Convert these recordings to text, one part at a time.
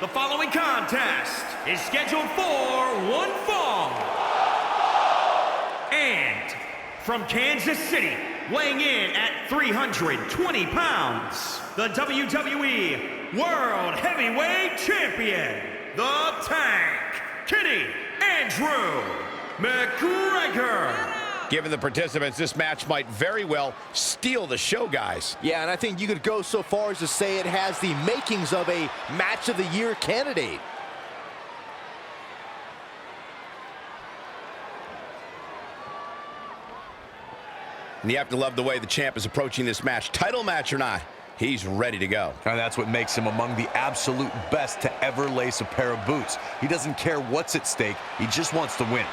The following contest is scheduled for one fall. And from Kansas City, weighing in at 320 pounds, the WWE World Heavyweight Champion, the Tank, Kenny Andrew McGregor. Given the participants, this match might very well steal the show, guys. Yeah, and I think you could go so far as to say it has the makings of a Match of the Year candidate. And you have to love the way the champ is approaching this match. Title match or not, he's ready to go. And that's what makes him among the absolute best to ever lace a pair of boots. He doesn't care what's at stake. He just wants to win.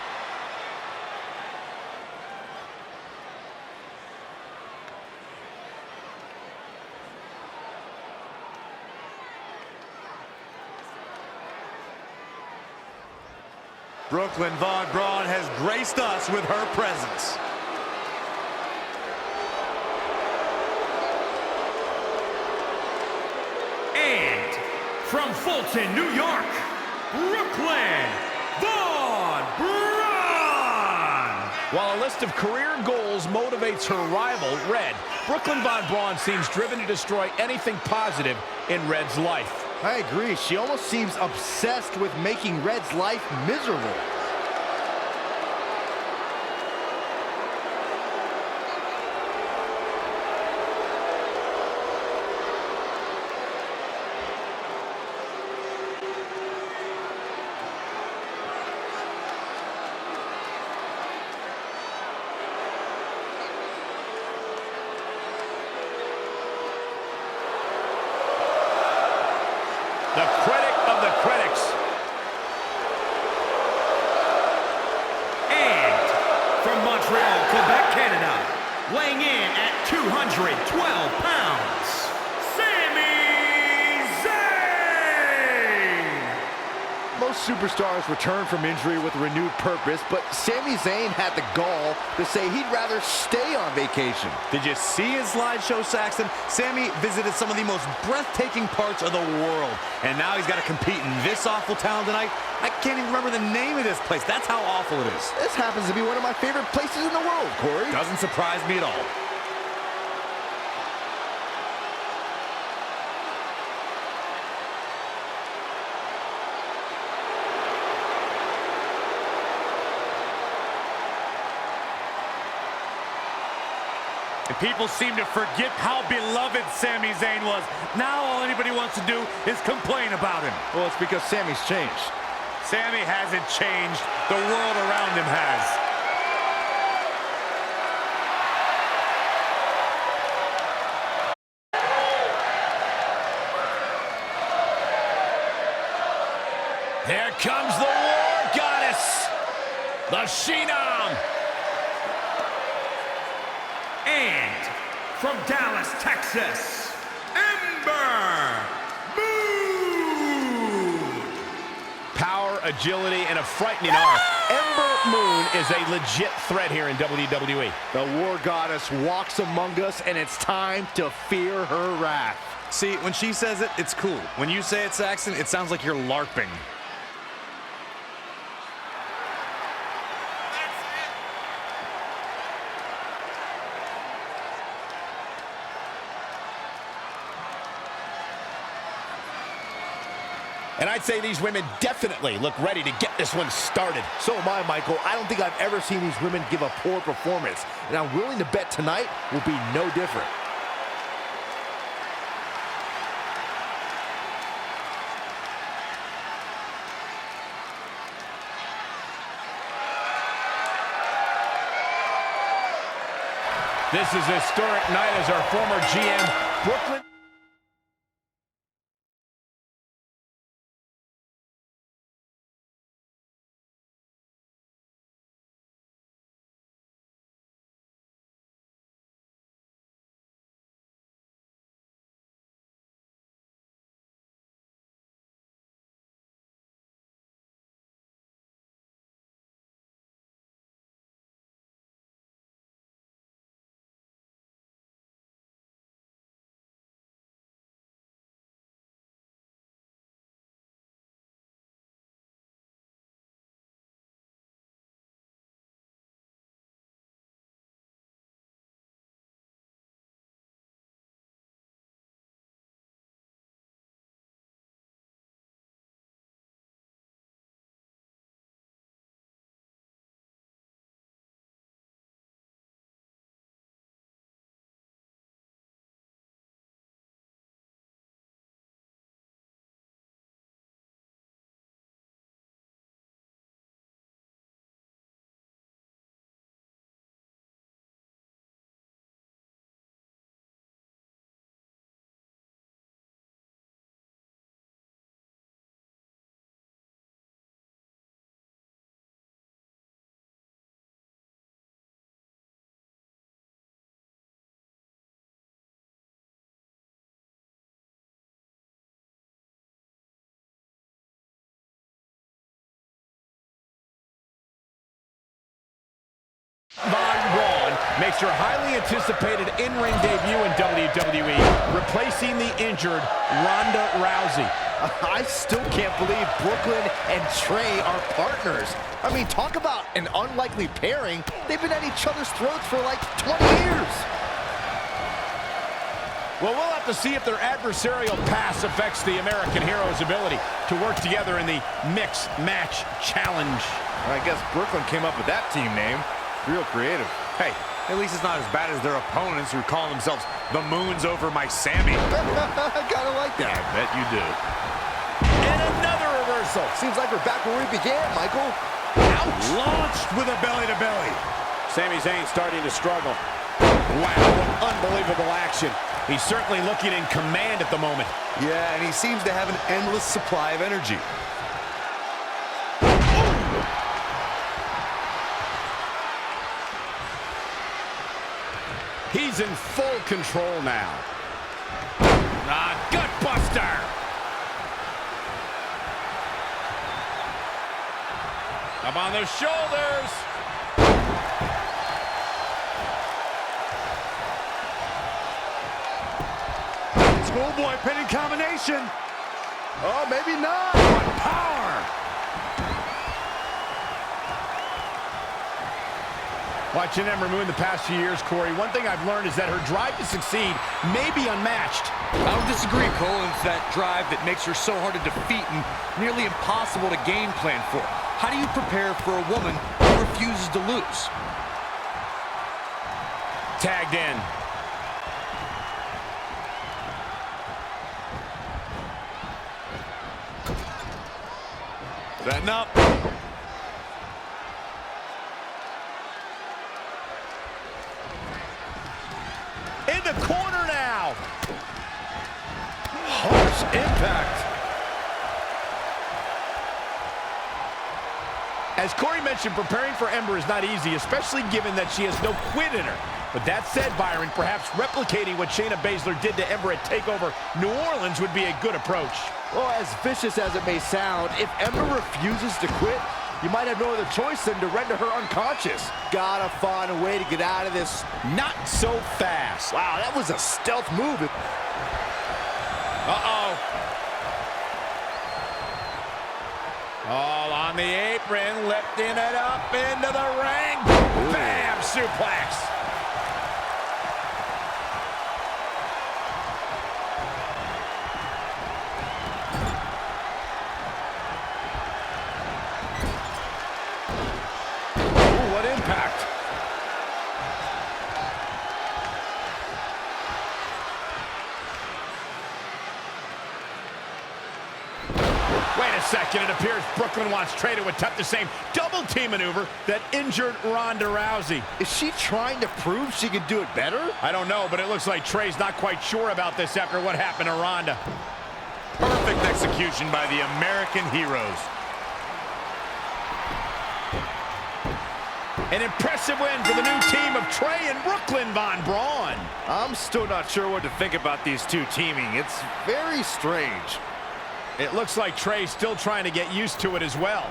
Brooklyn Von Braun has graced us with her presence. And from Fulton, New York, Brooklyn Von Braun. While a list of career goals motivates her rival, Red, Brooklyn Von Braun seems driven to destroy anything positive in Red's life. I agree. She almost seems obsessed with making Red's life miserable. The critic of the critics. And from Montreal, Quebec, Canada, weighing in at 212 pounds, Sami Zayn. Most superstars return from injury with a renewed purpose, but Sami Zayn had the gall to say he'd rather stay on vacation. Did you see his slideshow, Saxton? Sami visited some of the most breathtaking parts of the world, and now he's got to compete in this awful town tonight. I can't even remember the name of this place. That's how awful it is. This happens to be one of my favorite places in the world, Corey. Doesn't surprise me at all. And people seem to forget how beloved Sami Zayn was. Now all anybody wants to do is complain about him. Well, it's because Sami's changed. Sami hasn't changed. The world around him has. Here comes the War Goddess, the Phenom. And from Dallas, Texas, Ember Moon. Power, agility, and a frightening arm. Ember Moon is a legit threat here in WWE. The War Goddess walks among us, and it's time to fear her wrath. See, when she says it, it's cool. When you say it, Saxton, it sounds like you're LARPing. And I'd say these women definitely look ready to get this one started. So am I, Michael. I don't think I've ever seen these women give a poor performance, and I'm willing to bet tonight will be no different. This is a historic night as our former GM, Brooklyn Von Braun makes her highly anticipated in-ring debut in WWE, replacing the injured Ronda Rousey. I still can't believe Brooklyn and Trey are partners. I mean, talk about an unlikely pairing. They've been at each other's throats for like 20 years. Well, we'll have to see if their adversarial pass affects the American Hero's ability to work together in the Mixed Match Challenge. I guess Brooklyn came up with that team name. Real creative. Hey, at least it's not as bad as their opponents who call themselves the Moons over my Sammy. I kinda like that. I bet you do. And another reversal. Seems like we're back where we began, Michael. Ouch! Launched with a belly-to-belly. Sami Zayn starting to struggle. Wow, what unbelievable action. He's certainly looking in command at the moment. Yeah, and he seems to have an endless supply of energy. He's in full control now. Gut buster. Up on the shoulders. Schoolboy pinning combination. Oh, maybe not. What power. Watching them remove the past few years, Corey, one thing I've learned is that her drive to succeed may be unmatched. I don't disagree, Cole. It's that drive that makes her so hard to defeat and nearly impossible to game plan for. How do you prepare for a woman who refuses to lose? Tagged in. Setting up. In the corner now. Harsh impact. As Corey mentioned, preparing for Ember is not easy, especially given that she has no quit in her. But that said, Byron, perhaps replicating what Shayna Baszler did to Ember at TakeOver New Orleans would be a good approach. Well, as vicious as it may sound, if Ember refuses to quit, you might have no other choice than to render her unconscious. Gotta find a way to get out of this. Not so fast. Wow, that was a stealth move. Uh-oh. All on the apron, lifting it up into the ring. Bam, suplex. Ooh, what impact. Wait a second, it appears Brooklyn wants Trey to attempt the same double team maneuver that injured Ronda Rousey. Is she trying to prove she can do it better? I don't know, but it looks like Trey's not quite sure about this after what happened to Ronda. Perfect execution by the American Heroes. An impressive win for the new team of Trey and Brooklyn Von Braun. I'm still not sure what to think about these two teaming. It's very strange. It looks like Trey's still trying to get used to it as well.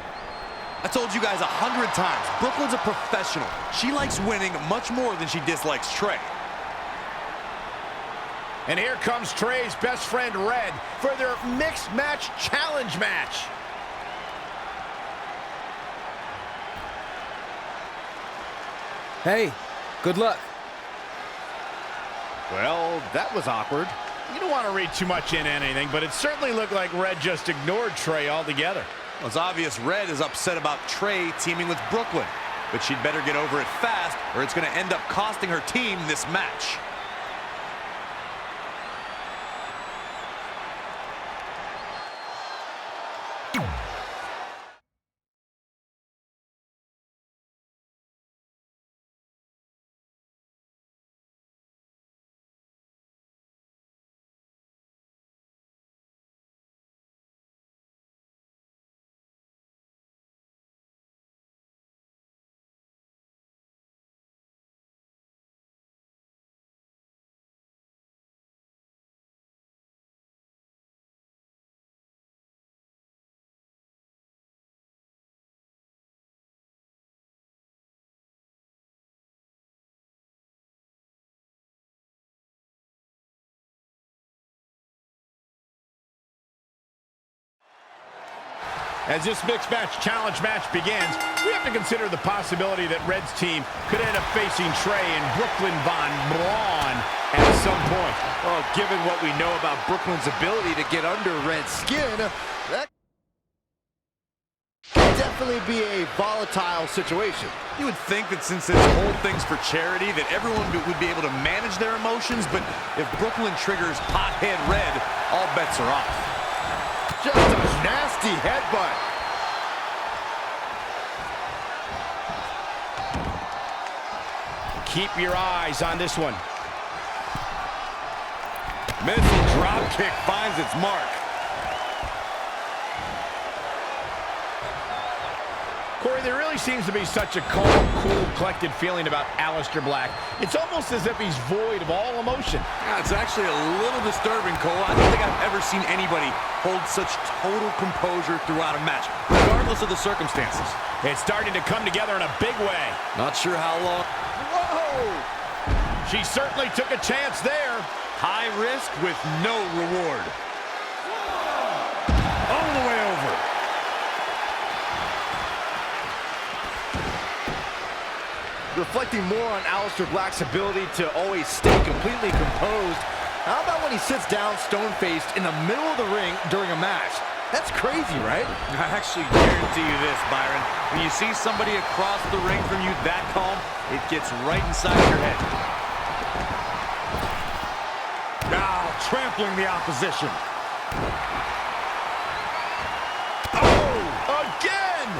I told you guys 100 times, Brooklyn's a professional. She likes winning much more than she dislikes Trey. And here comes Trey's best friend, Red, for their Mixed Match Challenge match. Hey, good luck. Well, that was awkward. You don't want to read too much into anything, but it certainly looked like Red just ignored Trey altogether. Well, it's obvious Red is upset about Trey teaming with Brooklyn, but she'd better get over it fast or it's going to end up costing her team this match. As this mixed match challenge match begins, we have to consider the possibility that Red's team could end up facing Trey and Brooklyn Von Braun at some point. Well, given what we know about Brooklyn's ability to get under Red's Skin, that could definitely be a volatile situation. You would think that since this whole thing's for charity, that everyone would be able to manage their emotions, but if Brooklyn triggers hothead Red, all bets are off. Just a nasty headbutt. Keep your eyes on this one. Missile drop kick finds its mark. Corey, there really seems to be such a calm, cool, collected feeling about Aleister Black. It's almost as if he's void of all emotion. Yeah, it's actually a little disturbing, Cole. I don't think I've ever seen anybody hold such total composure throughout a match, regardless of the circumstances. It's starting to come together in a big way. Not sure how long. Whoa! She certainly took a chance there. High risk with no reward. All the way over. Reflecting more on Aleister Black's ability to always stay completely composed, how about when he sits down stone-faced in the middle of the ring during a match? That's crazy, right? I actually guarantee you this, Byron. When you see somebody across the ring from you that calm, it gets right inside your head. Now trampling the opposition. Oh, again!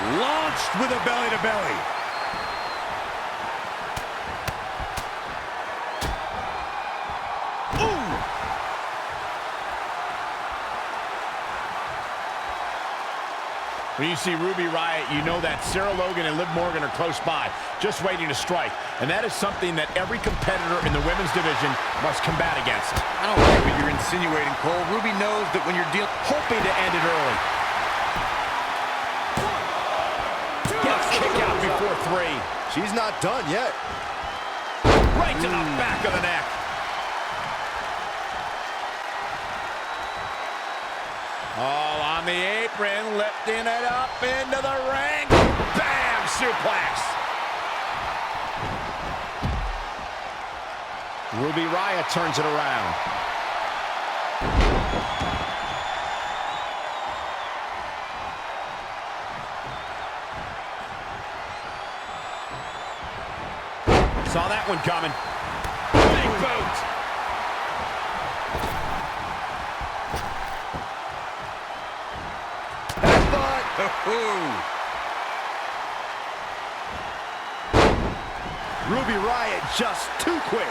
Launched with a belly-to-belly. Ooh! When you see Ruby Riott, you know that Sarah Logan and Liv Morgan are close by, just waiting to strike. And that is something that every competitor in the women's division must combat against. I don't like what you're insinuating, Cole. Ruby knows that when you're Hoping to end it early. Kick out before 3. She's not done yet. Right to the back of the neck. All on the apron, lifting it up into the ring. Bam! Suplex. Ruby Riott turns it around. Saw that one coming. Big boot. Ruby Riott just too quick.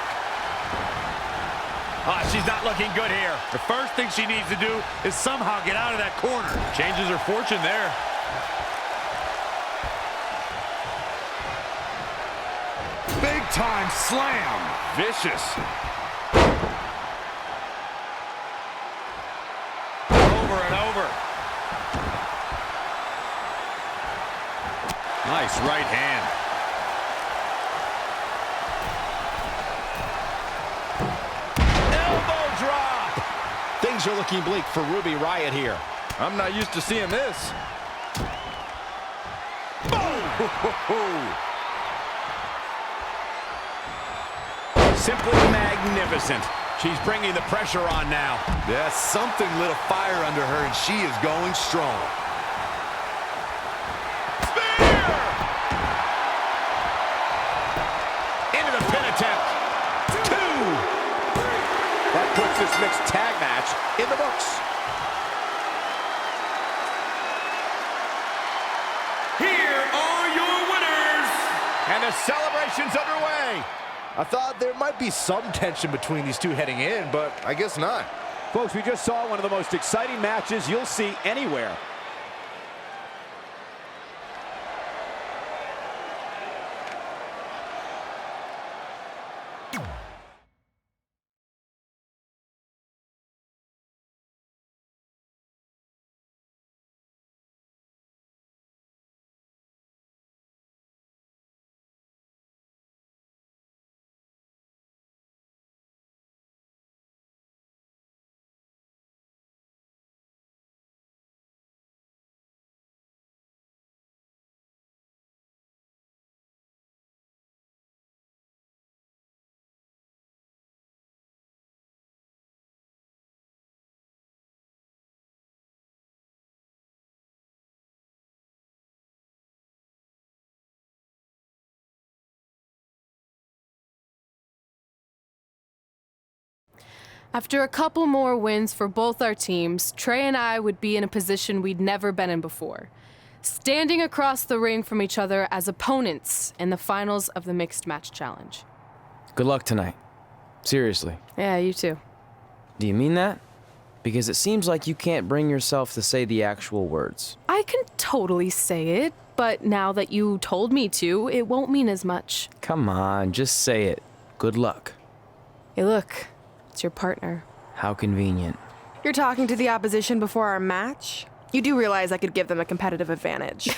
She's not looking good here. The first thing she needs to do is somehow get out of that corner. Changes her fortune there. Big time slam. Vicious. Over and over. Nice right hand. Elbow drop. Things are looking bleak for Ruby Riott here. I'm not used to seeing this. Simply magnificent. She's bringing the pressure on now. Yes, something lit a fire under her, and she is going strong. Spear! Into the pin attempt. 2. That puts this mixed tag match in the books. Here are your winners. And the celebration's underway. I thought there might be some tension between these two heading in, but I guess not. Folks, we just saw one of the most exciting matches you'll see anywhere. After a couple more wins for both our teams, Trey and I would be in a position we'd never been in before, standing across the ring from each other as opponents in the finals of the Mixed Match Challenge. Good luck tonight. Seriously. Yeah, you too. Do you mean that? Because it seems like you can't bring yourself to say the actual words. I can totally say it, but now that you told me to, it won't mean as much. Come on, just say it. Good luck. Hey, look, it's your partner. How convenient. You're talking to the opposition before our match? You do realize I could give them a competitive advantage.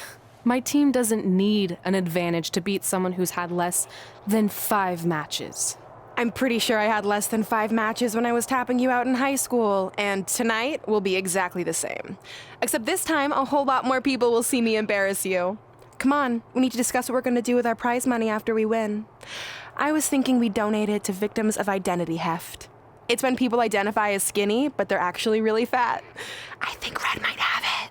My team doesn't need an advantage to beat someone who's had less than 5 matches. I'm pretty sure I had less than 5 matches when I was tapping you out in high school, and tonight will be exactly the same. Except this time, a whole lot more people will see me embarrass you. Come on, we need to discuss what we're going to do with our prize money after we win. I was thinking we donate it to victims of identity heft. It's when people identify as skinny, but they're actually really fat. I think Red might have it.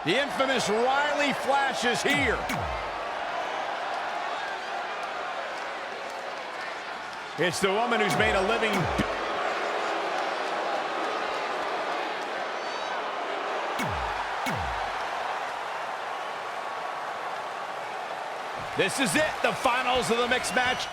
The infamous Riley Flash is here. It's the woman who's made a living. This is it, the finals of the mixed match.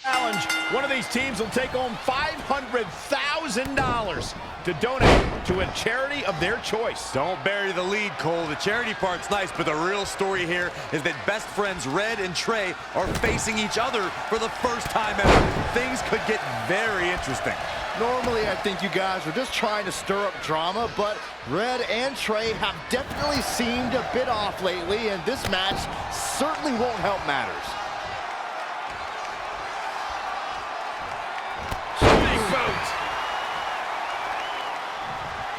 Challenge. One of these teams will take home $500,000 to donate to a charity of their choice. Don't bury the lead, Cole. The charity part's nice, but the real story here is that best friends Red and Trey are facing each other for the first time ever. Things could get very interesting. Normally, I think you guys are just trying to stir up drama, but Red and Trey have definitely seemed a bit off lately, and this match certainly won't help matters.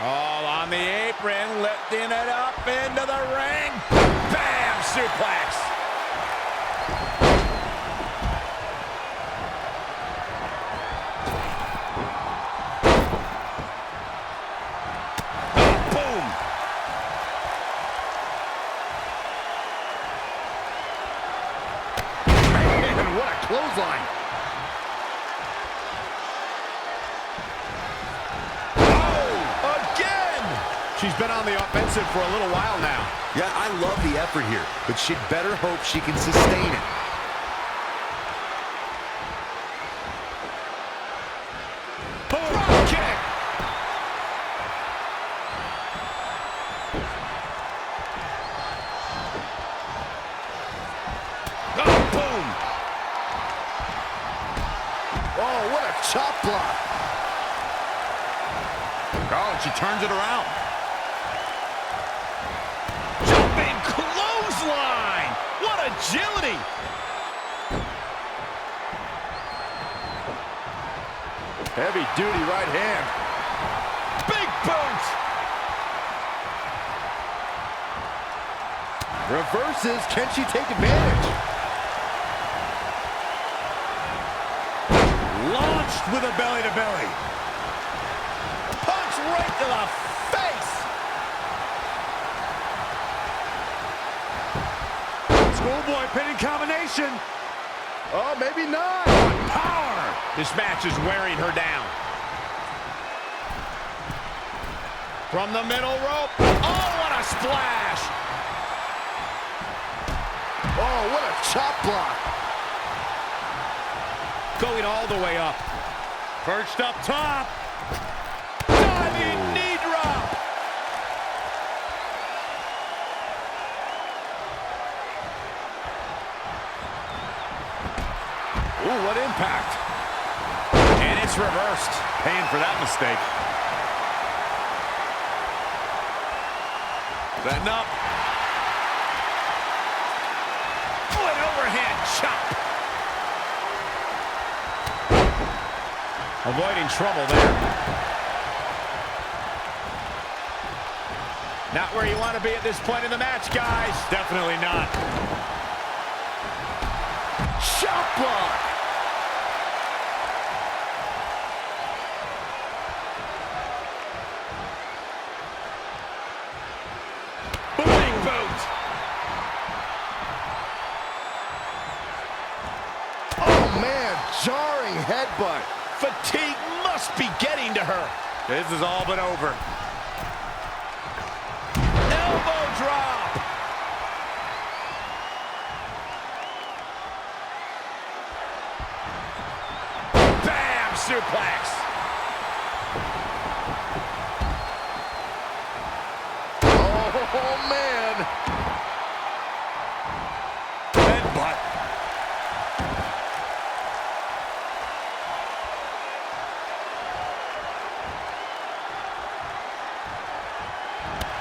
All on the apron, lifting it up into the ring. Bam! Suplex. Oh, boom! Man, what a clothesline. She's been on the offensive for a little while now. Yeah, I love the effort here, but she'd better hope she can sustain it. Boom! Kick! Oh, boom! Oh, what a chop block. Oh, and she turns it around. Clothesline! What agility! Heavy-duty right hand. Big boot! Reverses. Can she take advantage? Launched with a belly-to-belly. Punch right to the face! Schoolboy pinning combination. Oh, maybe not. Power! This match is wearing her down. From the middle rope. Oh, what a splash! Oh, what a chop block. Going all the way up. Perched up top. Diving knee drop. Ooh, what impact. And it's reversed. Paying for that mistake. Setting up. Oh, an overhand chop. Avoiding trouble there. Not where you want to be at this point in the match, guys. Definitely not. Chop block. Big boot. Oh, man. Jarring headbutt. Fatigue must be getting to her. This is all but over. Elbow drop. Bam! Suplex. Oh, man. Headbutt.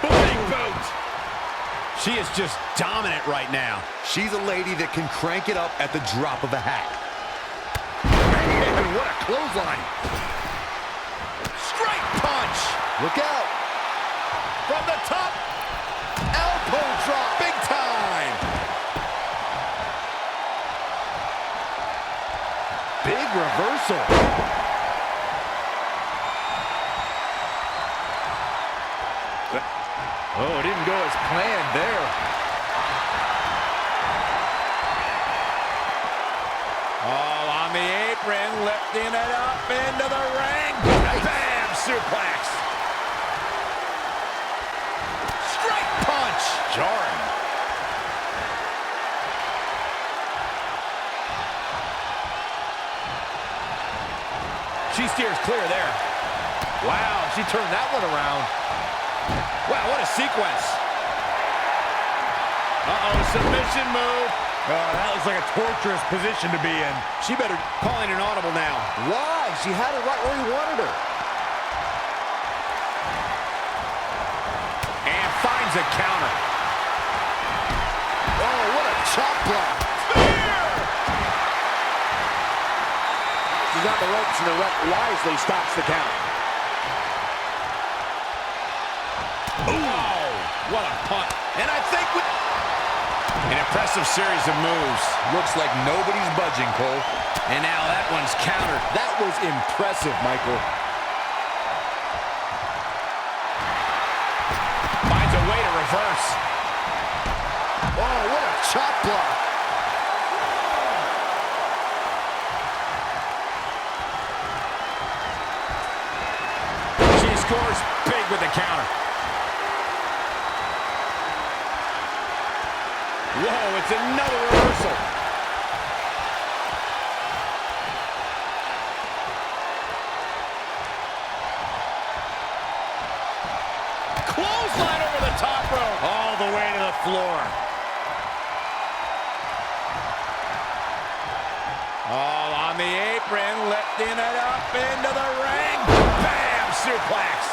Big boot. She is just dominant right now. She's a lady that can crank it up at the drop of a hat. Man, what a clothesline. Straight punch. Look out. From the top. Elbow drop. Big time. Big reversal. Oh, it didn't go as planned there. All on the apron, lifting it up into the ring. Nice. Bam! Suplex. Straight punch. Jarring. She steers clear there. Wow, she turned that one around. Wow, what a sequence. Uh-oh, submission move. Oh, that looks like a torturous position to be in. She better call in an audible now. Why? She had it right where he wanted her. And finds a counter. Oh, what a chop block. She's on the ropes, and the ref wisely stops the count. Ooh, what a punt. And I think with an impressive series of moves. Looks like nobody's budging, Cole. And now that one's countered. That was impressive, Michael. Finds a way to reverse. Oh, what a chop block. She scores big with the counter. Whoa, it's another reversal. Clothesline over the top rope. All the way to the floor. All on the apron, lifting it up into the ring. Bam! Suplex.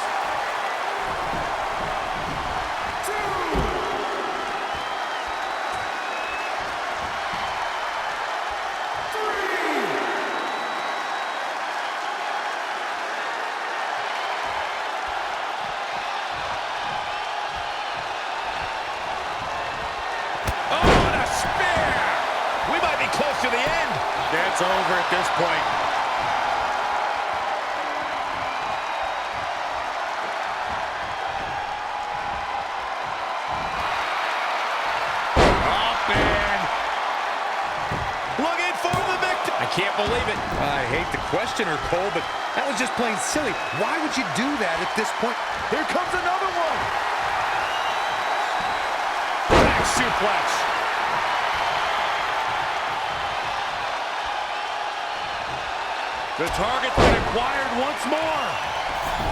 It's over at this point. Up and looking for the victory. I can't believe it. I hate to question her, Cole, but that was just plain silly. Why would you do that at this point? Here comes another one. Back suplex. The target's been acquired once more.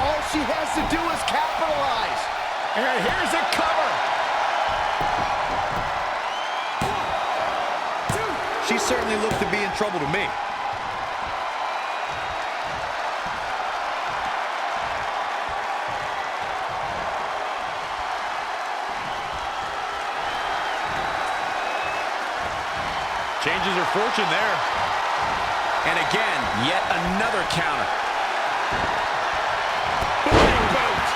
All she has to do is capitalize. And here's a cover. She certainly looked to be in trouble to me. Changes her fortune there. And again, yet another counter. Big boot.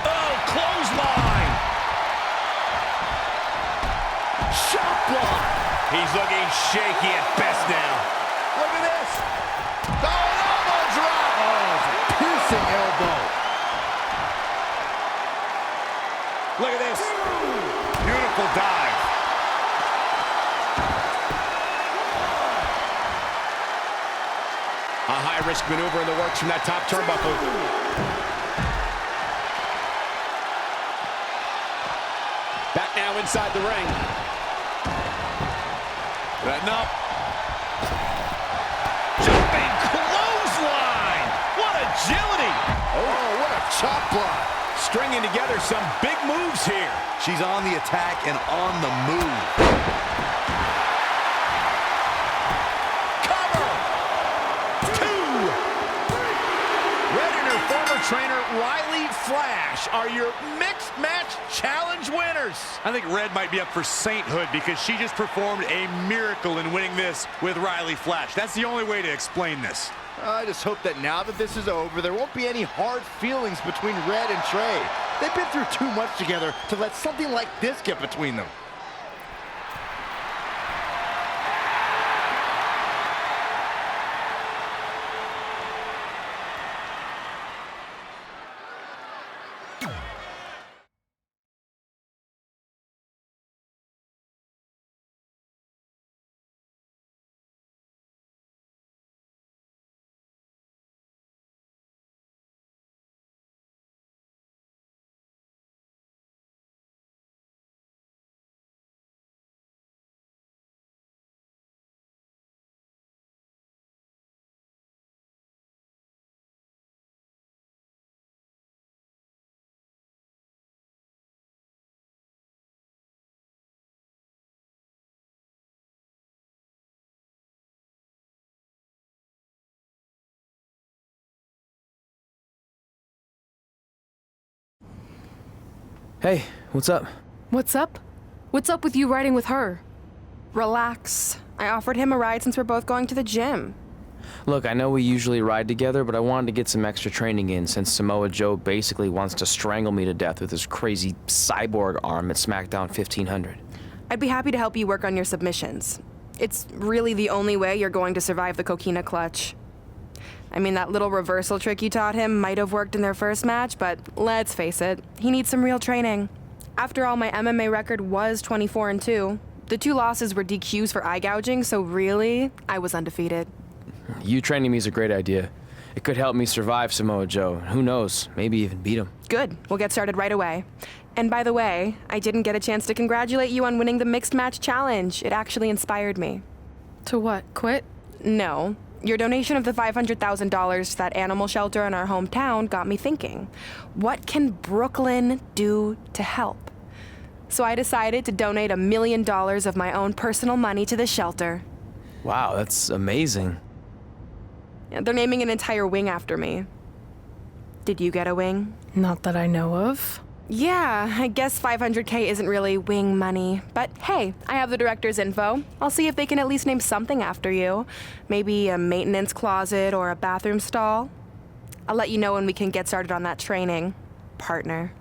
Oh, clothesline. Shot block. He's looking shaky at best now. Look at this. Oh, an elbow drop. Oh, it's a piercing elbow. Look at this. Beautiful dive. A high-risk maneuver in the works from that top turnbuckle. Back now inside the ring. Setting up. Jumping clothesline. What agility. Oh, what a chop block. Stringing together some big moves here. She's on the attack and on the move. Cover. 2. Red and her former trainer, Riley Flash, are your mixed match challenge winners. I think Red might be up for sainthood because she just performed a miracle in winning this with Riley Flash. That's the only way to explain this. I just hope that now that this is over, there won't be any hard feelings between Red and Trey. They've been through too much together to let something like this get between them. Hey, what's up? What's up? What's up with you riding with her? Relax. I offered him a ride since we're both going to the gym. Look, I know we usually ride together, but I wanted to get some extra training in since Samoa Joe basically wants to strangle me to death with his crazy cyborg arm at SmackDown 1500. I'd be happy to help you work on your submissions. It's really the only way you're going to survive the coquina clutch. I mean, that little reversal trick you taught him might have worked in their first match, but let's face it, he needs some real training. After all, my MMA record was 24-2. The 2 losses were DQs for eye gouging, so really, I was undefeated. You training me is a great idea. It could help me survive Samoa Joe. Who knows, maybe even beat him. Good, we'll get started right away. And by the way, I didn't get a chance to congratulate you on winning the Mixed Match Challenge. It actually inspired me. To what? Quit? No. Your donation of the $500,000 to that animal shelter in our hometown got me thinking. What can Brooklyn do to help? So I decided to donate $1 million of my own personal money to the shelter. Wow, that's amazing. Yeah, they're naming an entire wing after me. Did you get a wing? Not that I know of. Yeah, I guess $500K isn't really wing money. But hey, I have the director's info. I'll see if they can at least name something after you. Maybe a maintenance closet or a bathroom stall. I'll let you know when we can get started on that training, partner.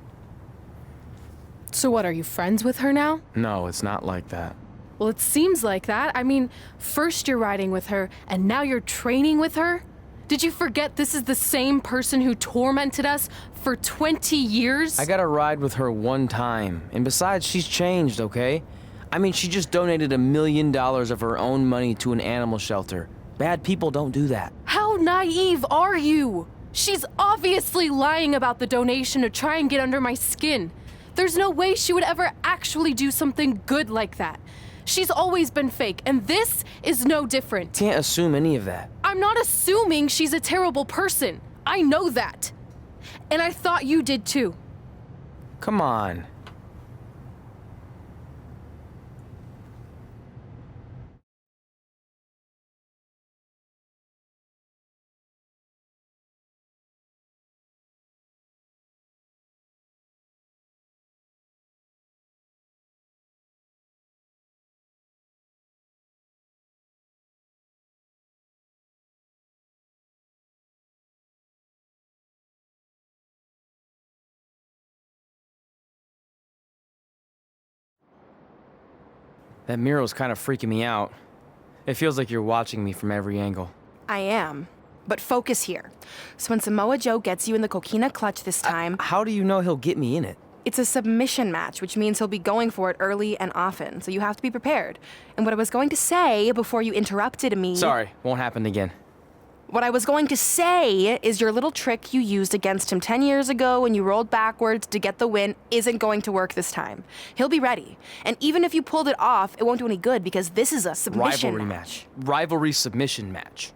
So what, are you friends with her now? No, it's not like that. Well, it seems like that. I mean, first you're riding with her, and now you're training with her? Did you forget this is the same person who tormented us for 20 years? I got to ride with her one time. And besides, she's changed, okay? I mean, she just donated $1 million of her own money to an animal shelter. Bad people don't do that. How naive are you? She's obviously lying about the donation to try and get under my skin. There's no way she would ever actually do something good like that. She's always been fake, and this is no different. Can't assume any of that. I'm not assuming she's a terrible person. I know that. And I thought you did too. Come on. That mural's kind of freaking me out. It feels like you're watching me from every angle. I am. But focus here. So when Samoa Joe gets you in the coquina clutch this time, How do you know he'll get me in it? it's a submission match, which means he'll be going for it early and often. So you have to be prepared. And what I was going to say before you interrupted me... Sorry, won't happen again. What I was going to say is your little trick you used against him 10 years ago when you rolled backwards to get the win isn't going to work this time. He'll be ready. And even if you pulled it off, it won't do any good because this is a submission Rivalry match. Rivalry submission match.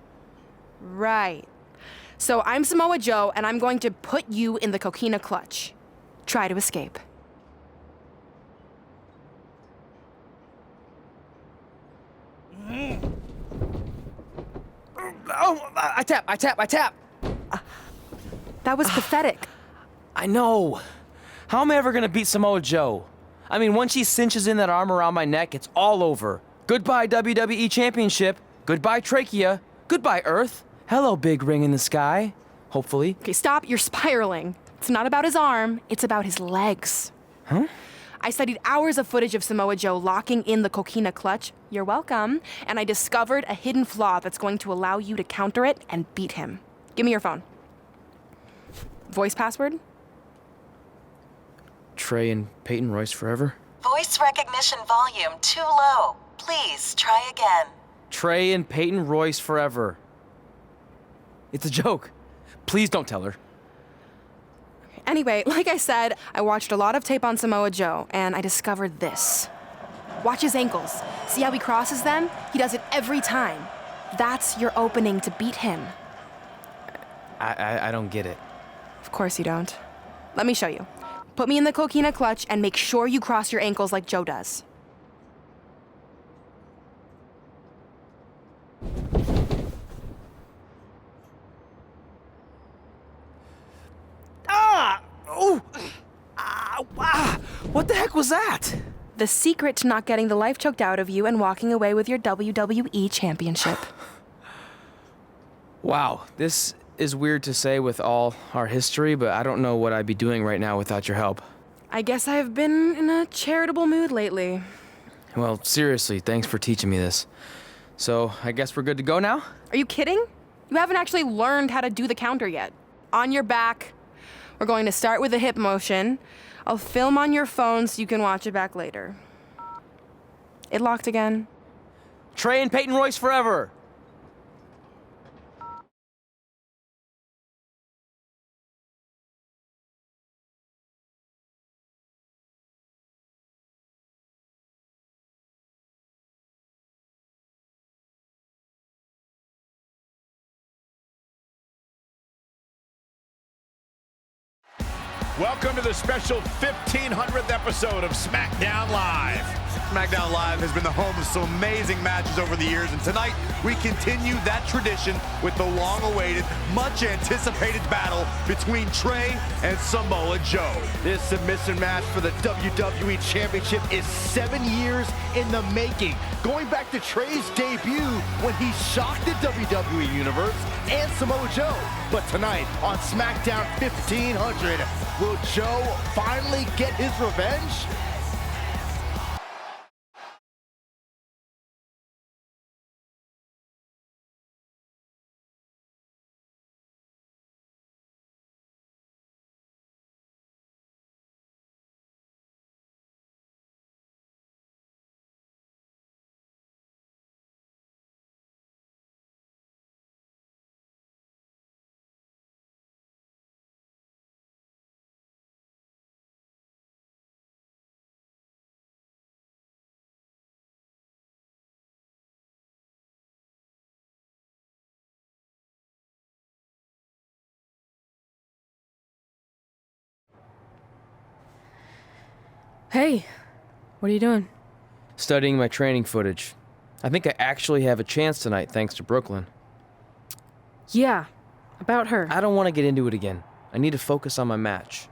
Right. So I'm Samoa Joe, and I'm going to put you in the coquina clutch. Try to escape. Oh, I tap. That was pathetic. I know. How am I ever gonna beat Samoa Joe? I mean, once she cinches in that arm around my neck, it's all over. Goodbye, WWE Championship. Goodbye, Trachea. Goodbye, Earth. Hello, big ring in the sky. Hopefully. Okay, stop. You're spiraling. It's not about his arm. It's about his legs. Huh? I studied hours of footage of Samoa Joe locking in the coquina clutch. You're welcome. And I discovered a hidden flaw that's going to allow you to counter it and beat him. Give me your phone. Voice password? Trey and Peyton Royce forever? Voice recognition volume too low. Please try again. Trey and Peyton Royce forever. It's a joke. Please don't tell her. Anyway, like I said, I watched a lot of tape on Samoa Joe, and I discovered this. Watch his ankles. See how he crosses them? He does it every time. That's your opening to beat him. I don't get it. Of course you don't. Let me show you. Put me in the coquina clutch and make sure you cross your ankles like Joe does. What the heck was that? The secret to not getting the life choked out of you and walking away with your WWE championship. Wow, this is weird to say with all our history, but I don't know what I'd be doing right now without your help. I guess I've been in a charitable mood lately. Well, seriously, thanks for teaching me this. So, I guess we're good to go now? Are you kidding? You haven't actually learned how to do the counter yet. On your back. We're going to start with a hip motion. I'll film on your phone so you can watch it back later. It locked again. Trey and Peyton Royce forever! Welcome to the special 1500th episode of SmackDown Live. SmackDown Live has been the home of some amazing matches over the years, and tonight we continue that tradition with the long-awaited, much-anticipated battle between Trey and Samoa Joe. This submission match for the WWE Championship is 7 years in the making, going back to Trey's debut when he shocked the WWE Universe and Samoa Joe. But tonight on SmackDown 1500, will Joe finally get his revenge? Hey, what are you doing? Studying my training footage. I think I actually have a chance tonight thanks to Brooklyn. Yeah, about her. I don't want to get into it again. I need to focus on my match.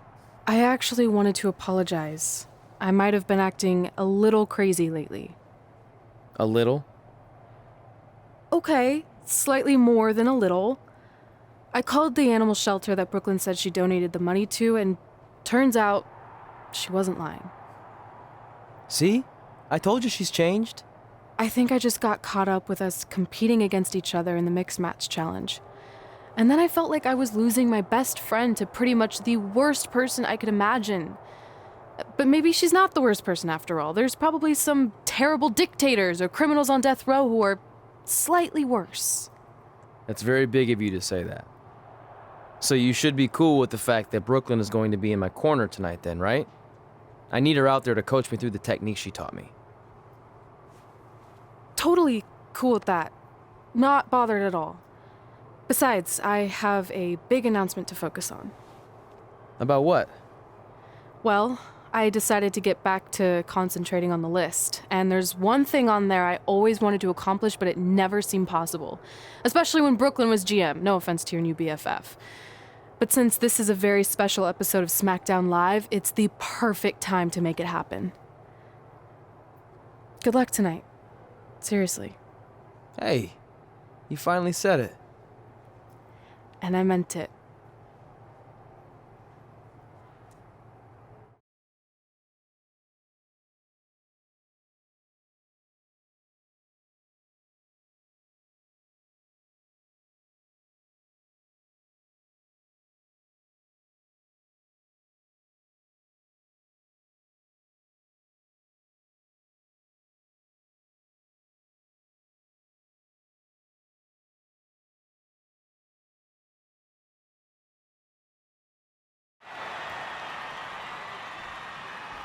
I actually wanted to apologize. I might have been acting a little crazy lately. A little? Okay, slightly more than a little. I called the animal shelter that Brooklyn said she donated the money to, and turns out she wasn't lying. See? I told you she's changed. I think I just got caught up with us competing against each other in the mixed match challenge. And then I felt like I was losing my best friend to pretty much the worst person I could imagine. But maybe she's not the worst person after all. There's probably some terrible dictators or criminals on death row who are slightly worse. That's very big of you to say that. So you should be cool with the fact that Brooklyn is going to be in my corner tonight then, right? I need her out there to coach me through the technique she taught me. Totally cool with that. Not bothered at all. Besides, I have a big announcement to focus on. About what? Well, I decided to get back to concentrating on the list, and there's one thing on there I always wanted to accomplish, but it never seemed possible. Especially when Brooklyn was GM, no offense to your new BFF. But since this is a very special episode of SmackDown Live, it's the perfect time to make it happen. Good luck tonight. Seriously. Hey, you finally said it. And I meant it.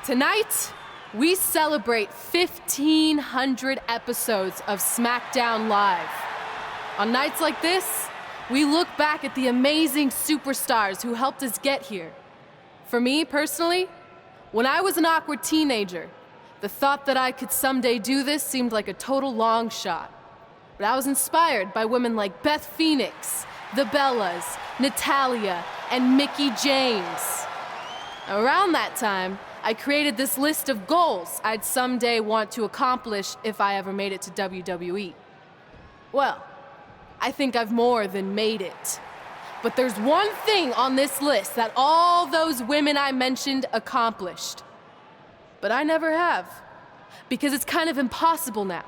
Tonight, we celebrate 1,500 episodes of SmackDown Live. On nights like this, we look back at the amazing superstars who helped us get here. For me, personally, when I was an awkward teenager, the thought that I could someday do this seemed like a total long shot. But I was inspired by women like Beth Phoenix, the Bellas, Natalia, and Mickie James. Around that time, I created this list of goals I'd someday want to accomplish if I ever made it to WWE. Well, I think I've more than made it. But there's one thing on this list that all those women I mentioned accomplished. But I never have, because it's kind of impossible now.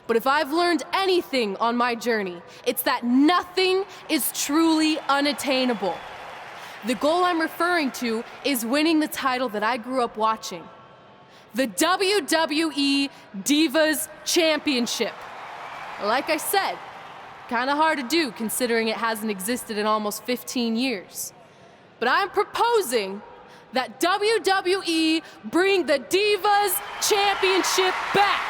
But if I've learned anything on my journey, it's that nothing is truly unattainable. The goal I'm referring to is winning the title that I grew up watching. The WWE Divas Championship. Like I said, kind of hard to do considering it hasn't existed in almost 15 years. But I'm proposing that WWE bring the Divas Championship back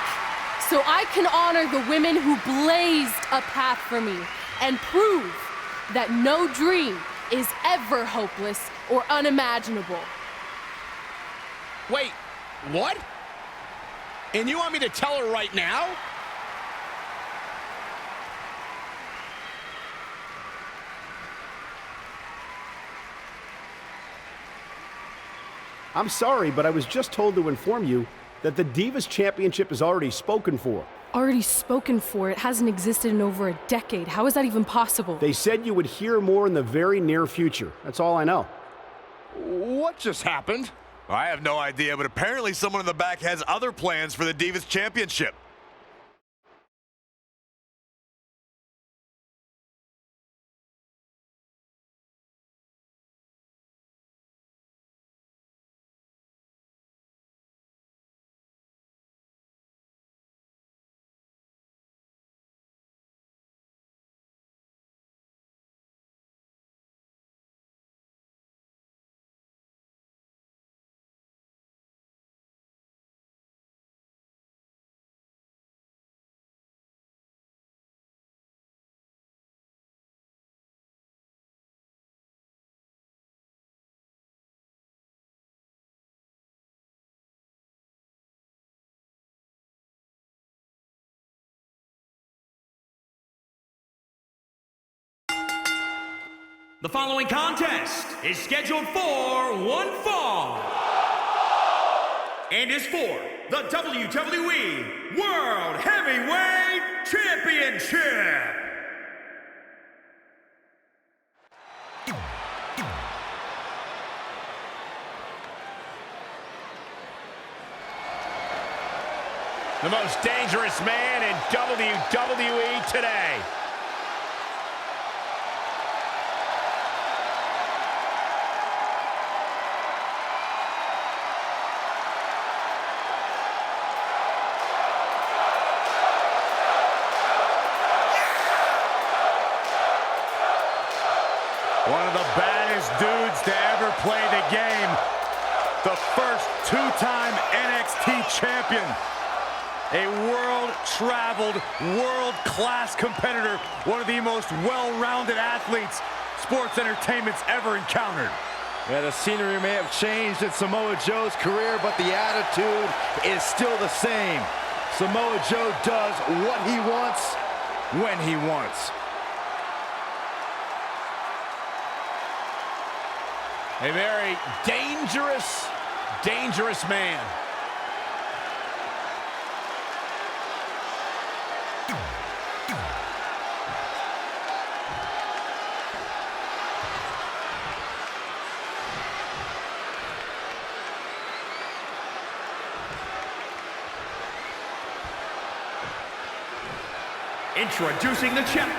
so I can honor the women who blazed a path for me and prove that no dream is ever hopeless or unimaginable. Wait, what? And you want me to tell her right now? I'm sorry, but I was just told to inform you that the Divas Championship is already spoken for. Already spoken for? It hasn't existed in over a decade. How is that even possible? They said you would hear more in the very near future. That's all I know. What just happened? I have no idea, but apparently someone in the back has other plans for the Divas Championship. The following contest is scheduled for one fall and is for the WWE World Heavyweight Championship. The most dangerous man in WWE today. One of the baddest dudes to ever play the game. The first two-time NXT champion. A world-traveled, world-class competitor. One of the most well-rounded athletes sports entertainment's ever encountered. Yeah, the scenery may have changed in Samoa Joe's career, but the attitude is still the same. Samoa Joe does what he wants, when he wants. A very dangerous, dangerous man. Introducing the champ.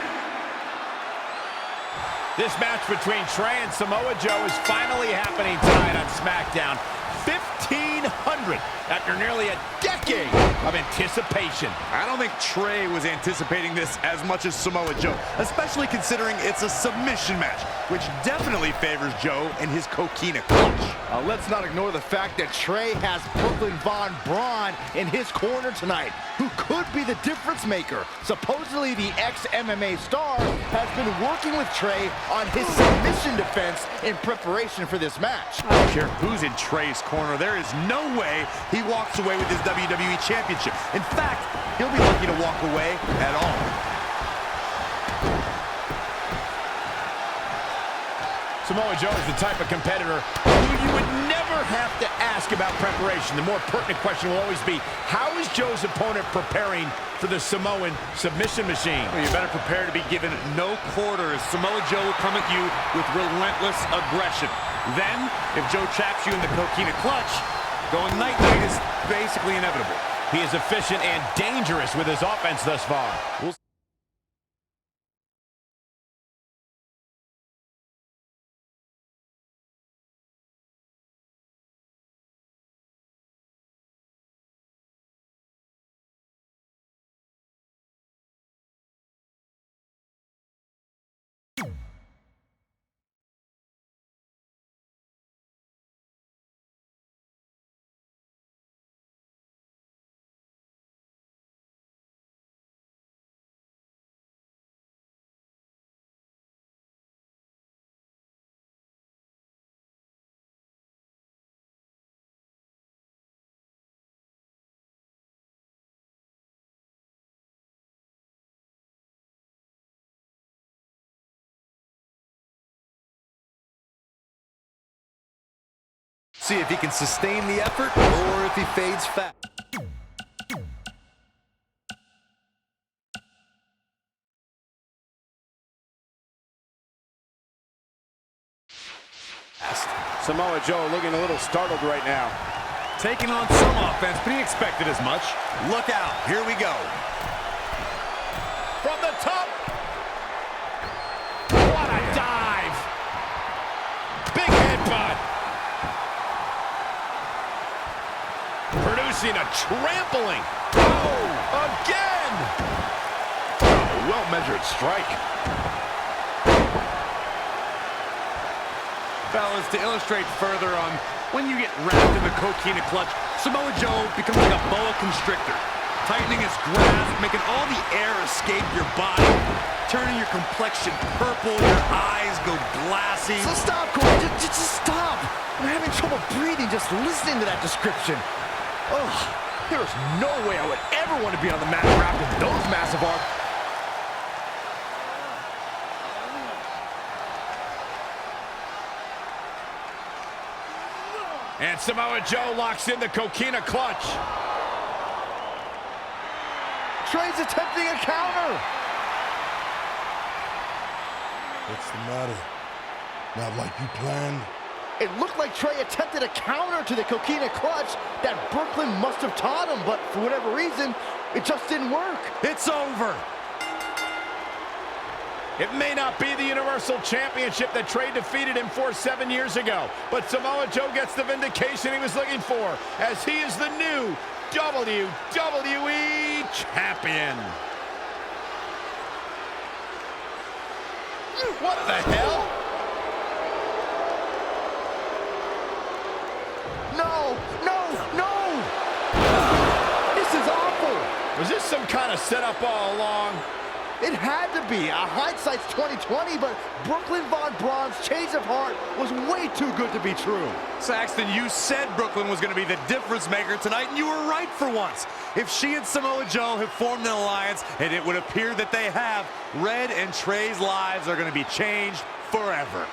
This match between Trey and Samoa Joe is finally happening tonight on SmackDown. 1,500 after nearly a decade of anticipation. I don't think Trey was anticipating this as much as Samoa Joe, especially considering it's a submission match, which definitely favors Joe and his coquina clutch. Let's not ignore the fact that Trey has Brooklyn Von Braun in his corner tonight, who could be the difference maker. Supposedly the ex-MMA star has been working with Trey on his submission defense in preparation for this match. I don't care who's in Trey's corner. There is no way he walks away with his WWE Championship. In fact, he'll be lucky to walk away at all. Samoa Joe is the type of competitor who you would never have to ask about preparation. The more pertinent question will always be, how is Joe's opponent preparing for the Samoan submission machine? Well, you better prepare to be given no quarters. Samoa Joe will come at you with relentless aggression. Then, if Joe traps you in the coquina clutch, going night-night is basically inevitable. He is efficient and dangerous with his offense thus far. See if he can sustain the effort or if he fades fast. Samoa Joe looking a little startled right now. Taking on some offense, but he expected as much. Look out, here we go. From the top. What a dive. Big headbutt. Producing a trampling. Oh, again. Oh, well-measured strike. Fellas, to illustrate further on when you get wrapped in the coquina clutch, Samoa Joe becomes like a boa constrictor, tightening his grasp, making all the air escape your body, turning your complexion purple, your eyes go glassy. So stop, Corey. Just stop. I'm having trouble breathing just listening to that description. Ugh, there's no way I would ever want to be on the mat wrapped in those massive arms. And Samoa Joe locks in the coquina clutch. Trey's attempting a counter. What's the matter? Not like you planned? It looked like Trey attempted a counter to the coquina clutch that Brooklyn must have taught him, but for whatever reason, it just didn't work. It's over. It may not be the Universal Championship that Trey defeated him for 7 years ago, but Samoa Joe gets the vindication he was looking for, as he is the new WWE Champion. What the hell? No, no, no! This is awful! Was this some kind of setup all along? It had to be. Hindsight's 20/20, but Brooklyn Von Braun's change of heart was way too good to be true. Saxton, you said Brooklyn was going to be the difference maker tonight, and you were right for once. If she and Samoa Joe have formed an alliance, and it would appear that they have, Red and Trey's lives are going to be changed forever.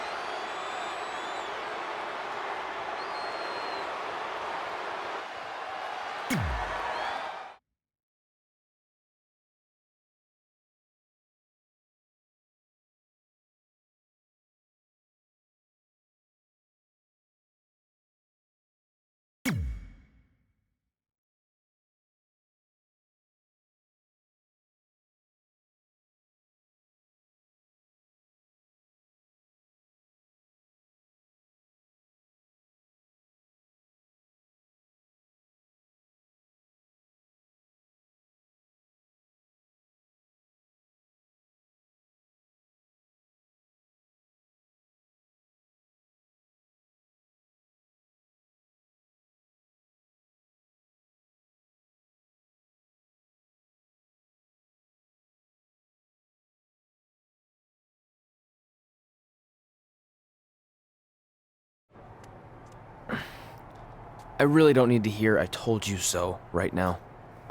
I really don't need to hear "I told you so" right now.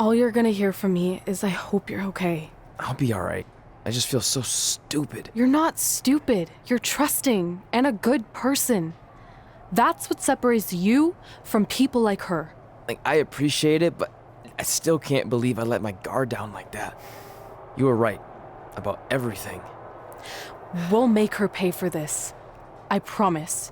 All you're gonna hear from me is I hope you're okay. I'll be alright. I just feel so stupid. You're not stupid. You're trusting and a good person. That's what separates you from people like her. Like, I appreciate it, but I still can't believe I let my guard down like that. You were right about everything. We'll make her pay for this. I promise.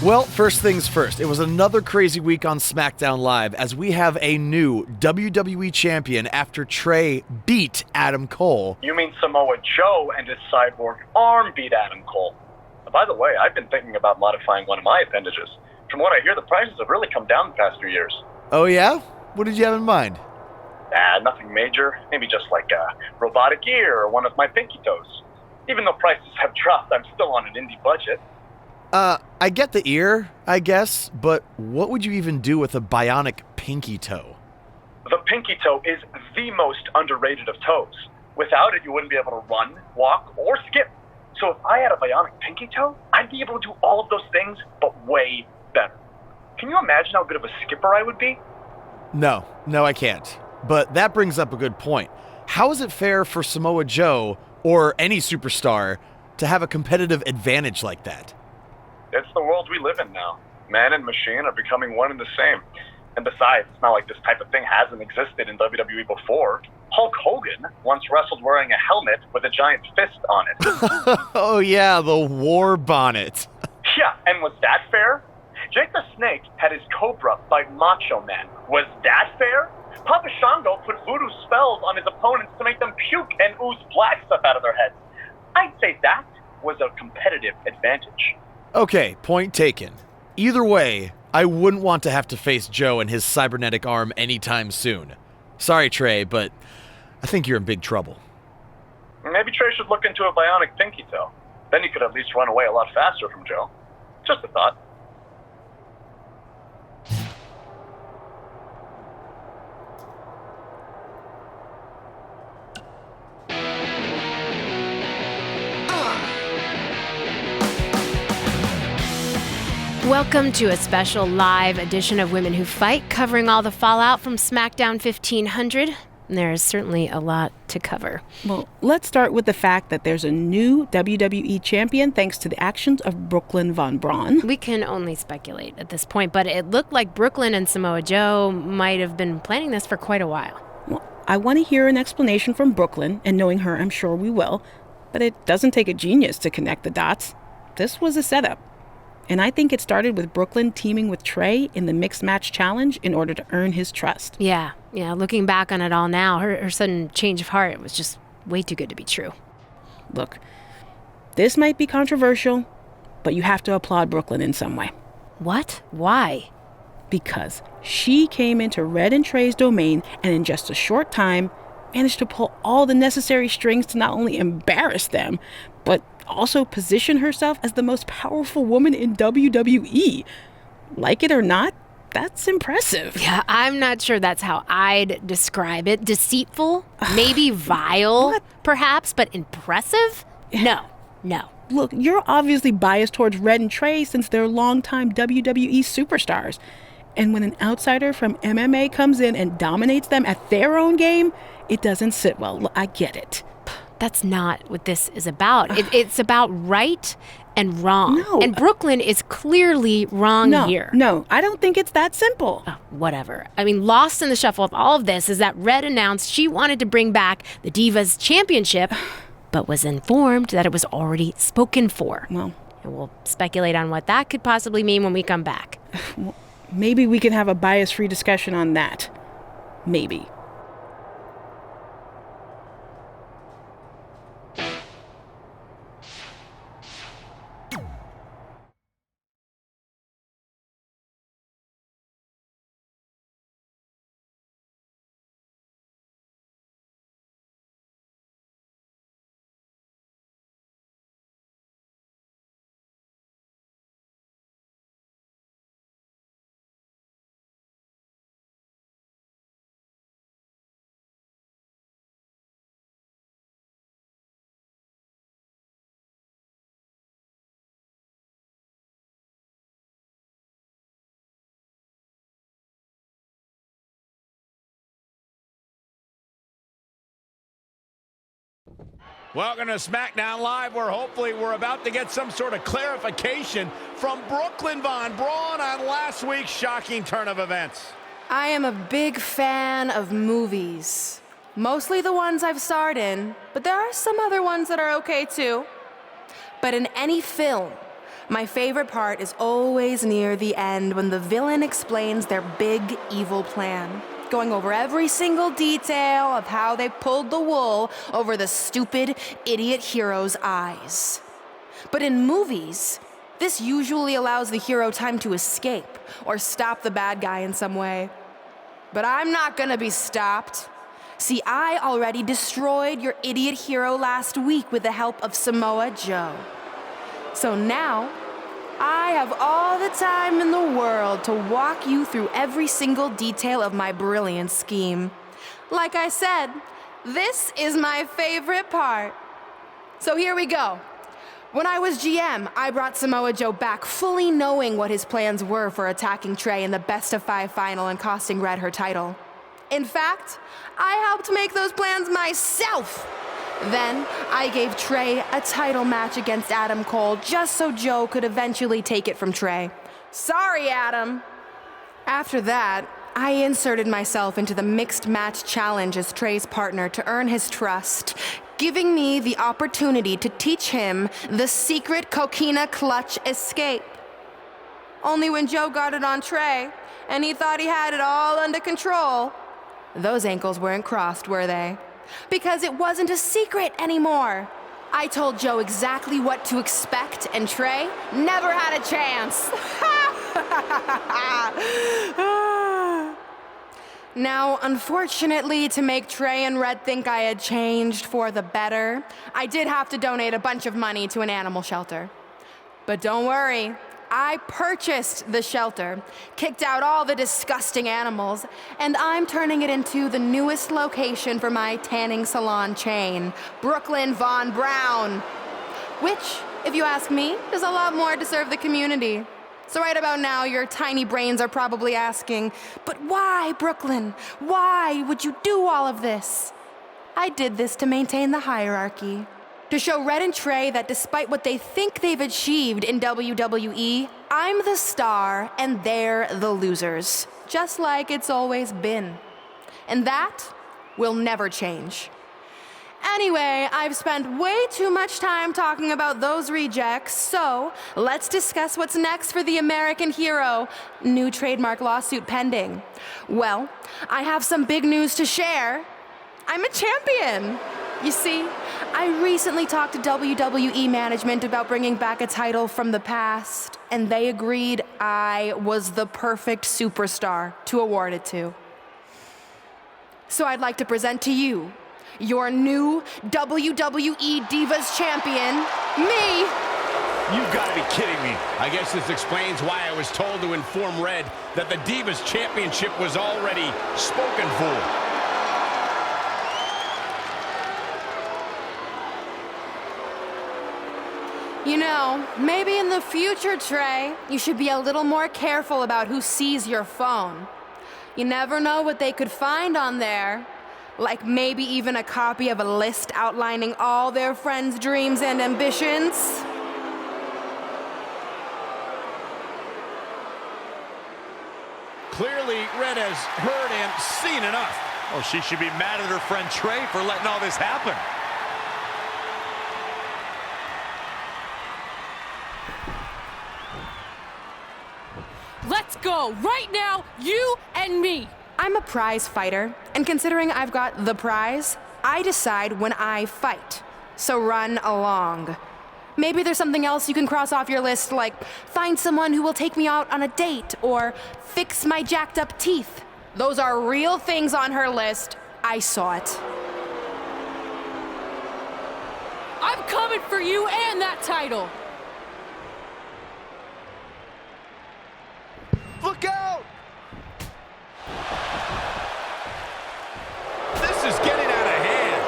Well, first things first, it was another crazy week on SmackDown Live as we have a new WWE champion after Trey beat Adam Cole. You mean Samoa Joe and his cyborg arm beat Adam Cole? By the way, I've been thinking about modifying one of my appendages. From what I hear, the prices have really come down the past few years. Oh yeah? What did you have in mind? Nothing major. Maybe just like a robotic ear or one of my pinky toes. Even though prices have dropped, I'm still on an indie budget. I get the ear, I guess, but what would you even do with a bionic pinky toe? The pinky toe is the most underrated of toes. Without it, you wouldn't be able to run, walk, or skip. So if I had a bionic pinky toe, I'd be able to do all of those things, but way better. Can you imagine how good of a skipper I would be? No, I can't. But that brings up a good point. How is it fair for Samoa Joe, or any superstar, to have a competitive advantage like that? It's the world we live in now. Man and machine are becoming one and the same. And besides, it's not like this type of thing hasn't existed in WWE before. Hulk Hogan once wrestled wearing a helmet with a giant fist on it. Oh yeah, the war bonnet. Yeah, and was that fair? Jake the Snake had his Cobra fight Macho Man. Was that fair? Papa Shango put voodoo spells on his opponents to make them puke and ooze black stuff out of their heads. I'd say that was a competitive advantage. Okay, point taken. Either way, I wouldn't want to have to face Joe and his cybernetic arm anytime soon. Sorry, Trey, but I think you're in big trouble. Maybe Trey should look into a bionic pinky toe. Then he could at least run away a lot faster from Joe. Just a thought. Welcome to a special live edition of Women Who Fight, covering all the fallout from SmackDown 1500. There is certainly a lot to cover. Well, let's start with the fact that there's a new WWE champion thanks to the actions of Brooklyn Von Braun. We can only speculate at this point, but it looked like Brooklyn and Samoa Joe might have been planning this for quite a while. Well, I want to hear an explanation from Brooklyn, and knowing her, I'm sure we will, but it doesn't take a genius to connect the dots. This was a setup. And I think it started with Brooklyn teaming with Trey in the Mixed Match Challenge in order to earn his trust. Yeah, looking back on it all now, her sudden change of heart was just way too good to be true. Look, this might be controversial, but you have to applaud Brooklyn in some way. What? Why? Because she came into Red and Trey's domain and in just a short time managed to pull all the necessary strings to not only embarrass them, but also position herself as the most powerful woman in WWE. Like it or not, that's impressive. Yeah, I'm not sure that's how I'd describe it. Deceitful? Maybe vile, perhaps, but impressive? No. Look, you're obviously biased towards Red and Trey since they're longtime WWE superstars. And when an outsider from MMA comes in and dominates them at their own game, it doesn't sit well. I get it. That's not what this is about. It's about right and wrong. No. And Brooklyn is clearly wrong here. No, I don't think it's that simple. Oh, whatever. I mean, lost in the shuffle of all of this is that Red announced she wanted to bring back the Divas Championship, but was informed that it was already spoken for. Well, and we'll speculate on what that could possibly mean when we come back. Well, maybe we can have a bias-free discussion on that. Maybe. Welcome to SmackDown Live, where hopefully we're about to get some sort of clarification from Brooklyn Von Braun on last week's shocking turn of events. I am a big fan of movies. Mostly the ones I've starred in, but there are some other ones that are okay too. But in any film, my favorite part is always near the end when the villain explains their big evil plan, going over every single detail of how they pulled the wool over the stupid idiot hero's eyes. But in movies, this usually allows the hero time to escape or stop the bad guy in some way. But I'm not gonna be stopped. See, I already destroyed your idiot hero last week with the help of Samoa Joe. So now, I have all the time in the world to walk you through every single detail of my brilliant scheme. Like I said, this is my favorite part. So here we go. When I was GM, I brought Samoa Joe back fully knowing what his plans were for attacking Trey in the best-of-5 final and costing Red her title. In fact, I helped make those plans myself. Then, I gave Trey a title match against Adam Cole just so Joe could eventually take it from Trey. Sorry, Adam. After that, I inserted myself into the mixed match challenge as Trey's partner to earn his trust, giving me the opportunity to teach him the secret coquina clutch escape. Only when Joe got it on Trey, and he thought he had it all under control, those ankles weren't crossed, were they? Because it wasn't a secret anymore. I told Joe exactly what to expect, and Trey never had a chance. Now, unfortunately, to make Trey and Red think I had changed for the better, I did have to donate a bunch of money to an animal shelter. But don't worry, I purchased the shelter, kicked out all the disgusting animals, and I'm turning it into the newest location for my tanning salon chain, Brooklyn Von Brown. Which, if you ask me, is a lot more to serve the community. So right about now, your tiny brains are probably asking, but why, Brooklyn? Why would you do all of this? I did this to maintain the hierarchy. To show Red and Trey that despite what they think they've achieved in WWE, I'm the star and they're the losers. Just like it's always been. And that will never change. Anyway, I've spent way too much time talking about those rejects, so let's discuss what's next for the American hero. New trademark lawsuit pending. Well, I have some big news to share. I'm a champion. You see, I recently talked to WWE management about bringing back a title from the past, and they agreed I was the perfect superstar to award it to. So I'd like to present to you your new WWE Divas Champion, me! You've got to be kidding me. I guess this explains why I was told to inform Red that the Divas Championship was already spoken for. You know, maybe in the future, Trey, you should be a little more careful about who sees your phone. You never know what they could find on there. Like maybe even a copy of a list outlining all their friends' dreams and ambitions. Clearly, Red has heard and seen enough. Oh, she should be mad at her friend Trey for letting all this happen. Let's go, right now, you and me. I'm a prize fighter, and considering I've got the prize, I decide when I fight. So run along. Maybe there's something else you can cross off your list, like find someone who will take me out on a date, or fix my jacked up teeth. Those are real things on her list. I saw it. I'm coming for you and that title. Look out! This is getting out of hand.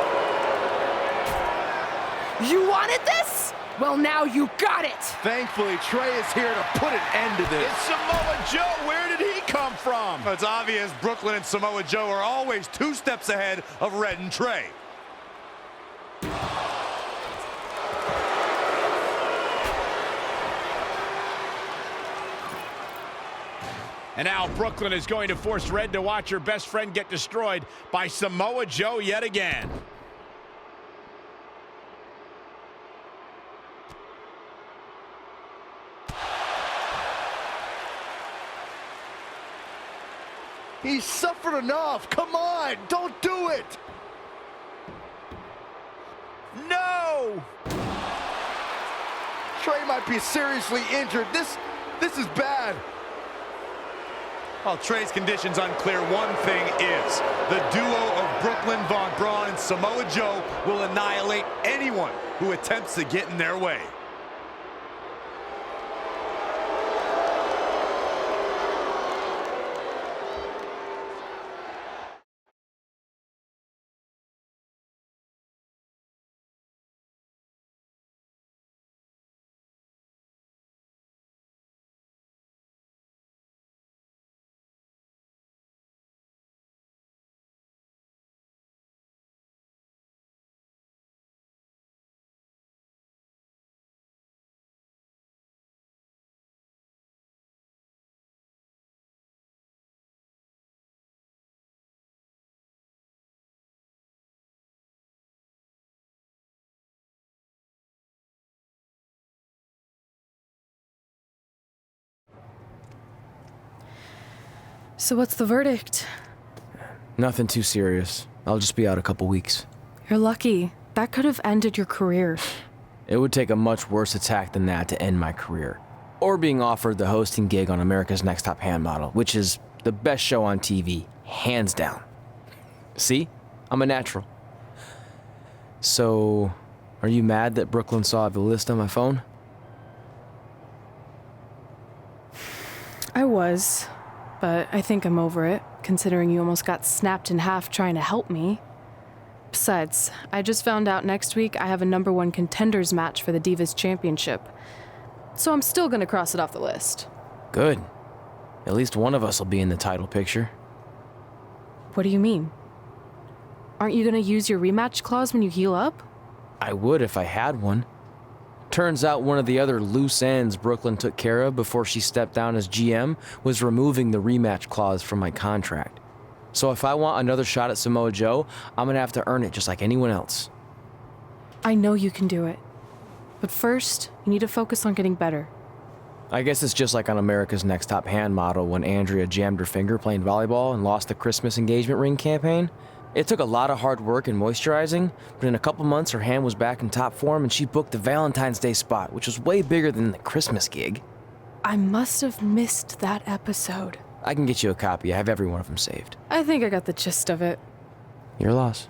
You wanted this? Well, now you got it! Thankfully, Trey is here to put an end to this. It's Samoa Joe. Where did he come from? It's obvious Brooklyn and Samoa Joe are always 2 steps ahead of Red and Trey. And now Brooklyn is going to force Red to watch her best friend get destroyed by Samoa Joe yet again. He's suffered enough. Come on, don't do it. No! Trey might be seriously injured. This is bad. While Trey's condition's unclear, one thing is, the duo of Brooklyn Von Braun and Samoa Joe will annihilate anyone who attempts to get in their way. So what's the verdict? Nothing too serious. I'll just be out a couple weeks. You're lucky. That could have ended your career. It would take a much worse attack than that to end my career. Or being offered the hosting gig on America's Next Top Hand Model, which is the best show on TV, hands down. See? I'm a natural. So, are you mad that Brooklyn saw the list on my phone? I was, but I think I'm over it, considering you almost got snapped in half trying to help me. Besides, I just found out next week I have a #1 contenders match for the Divas Championship. So I'm still gonna cross it off the list. Good. At least one of us will be in the title picture. What do you mean? Aren't you gonna use your rematch clause when you heal up? I would if I had one. Turns out one of the other loose ends Brooklyn took care of before she stepped down as GM was removing the rematch clause from my contract. So if I want another shot at Samoa Joe, I'm gonna have to earn it just like anyone else. I know you can do it. But first, you need to focus on getting better. I guess it's just like on America's Next Top Hand Model when Andrea jammed her finger playing volleyball and lost the Christmas engagement ring campaign. It took a lot of hard work and moisturizing, but in a couple months her hand was back in top form and she booked the Valentine's Day spot, which was way bigger than the Christmas gig. I must have missed that episode. I can get you a copy. I have every one of them saved. I think I got the gist of it. Your loss.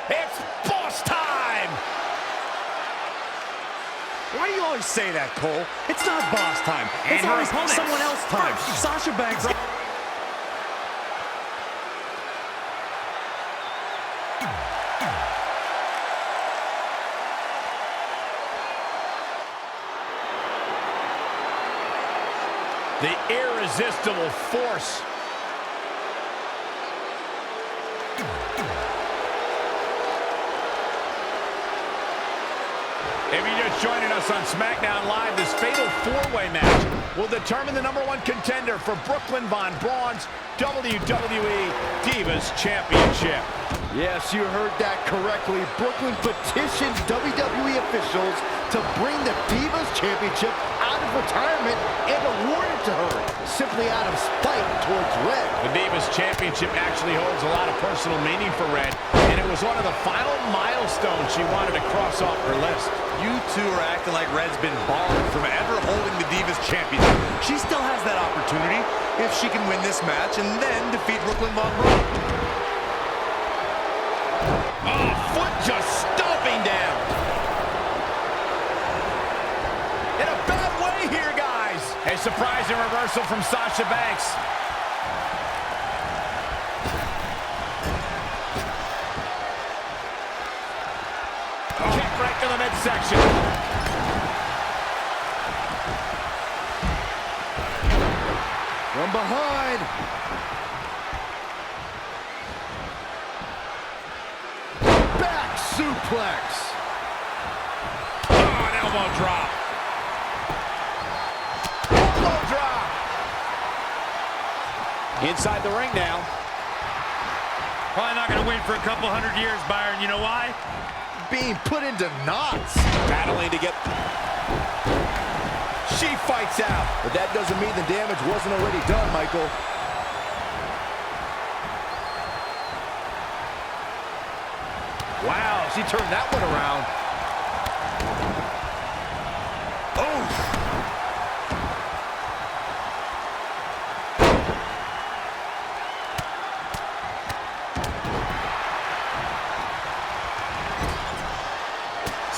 It's boss time! Why do you always say that, Cole? It's not boss time. And It's her always opponent. someone else's time. Sasha Banks. The irresistible force. If you're just joining us on SmackDown Live, this fatal four-way match will determine the #1 contender for Brooklyn Von Braun's WWE Divas Championship. Yes, you heard that correctly. Brooklyn petitions WWE officials to bring the Divas Championship out of retirement and award it to her, simply out of spite towards Red. The Divas Championship actually holds a lot of personal meaning for Red, and it was one of the final milestones she wanted to cross off her list. You two are acting like Red's been barred from ever holding the Divas Championship. She still has that opportunity if she can win this match and then defeat Brooklyn Von Braun. Oh, foot just stomping down. In a bad way here, guys. A surprising reversal from Sasha Banks. Kick right to the midsection. From behind. Back suplex. Oh, an elbow drop. Elbow drop. Inside the ring now. Probably not going to win for a couple hundred years, Byron. You know why? Being put into knots. Battling to get... She fights out. But that doesn't mean the damage wasn't already done, Michael. Wow, she turned that one around. Oh!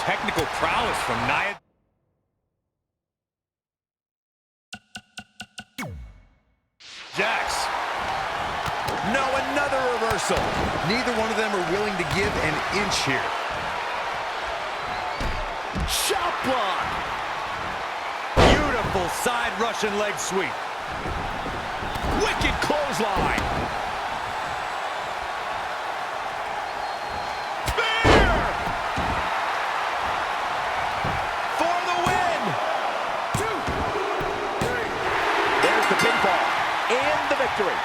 technical prowess from Nia. Jax. No, another reversal. Neither one of them are willing to give an inch here. Shot block. Beautiful side Russian leg sweep. Wicked clothesline. Spear! For the win. 2, 3. There's the pinfall and the victory.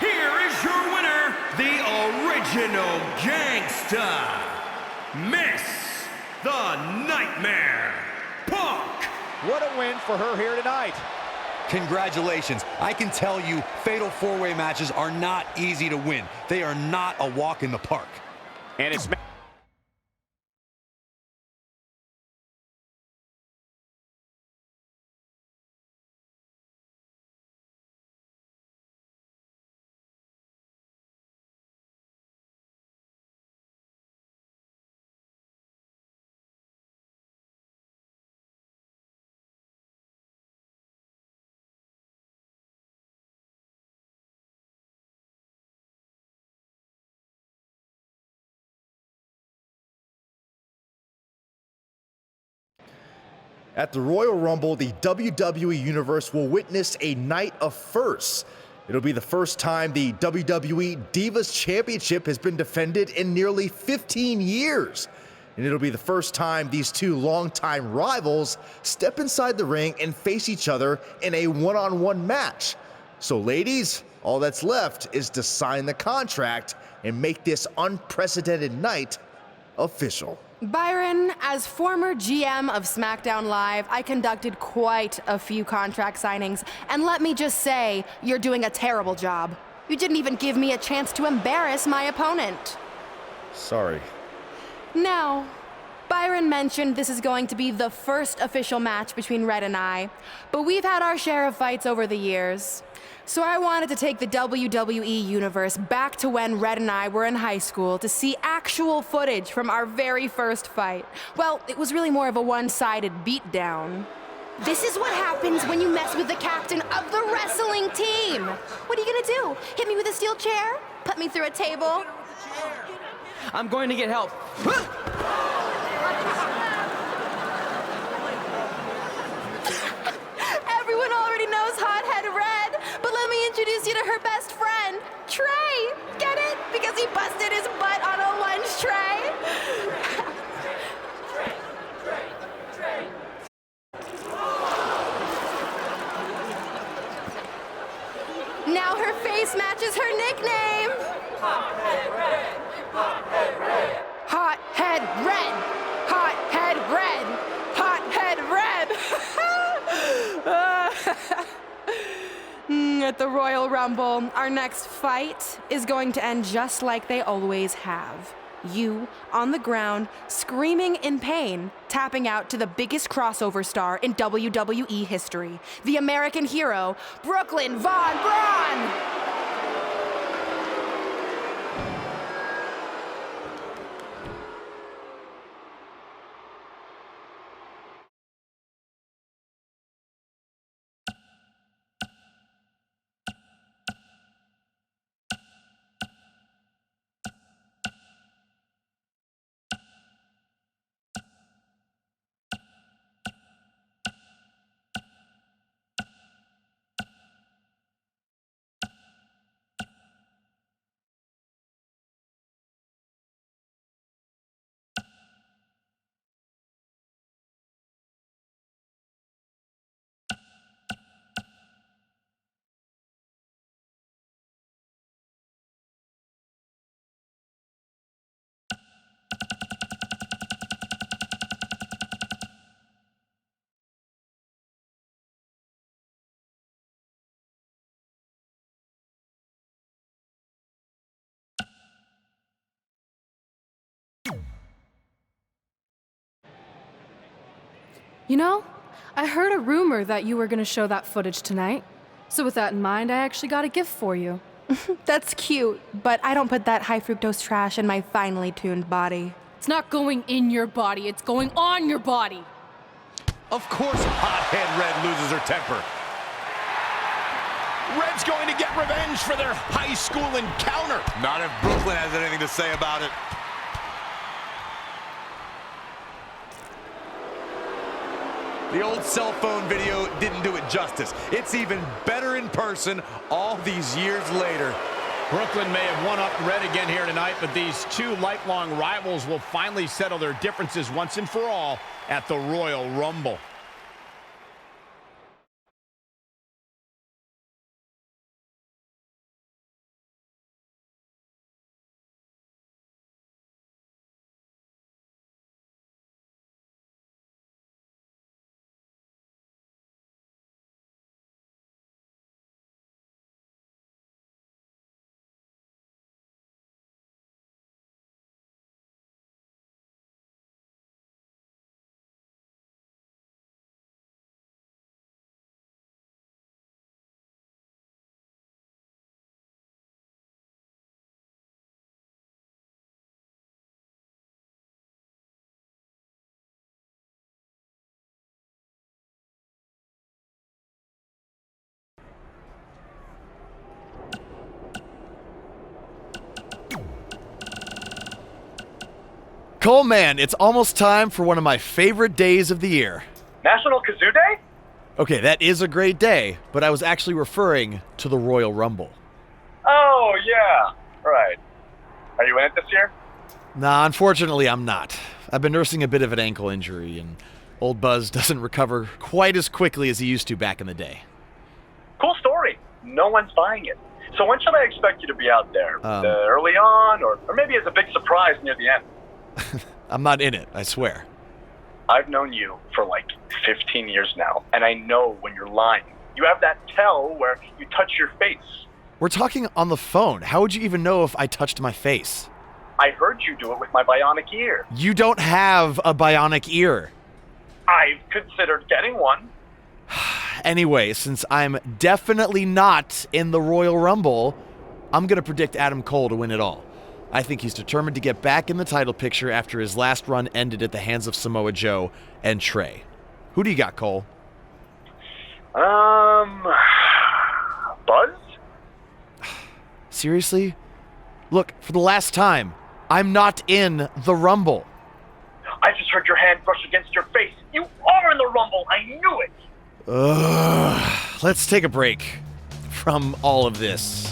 Here is your winner, the original gangsta, Miss the Nightmare, Punk. What a win for her here tonight. Congratulations. I can tell you, fatal four-way matches are not easy to win. They are not a walk in the park. And it's... At the Royal Rumble, the WWE Universe will witness a night of firsts. It'll be the first time the WWE Divas Championship has been defended in nearly 15 years. And it'll be the first time these two longtime rivals step inside the ring and face each other in a one-on-one match. So ladies, all that's left is to sign the contract and make this unprecedented night official. Byron, as former GM of SmackDown Live, I conducted quite a few contract signings, and let me just say, you're doing a terrible job. You didn't even give me a chance to embarrass my opponent. Sorry. Now, Byron mentioned this is going to be the first official match between Red and I, but we've had our share of fights over the years. So I wanted to take the WWE Universe back to when Red and I were in high school to see actual footage from our very first fight. Well, it was really more of a one-sided beatdown. This is what happens when you mess with the captain of the wrestling team. What are you gonna do? Hit me with a steel chair? Put me through a table? I'm going to get help. Everyone already knows Hothead Red, but let me introduce you to her best friend, Trey. Get it? Because he busted his butt on a lunch tray. Now her face matches her nickname. Hothead Red. Hothead Red. Hothead Red. Hothead Red. Hothead Red. At the Royal Rumble, our next fight is going to end just like they always have. You, on the ground, screaming in pain, tapping out to the biggest crossover star in WWE history, the American hero, Brooklyn Von Braun! You know, I heard a rumor that you were going to show that footage tonight. So with that in mind, I actually got a gift for you. That's cute, but I don't put that high fructose trash in my finely tuned body. It's not going in your body, it's going on your body. Of course, hothead Red loses her temper. Red's going to get revenge for their high school encounter. Not if Brooklyn has anything to say about it. The old cell phone video didn't do it justice. It's even better in person all these years later. Brooklyn may have won up Red again here tonight, but these two lifelong rivals will finally settle their differences once and for all at the Royal Rumble. Coleman, it's almost time for one of my favorite days of the year. National Kazoo Day? Okay, that is a great day, but I was actually referring to the Royal Rumble. Oh, yeah. Right. Are you in it this year? Nah, unfortunately, I'm not. I've been nursing a bit of an ankle injury, and old Buzz doesn't recover quite as quickly as he used to back in the day. Cool story. No one's buying it. So when should I expect you to be out there? Early on, or maybe as a big surprise near the end? I'm not in it, I swear. I've known you for like 15 years now, and I know when you're lying. You have that tell where you touch your face. We're talking on the phone. How would you even know if I touched my face? I heard you do it with my bionic ear. You don't have a bionic ear. I've considered getting one. Anyway, since I'm definitely not in the Royal Rumble, I'm going to predict Adam Cole to win it all. I think he's determined to get back in the title picture after his last run ended at the hands of Samoa Joe and Trey. Who do you got, Cole? Buzz? Seriously? Look, for the last time, I'm not in the Rumble. I just heard your hand brush against your face. You are in the Rumble. I knew it. Let's take a break from all of this.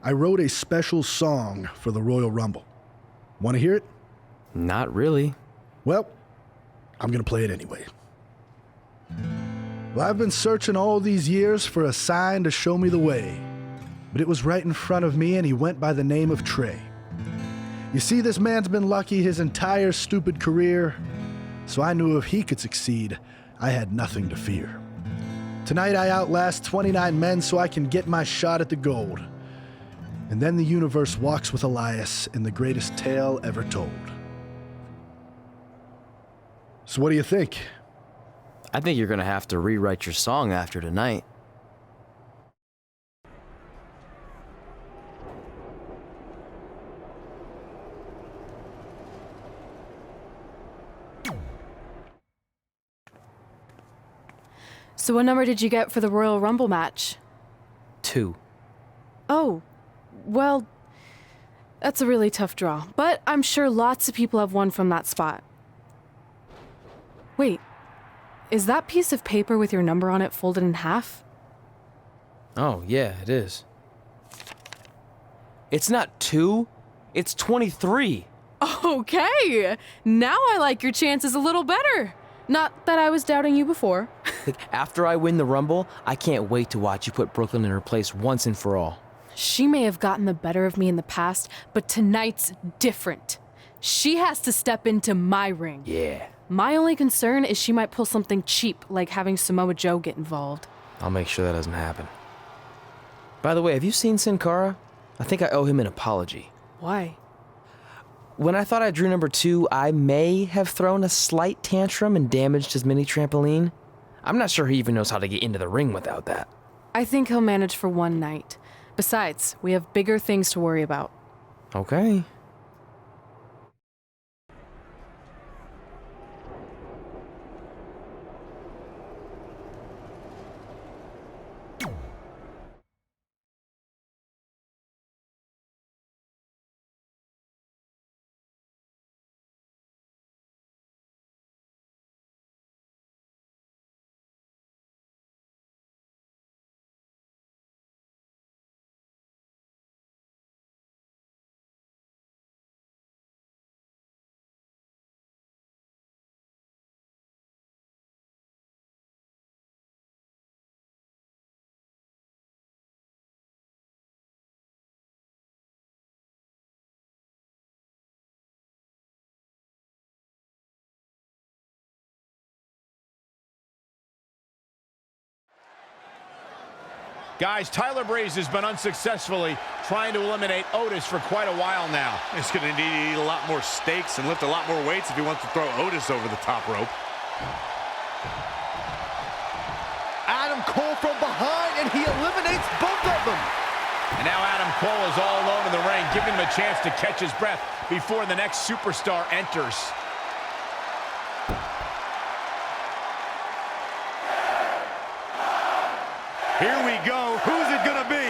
I wrote a special song for the Royal Rumble. Want to hear it? Not really. Well, I'm going to play it anyway. Well, I've been searching all these years for a sign to show me the way. But it was right in front of me, and he went by the name of Trey. You see, this man's been lucky his entire stupid career, so I knew if he could succeed, I had nothing to fear. Tonight I outlast 29 men so I can get my shot at the gold. And then the universe walks with Elias in the greatest tale ever told. So what do you think? I think you're gonna have to rewrite your song after tonight. So what number did you get for the Royal Rumble match? 2. Oh, well, that's a really tough draw, but I'm sure lots of people have won from that spot. Wait, is that piece of paper with your number on it folded in half? Oh, yeah, it is. It's not 2, it's 23. Okay, now I like your chances a little better. Not that I was doubting you before. After I win the Rumble, I can't wait to watch you put Brooklyn in her place once and for all. She may have gotten the better of me in the past, but tonight's different. She has to step into my ring. Yeah. My only concern is she might pull something cheap, like having Samoa Joe get involved. I'll make sure that doesn't happen. By the way, have you seen Sin Cara? I think I owe him an apology. Why? When I thought I drew number 2, I may have thrown a slight tantrum and damaged his mini trampoline. I'm not sure he even knows how to get into the ring without that. I think he'll manage for one night. Besides, we have bigger things to worry about. Okay. Guys, Tyler Breeze has been unsuccessfully trying to eliminate Otis for quite a while now. He's going to need to eat a lot more steaks and lift a lot more weights if he wants to throw Otis over the top rope. Adam Cole from behind, and he eliminates both of them. And now Adam Cole is all alone in the ring, giving him a chance to catch his breath before the next superstar enters. Here we go. Who's it gonna be?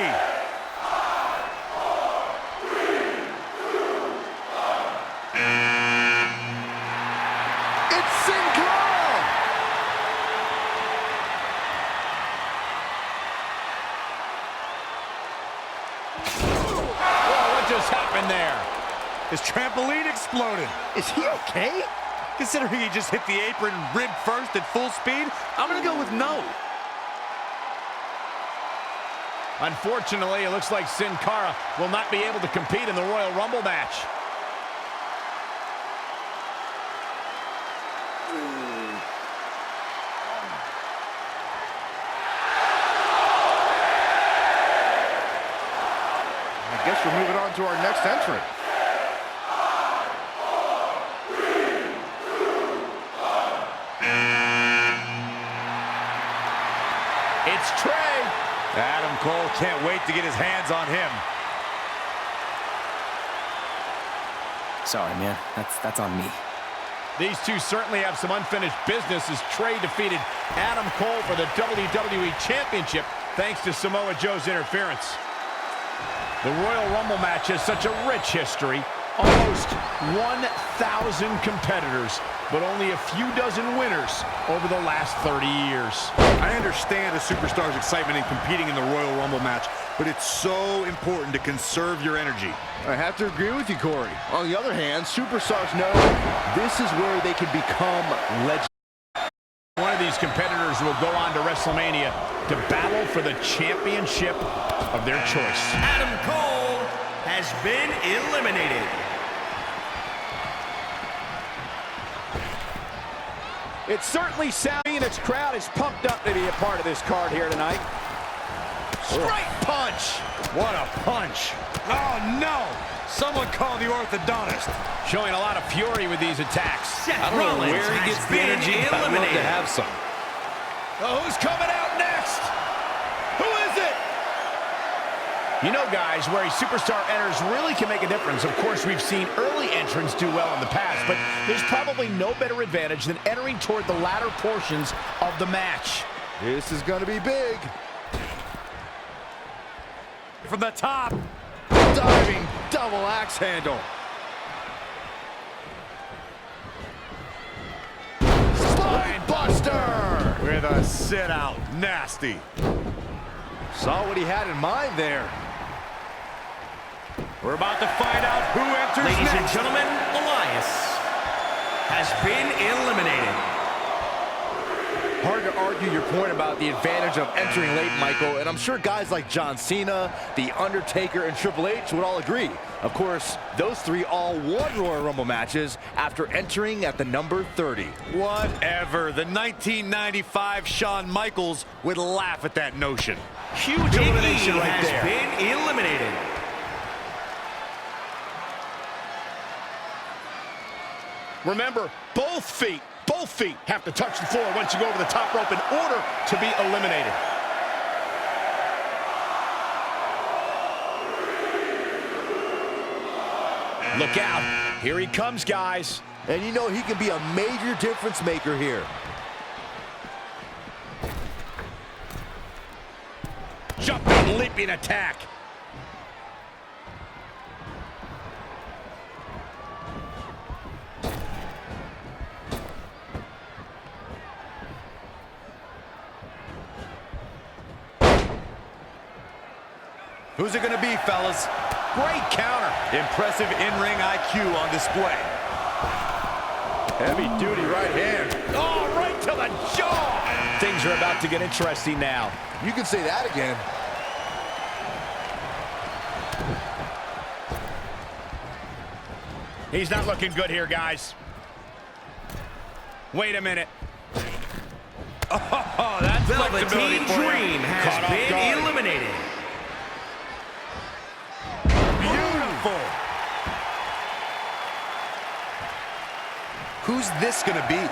It's Sin Cara! Whoa, what just happened there? His trampoline exploded. Is he okay? Considering he just hit the apron rib first at full speed, I'm gonna go with no. Unfortunately, it looks like Sin Cara will not be able to compete in the Royal Rumble match. I guess we're moving on to our next entrant. It's Trey. Adam Cole can't wait to get his hands on him. Sorry, man. That's on me. These two certainly have some unfinished business as Trey defeated Adam Cole for the WWE Championship thanks to Samoa Joe's interference. The Royal Rumble match has such a rich history, almost 1,000 competitors, but only a few dozen winners over the last 30 years. I understand a superstar's excitement in competing in the Royal Rumble match, but it's so important to conserve your energy. I have to agree with you, Corey. On the other hand, superstars know this is where they can become legends. One of these competitors will go on to WrestleMania to battle for the championship of their choice. Adam Cole has been eliminated. It certainly sounds, and its crowd is pumped up to be a part of this card here tonight. Straight punch! What a punch! Oh no! Someone call the orthodontist. Showing a lot of fury with these attacks. Seth I don't know Rollins where he has gets the been energy. I'd love to eliminated. have some. Oh, who's coming out next? Who is it? You know, guys, where a superstar enters really can make a difference. Of course, we've seen early entrants do well in the past, but there's probably no better advantage than entering toward the latter portions of the match. This is going to be big. From the top. Diving double axe handle. Spine buster with a sit out. Nasty. Saw what he had in mind there. We're about to find out who enters Ladies and next. gentlemen, Elias has been eliminated. Hard to argue your point about the advantage of entering late, Michael, and I'm sure guys like John Cena, The Undertaker, and Triple H would all agree. Of course, those three all won Royal Rumble matches after entering at the number 30. Whatever. The 1995 Shawn Michaels would laugh at that notion. Huge Big elimination E right has there. been eliminated. Remember, both feet have to touch the floor once you go over the top rope in order to be eliminated. Look out. Here he comes, guys. And you know he can be a major difference maker here. Jumping, leaping attack. Who's it going to be, fellas? Great counter. Impressive in-ring IQ on display. Heavy-duty right hand. Oh, right to the jaw. Things are about to get interesting now. You can say that again. He's not looking good here, guys. Wait a minute. Oh, that's flexibility Velveteen for you. Dream has been eliminated. Beautiful. Who's this going to be?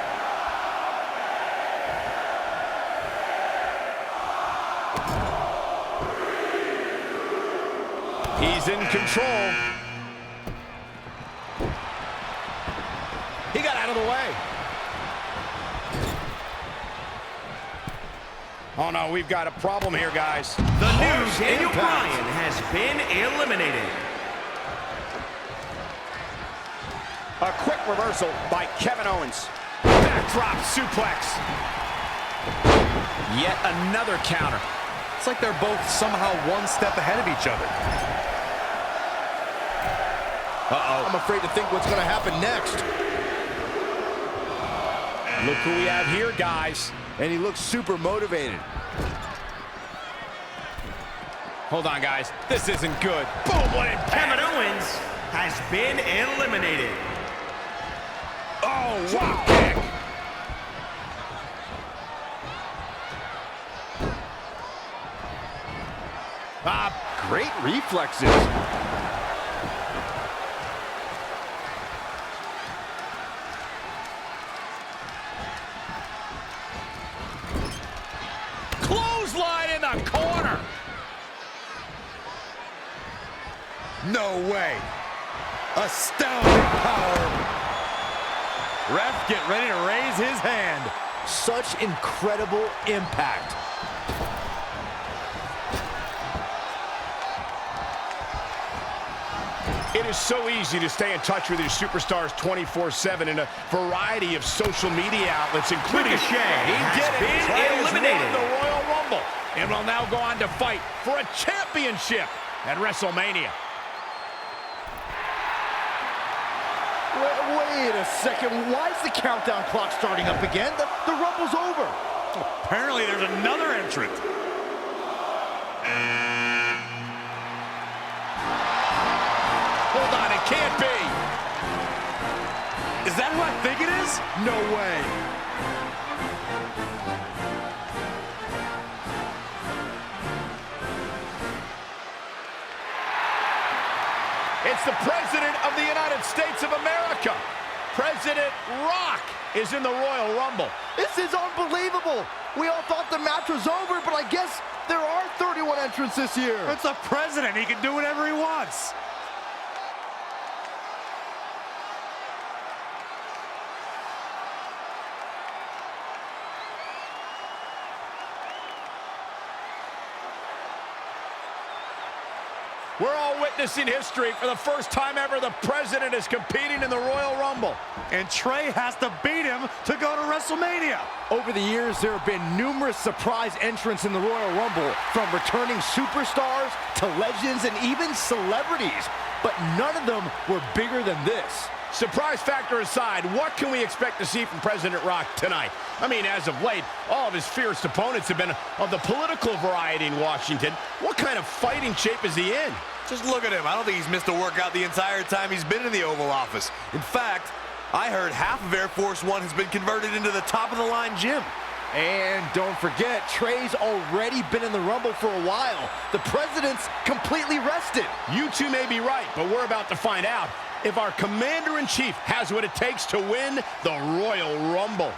He's in control. He got out of the way. Oh, no, we've got a problem here, guys. The new Daniel Bryan has been eliminated. A quick reversal by Kevin Owens. Backdrop suplex. Yet another counter. It's like they're both somehow one step ahead of each other. I'm afraid to think what's going to happen next. Look who we have here, guys. And he looks super motivated. Hold on, guys. This isn't good. Boom, what impact. Kevin Owens has been eliminated. Oh, wow. Kick. Great reflexes. Clothesline in the corner. No way. Astounding power. Ref, get ready to raise his hand. Such incredible impact. It is so easy to stay in touch with your superstars 24/7 in a variety of social media outlets, including Ricochet has been Trey eliminated. has won the Royal Rumble and will now go on to fight for a championship at WrestleMania. Wait a second. Why is the countdown clock starting up again? The Rumble's over. Apparently there's another entrant. Hold on, it can't be. Is that who I think it is? No way. It's the President of the United States of America. President Rock is in the Royal Rumble. This is unbelievable. We all thought the match was over, but I guess there are 31 entrants this year. It's the president. He can do whatever he wants. We're all witnessing history. For the first time ever, the President is competing in the Royal Rumble. And Trey has to beat him to go to WrestleMania. Over the years, there have been numerous surprise entrants in the Royal Rumble, from returning superstars to legends and even celebrities. But none of them were bigger than this. Surprise factor aside, what can we expect to see from President Rock tonight? I mean, as of late, all of his fierce opponents have been of the political variety in Washington. What kind of fighting shape is he in? Just look at him. I don't think he's missed a workout the entire time he's been in the Oval Office. In fact, I heard half of Air Force One has been converted into the top-of-the-line gym. And don't forget, Trey's already been in the Rumble for a while. The President's completely rested. You two may be right, but we're about to find out if our Commander-in-Chief has what it takes to win the Royal Rumble.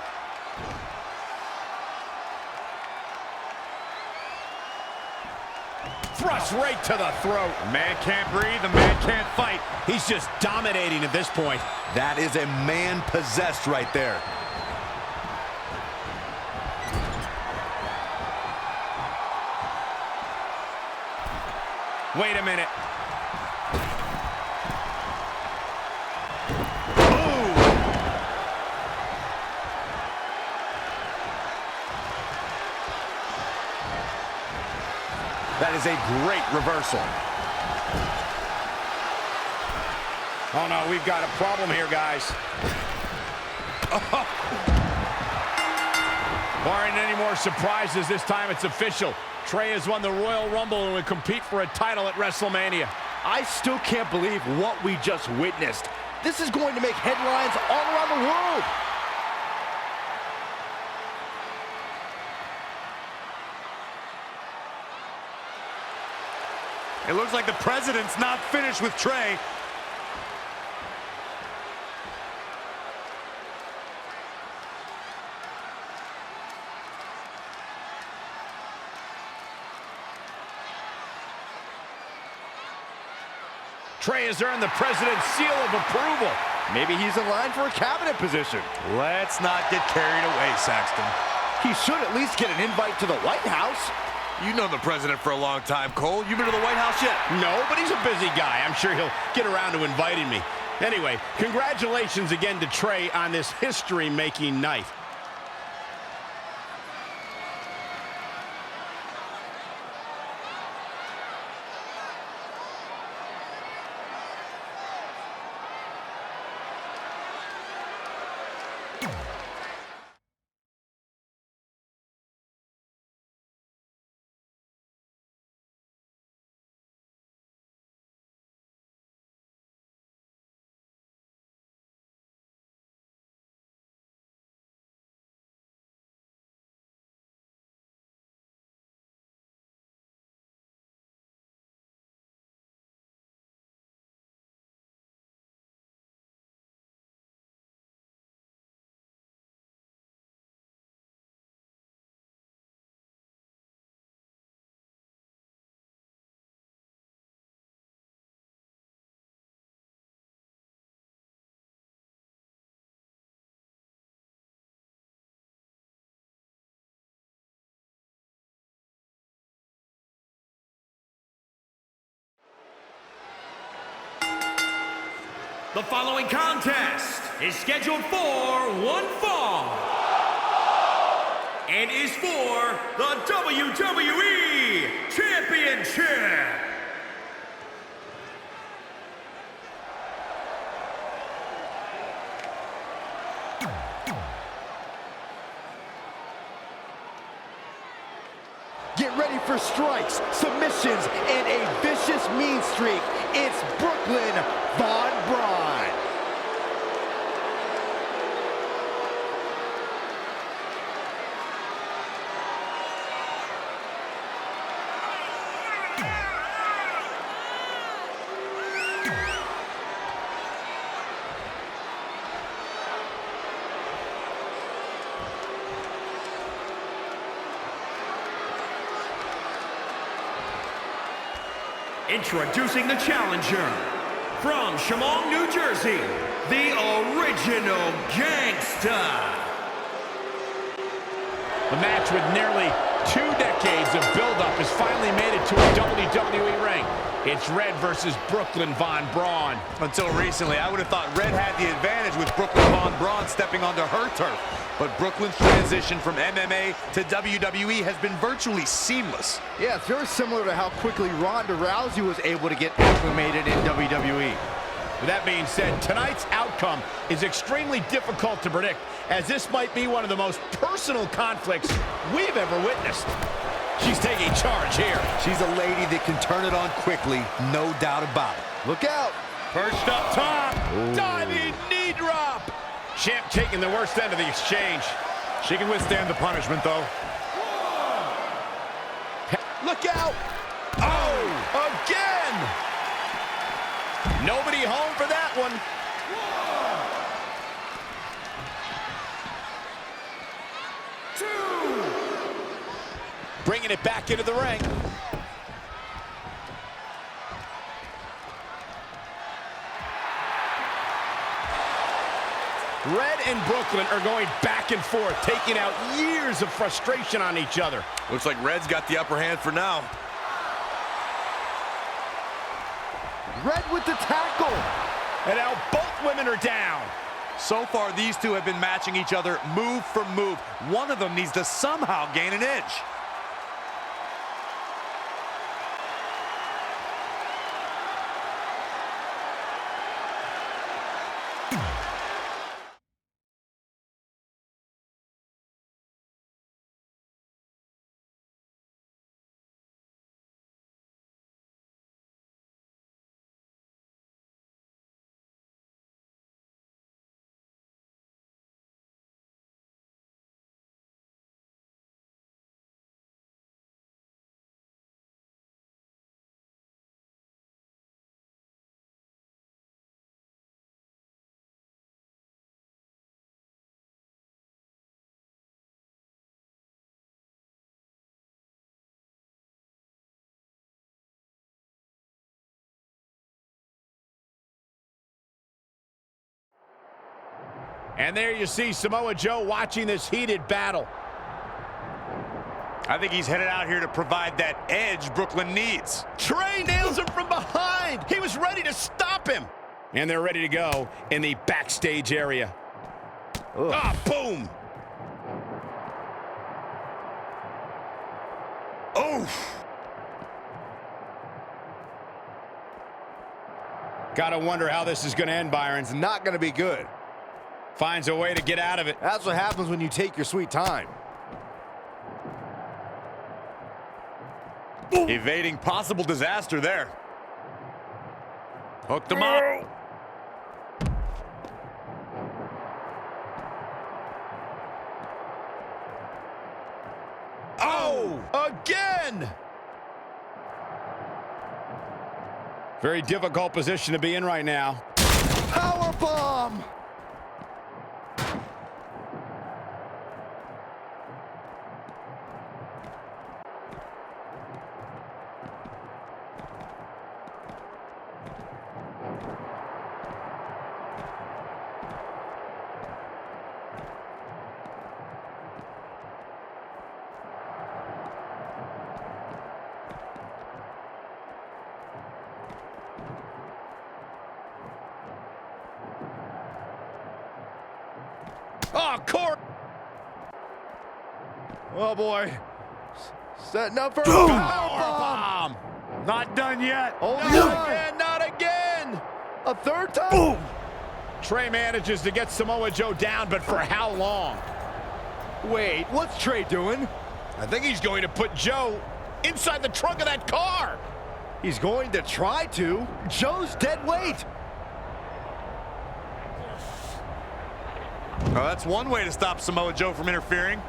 Thrust right to the throat. The man can't breathe, the man can't fight. He's just dominating at this point. That is a man possessed right there. Wait a minute. That is a great reversal. Oh, no, we've got a problem here, guys. Barring any more surprises, this time it's official. Trey has won the Royal Rumble and will compete for a title at WrestleMania. I still can't believe what we just witnessed. This is going to make headlines all around the world. It looks like the President's not finished with Trey. Trey has earned the President's seal of approval. Maybe he's in line for a cabinet position. Let's not get carried away, Saxton. He should at least get an invite to the White House. You know the President for a long time, Cole. You been to the White House yet? No, but he's a busy guy. I'm sure he'll get around to inviting me. Anyway, congratulations again to Trey on this history-making night. The following contest is scheduled for one fall and is for the WWE Championship. Get ready for strikes, submissions, and a vicious mean streak. It's Brooklyn Von Braun. Introducing the challenger, from Chemung, New Jersey, the original gangster. A match with nearly 2 decades of build-up has finally made it to a WWE ring. It's Red versus Brooklyn Von Braun. Until recently, I would have thought Red had the advantage with Brooklyn Von Braun stepping onto her turf. But Brooklyn's transition from MMA to WWE has been virtually seamless. Yeah, it's very similar to how quickly Ronda Rousey was able to get acclimated in WWE. With that being said, tonight's outcome is extremely difficult to predict, as this might be one of the most personal conflicts we've ever witnessed. She's taking charge here. She's a lady that can turn it on quickly, no doubt about it. Look out. Perched up top. Diving knee drop. Champ taking the worst end of the exchange. She can withstand the punishment, though. Look out. Oh, again. Nobody home for that one. Bringing it back into the ring. Red and Brooklyn are going back and forth, taking out years of frustration on each other. Looks like Red's got the upper hand for now. Red with the tackle. And now both women are down. So far, these two have been matching each other move for move. One of them needs to somehow gain an edge. And there you see Samoa Joe watching this heated battle. I think he's headed out here to provide that edge Brooklyn needs. Trey nails him from behind. He was ready to stop him. And they're ready to go in the backstage area. Ah, boom. Oof. Gotta wonder how this is gonna end, Byron. It's not gonna be good. Finds a way to get out of it. That's what happens when you take your sweet time. Evading possible disaster there. Hooked him up. Oh, again! Very difficult position to be in right now. Power bomb! Oh, Corey. Oh, boy. Setting up for a Powerbomb. Not done yet. Oh, Not again, not again. A third time? Boom. Trey manages to get Samoa Joe down, but for how long? Wait, what's Trey doing? I think he's going to put Joe inside the trunk of that car. He's going to try to. Joe's dead weight. Oh, that's one way to stop Samoa Joe from interfering.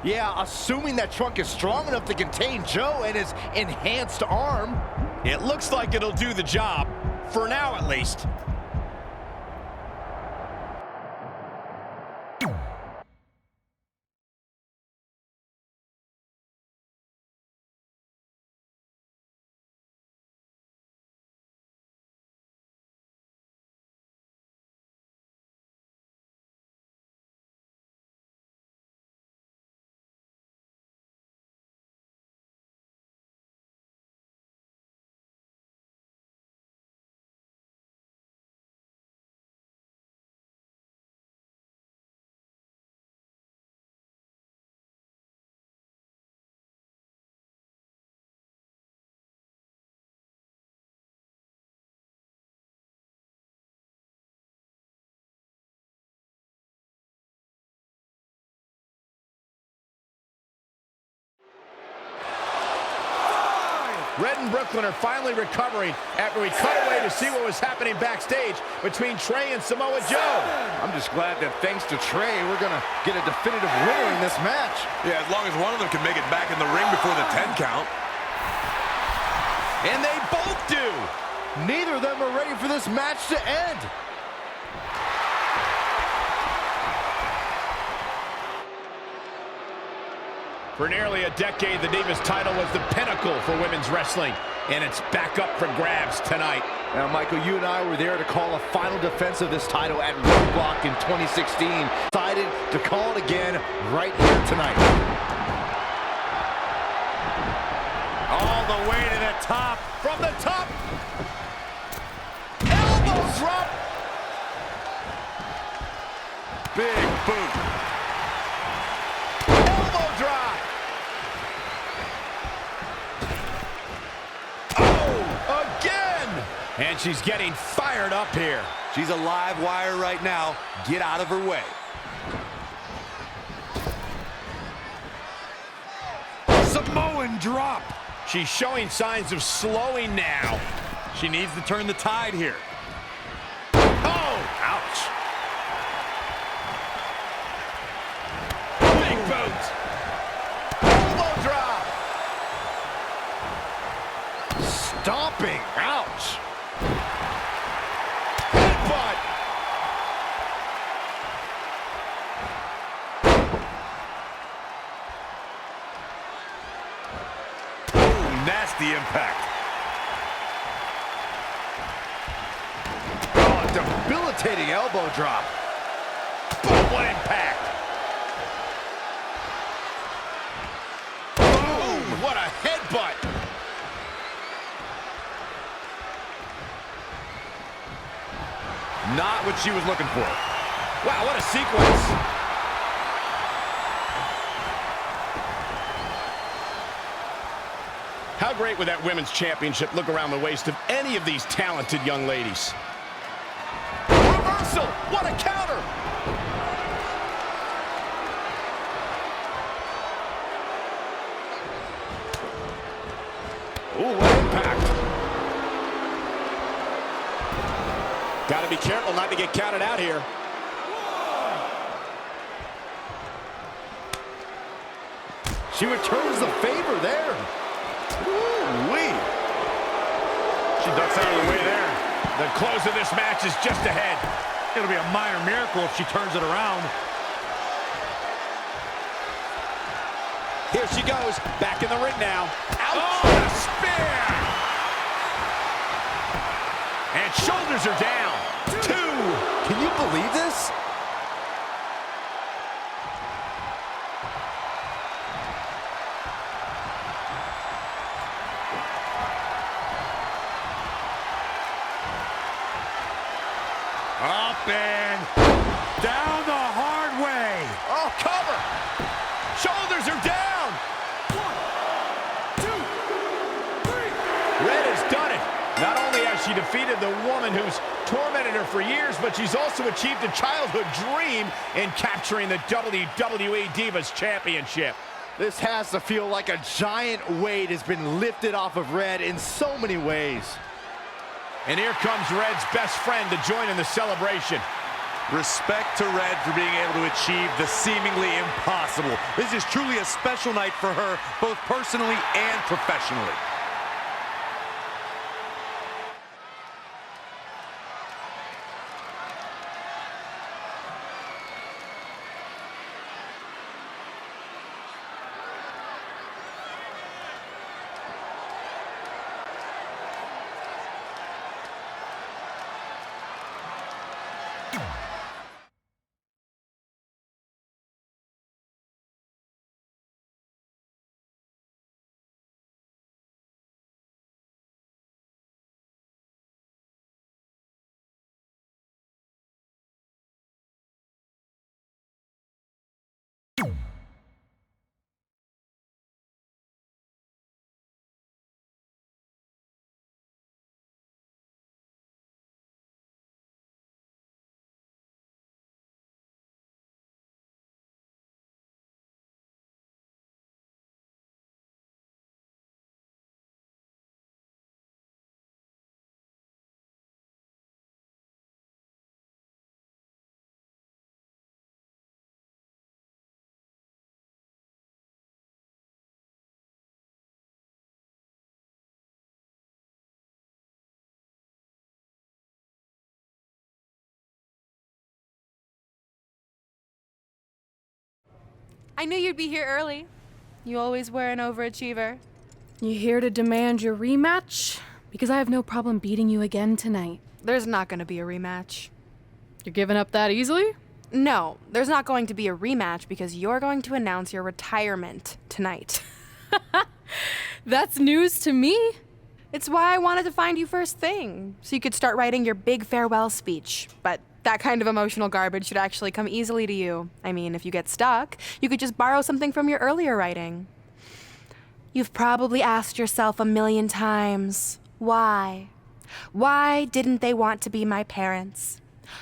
Yeah, assuming that trunk is strong enough to contain Joe and his enhanced arm. It looks like it'll do the job, for now at least. Red and Brooklyn are finally recovering after we cut away to see what was happening backstage between Trey and Samoa Joe. I'm just glad that thanks to Trey, we're going to get a definitive winner in this match. Yeah, as long as one of them can make it back in the ring before the 10 count. And they both do. Neither of them are ready for this match to end. For nearly a decade, the Divas title was the pinnacle for women's wrestling, and it's back up for grabs tonight. Now, Michael, you and I were there to call a final defense of this title at Roadblock in 2016. Decided to call it again right here tonight. All the way to the top. From the top. Elbow drop. Big boot. Elbow drop. Oh, again. And she's getting fired up here. She's a live wire right now. Get out of her way. Samoan drop. She's showing signs of slowing now. She needs to turn the tide here. Oh, ouch. Big boot. Elbow drop. Stomping. Ouch. Headbutt. Nasty impact. Oh, debilitating elbow drop. Boom, what impact. Boom, what a headbutt. Not what she was looking for. Wow, what a sequence. How great would that women's championship look around the waist of any of these talented young ladies? Reversal! What a counter! Ooh, what impact! Gotta be careful not to get counted out here. She returns the favor there. Ooh-wee. She ducks out of the way there. The close of this match is just ahead. It'll be a minor miracle if she turns it around. Here she goes, back in the ring now. Ouch! Oh, the spear! And shoulders are down. 2. Can you believe this? Up and down the hard way. She defeated the woman who's tormented her for years, but she's also achieved a childhood dream in capturing the WWE Divas Championship. This has to feel like a giant weight has been lifted off of Red in so many ways. And here comes Red's best friend to join in the celebration. Respect to Red for being able to achieve the seemingly impossible. This is truly a special night for her, both personally and professionally. I knew you'd be here early. You always were an overachiever. You here to demand your rematch? Because I have no problem beating you again tonight. There's not going to be a rematch. You're giving up that easily? No, there's not going to be a rematch because you're going to announce your retirement tonight. That's news to me. It's why I wanted to find you first thing, so you could start writing your big farewell speech. But that kind of emotional garbage should actually come easily to you. I mean, if you get stuck, you could just borrow something from your earlier writing. You've probably asked yourself a million times, why? Why didn't they want to be my parents?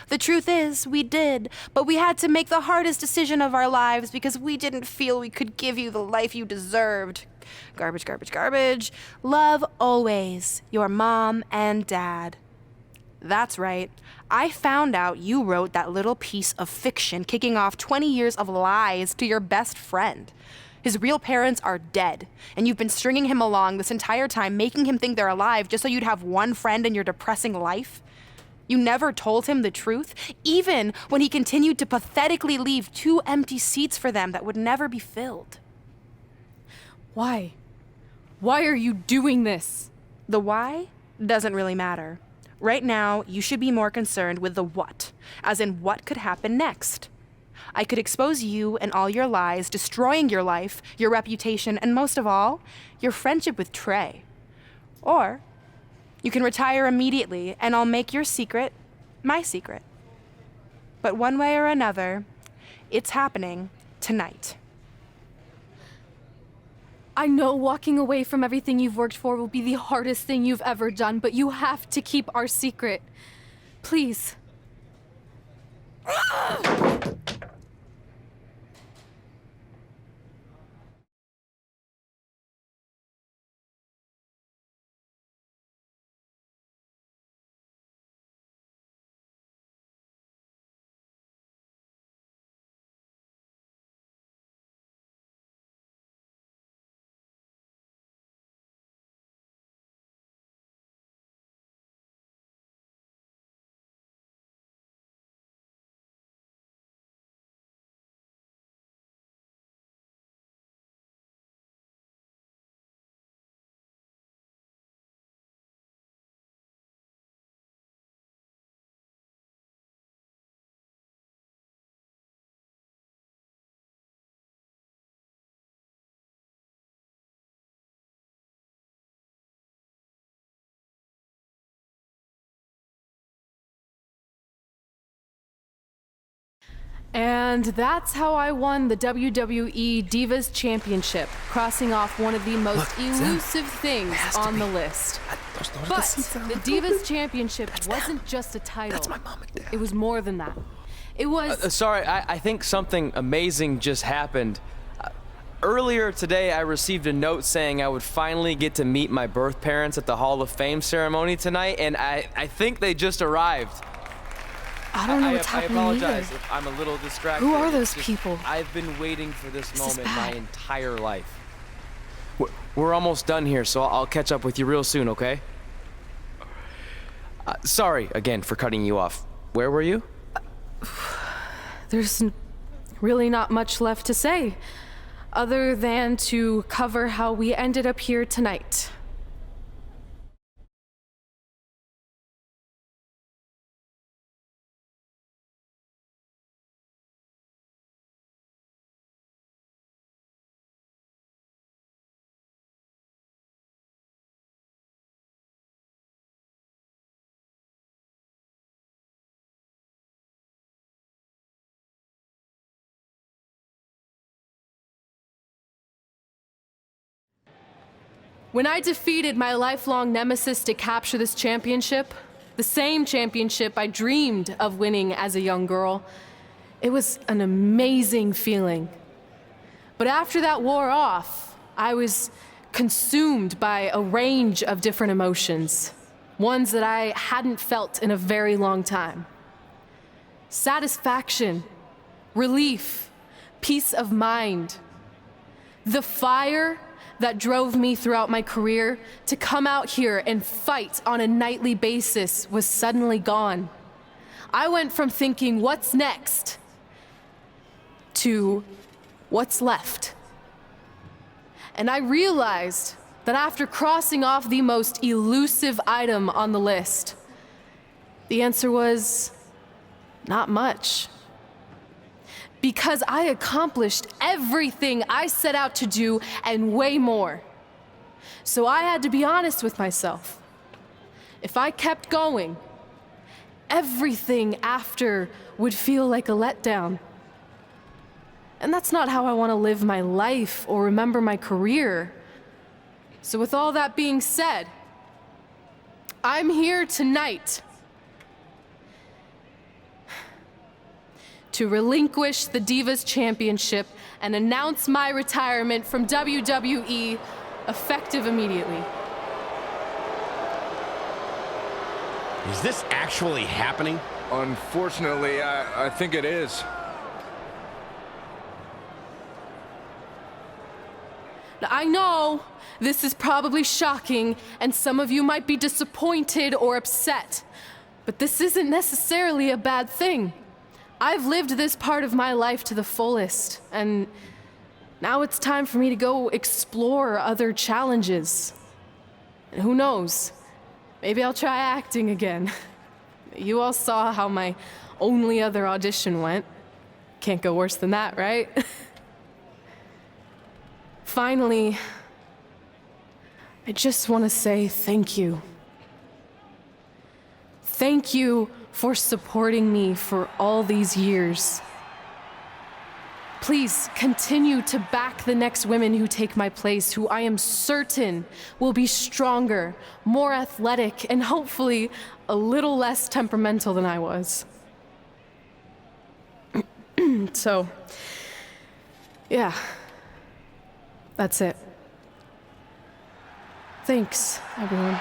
The truth is, we did, but we had to make the hardest decision of our lives because we didn't feel we could give you the life you deserved. Garbage, garbage, garbage. Love always, your mom and dad. That's right. I found out you wrote that little piece of fiction kicking off 20 years of lies to your best friend. His real parents are dead, and you've been stringing him along this entire time, making him think they're alive just so you'd have one friend in your depressing life. You never told him the truth, even when he continued to pathetically leave 2 empty seats for them that would never be filled. Why? Why are you doing this? The why doesn't really matter. Right now, you should be more concerned with the what, as in what could happen next. I could expose you and all your lies, destroying your life, your reputation, and most of all, your friendship with Trey. Or you can retire immediately, and I'll make your secret my secret. But one way or another, it's happening tonight. I know walking away from everything you've worked for will be the hardest thing you've ever done, but you have to keep our secret. Please. And that's how I won the WWE Divas Championship, crossing off one of the most elusive things on the list. But the Divas Championship wasn't just a title. That's my mom and dad. It was more than that. It was... Sorry, I think something amazing just happened. Earlier today, I received a note saying I would finally get to meet my birth parents at the Hall of Fame ceremony tonight, and I think they just arrived. I don't know what's happening I apologize either. if I'm a little distracted. Who are those people? I've been waiting for this moment my bad. entire life. We're almost done here, so I'll catch up with you real soon, okay? Sorry again for cutting you off. Where were you? There's really not much left to say, other than to cover how we ended up here tonight. When I defeated my lifelong nemesis to capture this championship, the same championship I dreamed of winning as a young girl, it was an amazing feeling. But after that wore off, I was consumed by a range of different emotions, ones that I hadn't felt in a very long time. Satisfaction, relief, peace of mind, the fire that drove me throughout my career to come out here and fight on a nightly basis was suddenly gone. I went from thinking, what's next, to what's left. And I realized that after crossing off the most elusive item on the list, the answer was not much. Because I accomplished everything I set out to do and way more. So I had to be honest with myself. If I kept going, everything after would feel like a letdown. And that's not how I want to live my life or remember my career. So with all that being said, I'm here tonight to relinquish the Divas Championship and announce my retirement from WWE, effective immediately. Is this actually happening? Unfortunately, I think it is. Now, I know this is probably shocking, and some of you might be disappointed or upset, but this isn't necessarily a bad thing. I've lived this part of my life to the fullest, and now it's time for me to go explore other challenges. And who knows, maybe I'll try acting again. You all saw how my only other audition went. Can't go worse than that, right? Finally, I just want to say thank you. Thank you for supporting me for all these years. Please continue to back the next women who take my place, who I am certain will be stronger, more athletic, and hopefully a little less temperamental than I was. So, yeah, that's it. Thanks, everyone.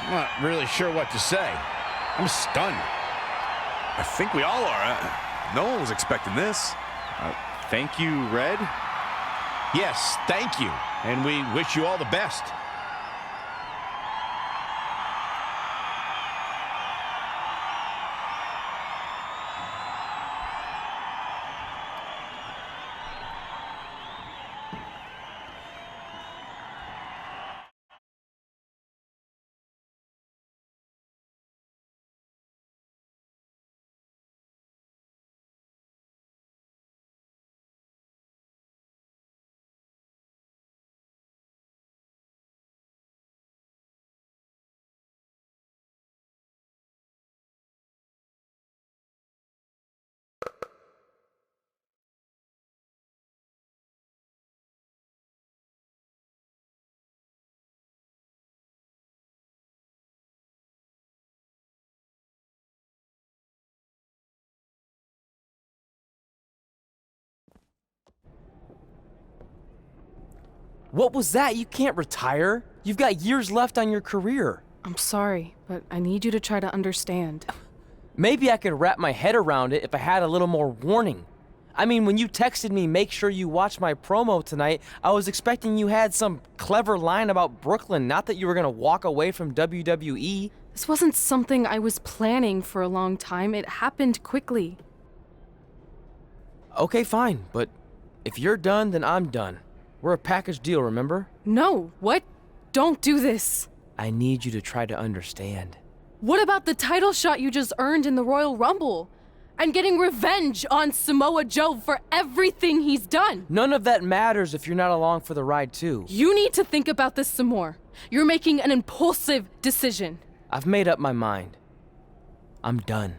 I'm not really sure what to say. I'm stunned. I think we all are. No one was expecting this. Thank you, Red. Yes, thank you. And we wish you all the best. What was that? You can't retire. You've got years left on your career. I'm sorry, but I need you to try to understand. Maybe I could wrap my head around it if I had a little more warning. I mean, when you texted me, make sure you watch my promo tonight, I was expecting you had some clever line about Brooklyn, not that you were gonna walk away from WWE. This wasn't something I was planning for a long time. It happened quickly. Okay, fine, but if you're done, then I'm done. We're a package deal, remember? No, what? Don't do this. I need you to try to understand. What about the title shot you just earned in the Royal Rumble? And getting revenge on Samoa Joe for everything he's done. None of that matters if you're not along for the ride, too. You need to think about this some more. You're making an impulsive decision. I've made up my mind. I'm done.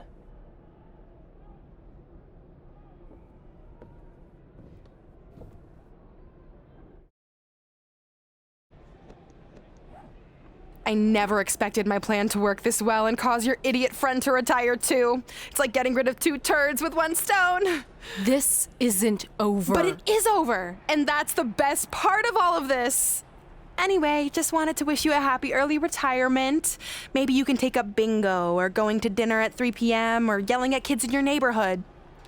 I never expected my plan to work this well and cause your idiot friend to retire too. It's like getting rid of 2 turds with 1 stone. This isn't over. But it is over, and that's the best part of all of this. Anyway, just wanted to wish you a happy early retirement. Maybe you can take up bingo or going to dinner at 3 p.m. or yelling at kids in your neighborhood.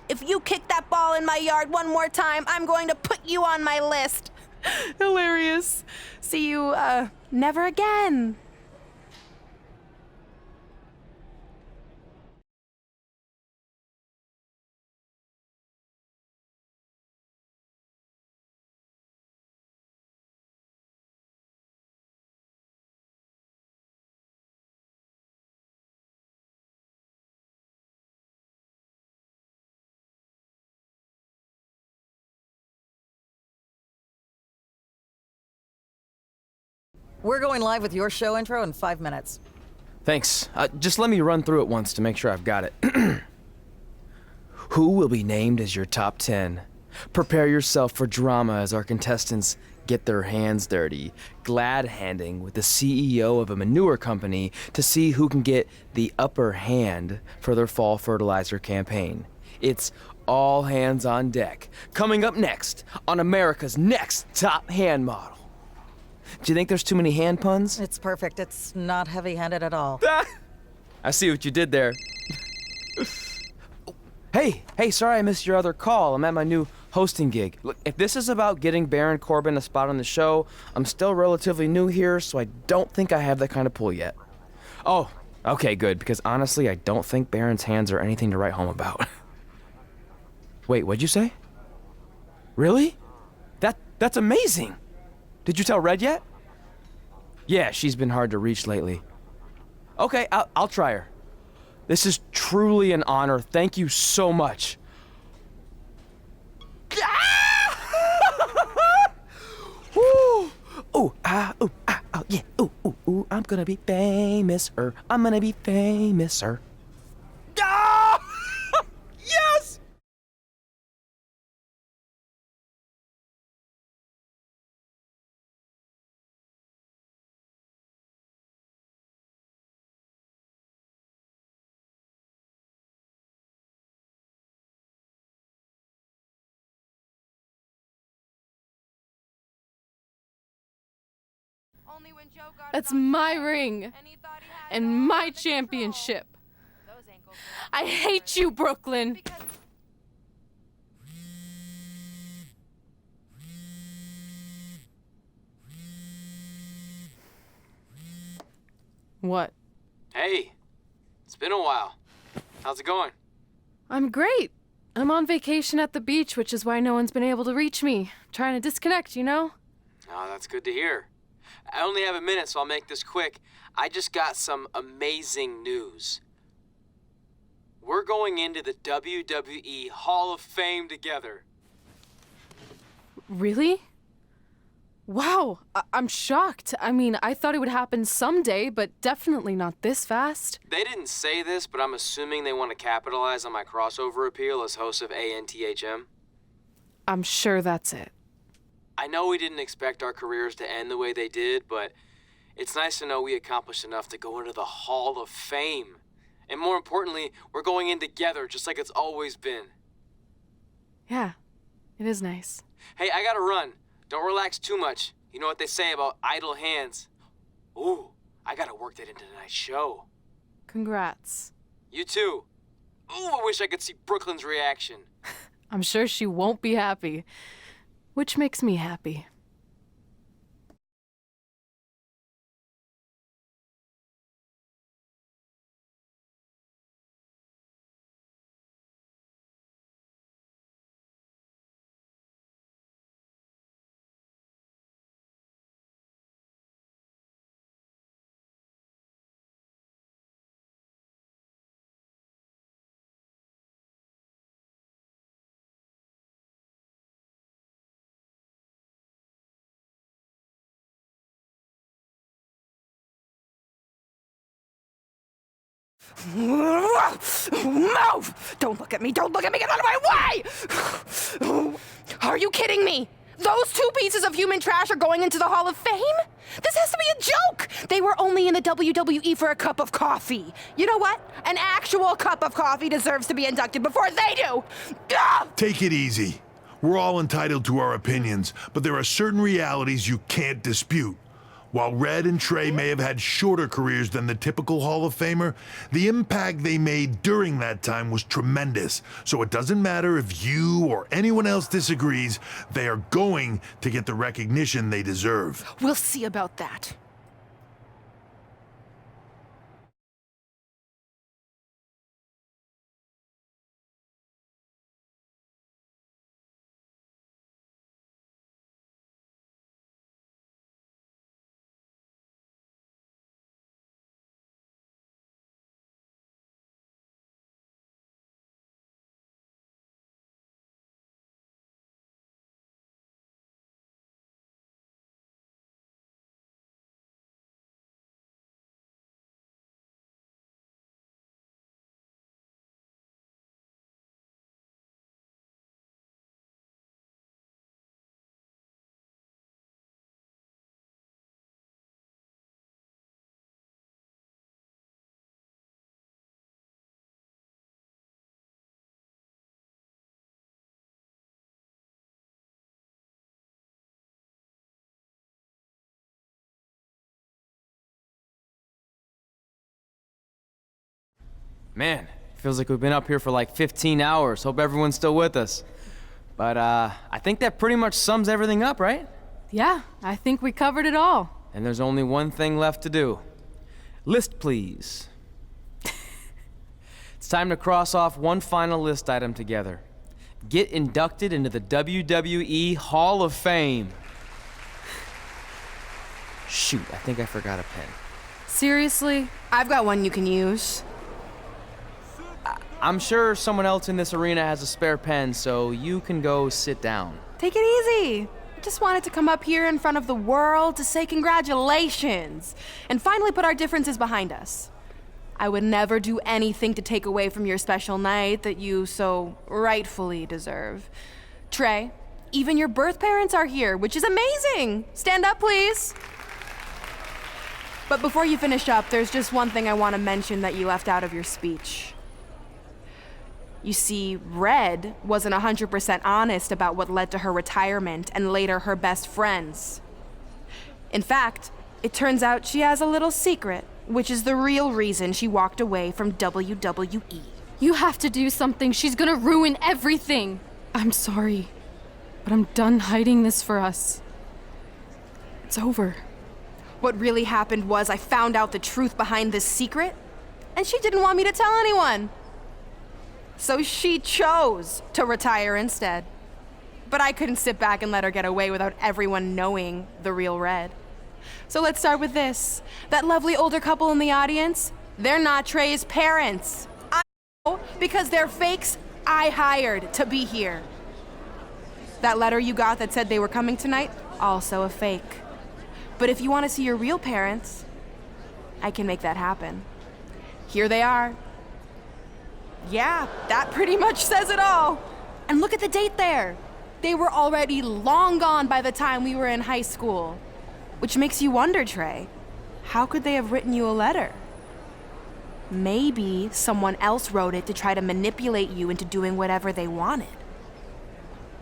If you kick that ball in my yard one more time, I'm going to put you on my list. Hilarious. See you, never again. We're going live with your show intro in 5 minutes. Thanks. Just let me run through it once to make sure I've got it. Who will be named as your top 10? Prepare yourself for drama as our contestants get their hands dirty, glad-handing with the CEO of a manure company to see who can get the upper hand for their fall fertilizer campaign. It's all hands on deck. Coming up next on America's Next Top Hand Model. Do you think there's too many hand puns? It's perfect. It's not heavy-handed at all. I see what you did there. Hey, sorry I missed your other call. I'm at my new hosting gig. Look, if this is about getting Baron Corbin a spot on the show, I'm still relatively new here, so I don't think I have that kind of pull yet. Oh, okay, good, because honestly, I don't think Baron's hands are anything to write home about. Wait, what'd you say? Really? That's amazing! Did you tell Red yet? Yeah, she's been hard to reach lately. Okay, I'll try her. This is truly an honor. Thank you so much. Ooh, yeah. Ooh, I'm gonna be famous, I'm gonna be famous, Ah! Yes! That's my ring and my championship. I hate you, Brooklyn. What? Hey, it's been a while. How's it going? I'm great. I'm on vacation at the beach, which is why no one's been able to reach me. Trying to disconnect, you know? Oh, that's good to hear. I only have a minute, so I'll make this quick. I just got some amazing news. We're going into the WWE Hall of Fame together. Really? Wow, I'm shocked. I mean, I thought it would happen someday, but definitely not this fast. They didn't say this, but I'm assuming they want to capitalize on my crossover appeal as host of ANTHM. I'm sure that's it. I know we didn't expect our careers to end the way they did, but it's nice to know we accomplished enough to go into the Hall of Fame. And more importantly, we're going in together, just like it's always been. Yeah, it is nice. Hey, I gotta run. Don't relax too much. You know what they say about idle hands? Ooh, I gotta work that into tonight's show. Congrats. You too. Ooh, I wish I could see Brooklyn's reaction. I'm sure she won't be happy, which makes me happy. Move! Don't look at me! Don't look at me! Get out of my way! Are you kidding me? Those two pieces of human trash are going into the Hall of Fame? This has to be a joke! They were only in the WWE for a cup of coffee. You know what? An actual cup of coffee deserves to be inducted before they do! Ah! Take it easy. We're all entitled to our opinions, but there are certain realities you can't dispute. While Red and Trey may have had shorter careers than the typical Hall of Famer, the impact they made during that time was tremendous. So it doesn't matter if you or anyone else disagrees, they are going to get the recognition they deserve. We'll see about that. Man, feels like we've been up here for like 15 hours. Hope everyone's still with us. But I think that pretty much sums everything up, right? Yeah, I think we covered it all. And there's only one thing left to do. List, please. It's time to cross off one final list item together. Get inducted into the WWE Hall of Fame. Shoot, I think I forgot a pen. Seriously? I've got one you can use. I'm sure someone else in this arena has a spare pen, so you can go sit down. Take it easy. I just wanted to come up here in front of the world to say congratulations and finally put our differences behind us. I would never do anything to take away from your special night that you so rightfully deserve. Trey, even your birth parents are here, which is amazing. Stand up, please. But before you finish up, there's just one thing I want to mention that you left out of your speech. You see, Red wasn't 100% honest about what led to her retirement and later her best friends. In fact, it turns out she has a little secret, which is the real reason she walked away from WWE. You have to do something. She's gonna ruin everything. I'm sorry, but I'm done hiding this for us. It's over. What really happened was I found out the truth behind this secret, and she didn't want me to tell anyone. So she chose to retire instead. But I couldn't sit back and let her get away without everyone knowing the real Red. So let's start with this. That lovely older couple in the audience, they're not Trey's parents. I know because they're fakes I hired to be here. That letter you got that said they were coming tonight, also a fake. But if you want to see your real parents, I can make that happen. Here they are. Yeah, that pretty much says it all. And look at the date there. They were already long gone by the time we were in high school. Which makes you wonder, Trey, how could they have written you a letter? Maybe someone else wrote it to try to manipulate you into doing whatever they wanted.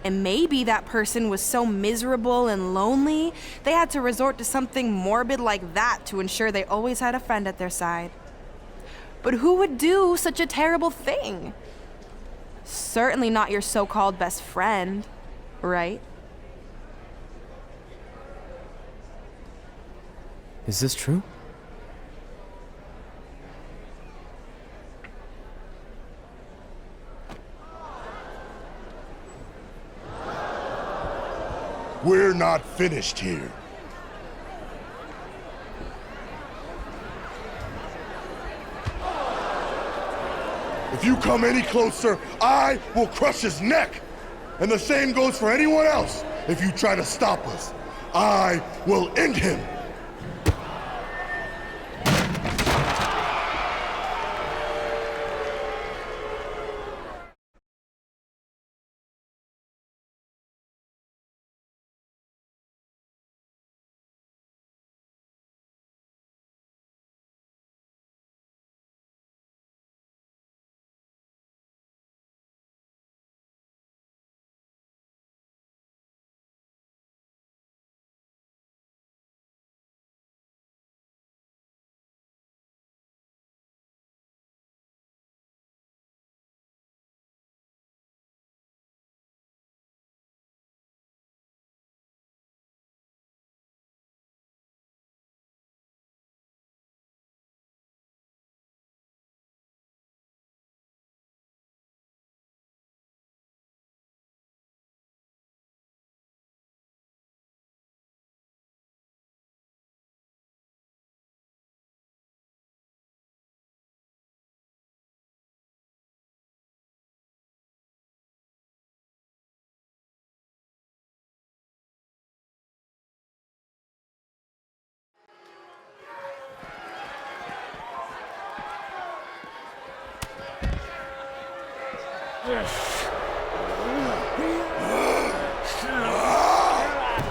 And maybe that person was so miserable and lonely, they had to resort to something morbid like that to ensure they always had a friend at their side. But who would do such a terrible thing? Certainly not your so-called best friend, right? Is this true? We're not finished here. If you come any closer, I will crush his neck. And the same goes for anyone else. If you try to stop us, I will end him.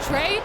Trey?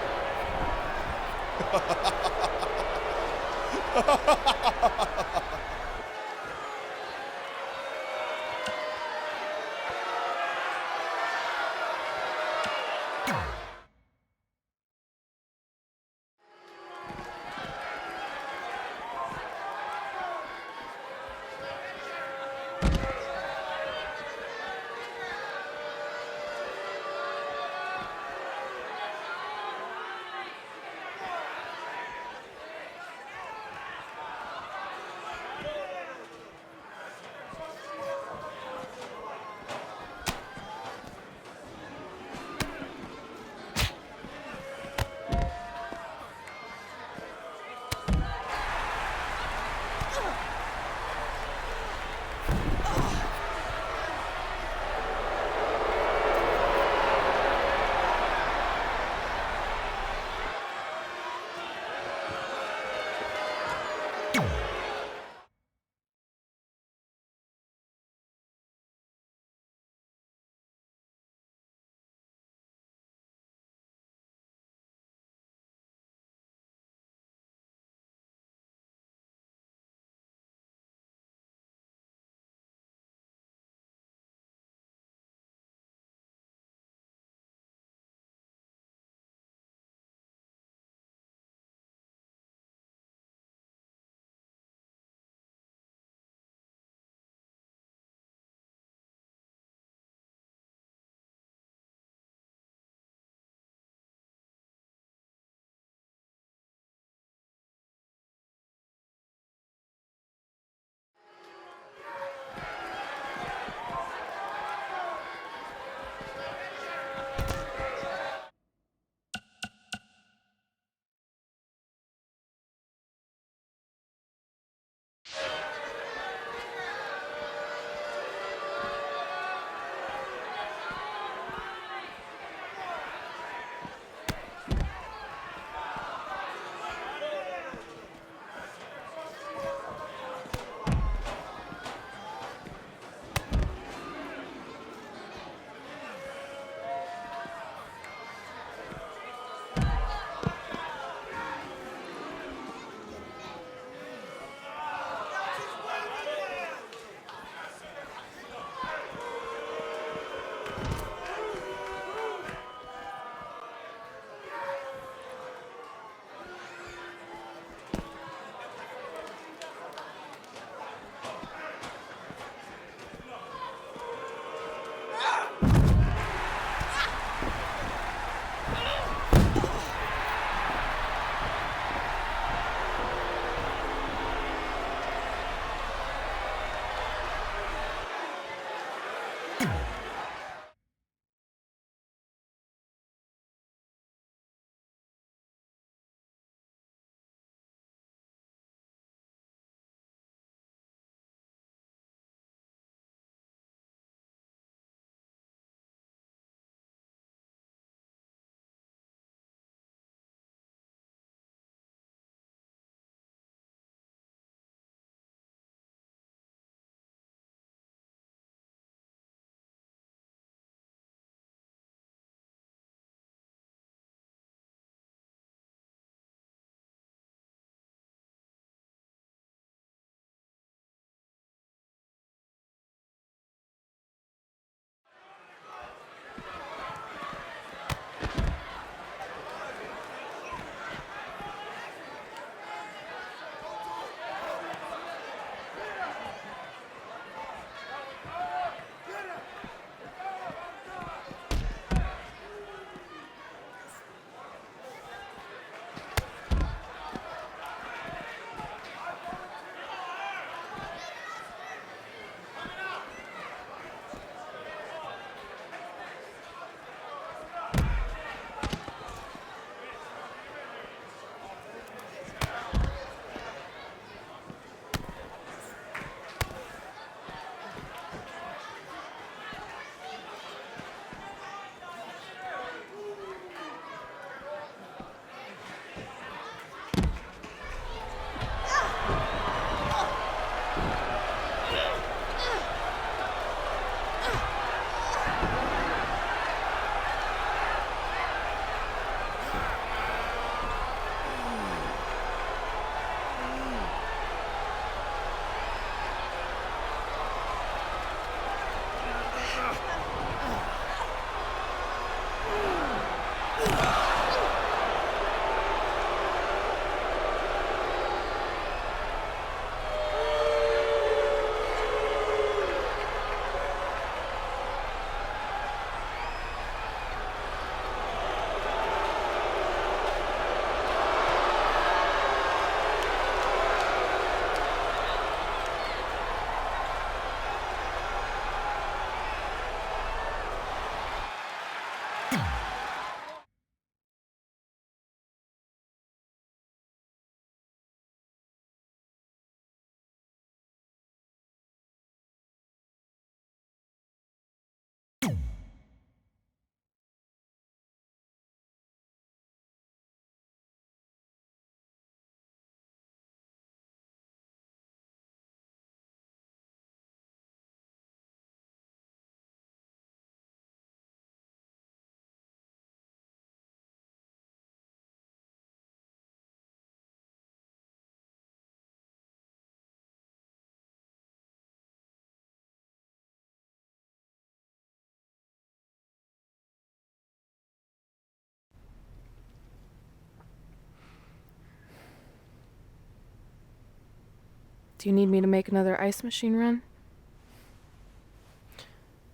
Do you need me to make another ice machine run?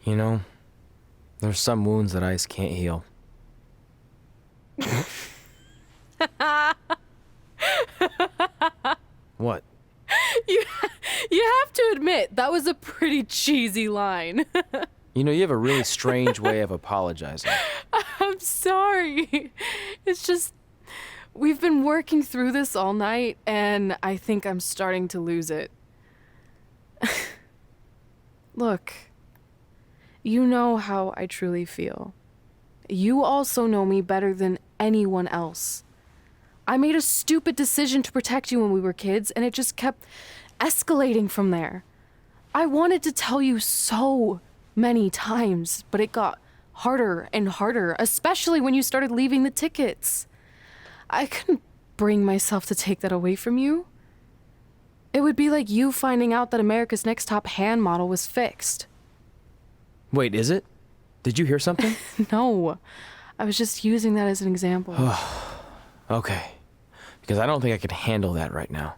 You know, there's some wounds that ice can't heal. What? You have to admit, that was a pretty cheesy line. You know, you have a really strange way of apologizing. I'm sorry. It's just, we've been working through this all night, and I think I'm starting to lose it. Look, you know how I truly feel. You also know me better than anyone else. I made a stupid decision to protect you when we were kids, and it just kept escalating from there. I wanted to tell you so many times, but it got harder and harder, especially when you started leaving the tickets. I couldn't bring myself to take that away from you. It would be like you finding out that America's Next Top Hand model was fixed. Wait, is it? Did you hear something? No, I was just using that as an example. Okay, because I don't think I could handle that right now.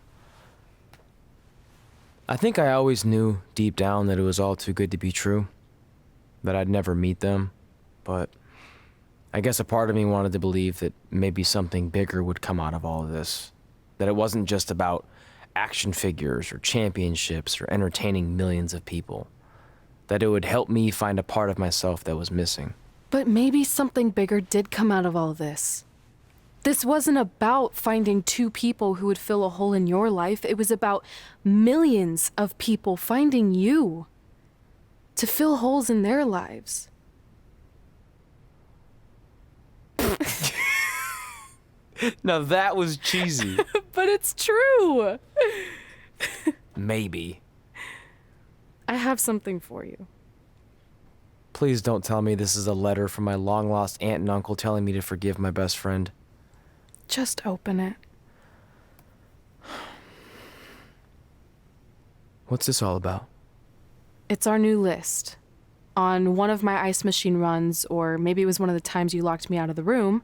I think I always knew deep down that it was all too good to be true, that I'd never meet them, but I guess a part of me wanted to believe that maybe something bigger would come out of all of this, that it wasn't just about action figures or championships or entertaining millions of people, that it would help me find a part of myself that was missing. But maybe something bigger did come out of all of this. This wasn't about finding two people who would fill a hole in your life. It was about millions of people finding you to fill holes in their lives. Now that was cheesy. But it's true. Maybe. I have something for you. Please don't tell me this is a letter from my long-lost aunt and uncle telling me to forgive my best friend. Just open it. What's this all about? It's our new list. On one of my ice machine runs, or maybe it was one of the times you locked me out of the room,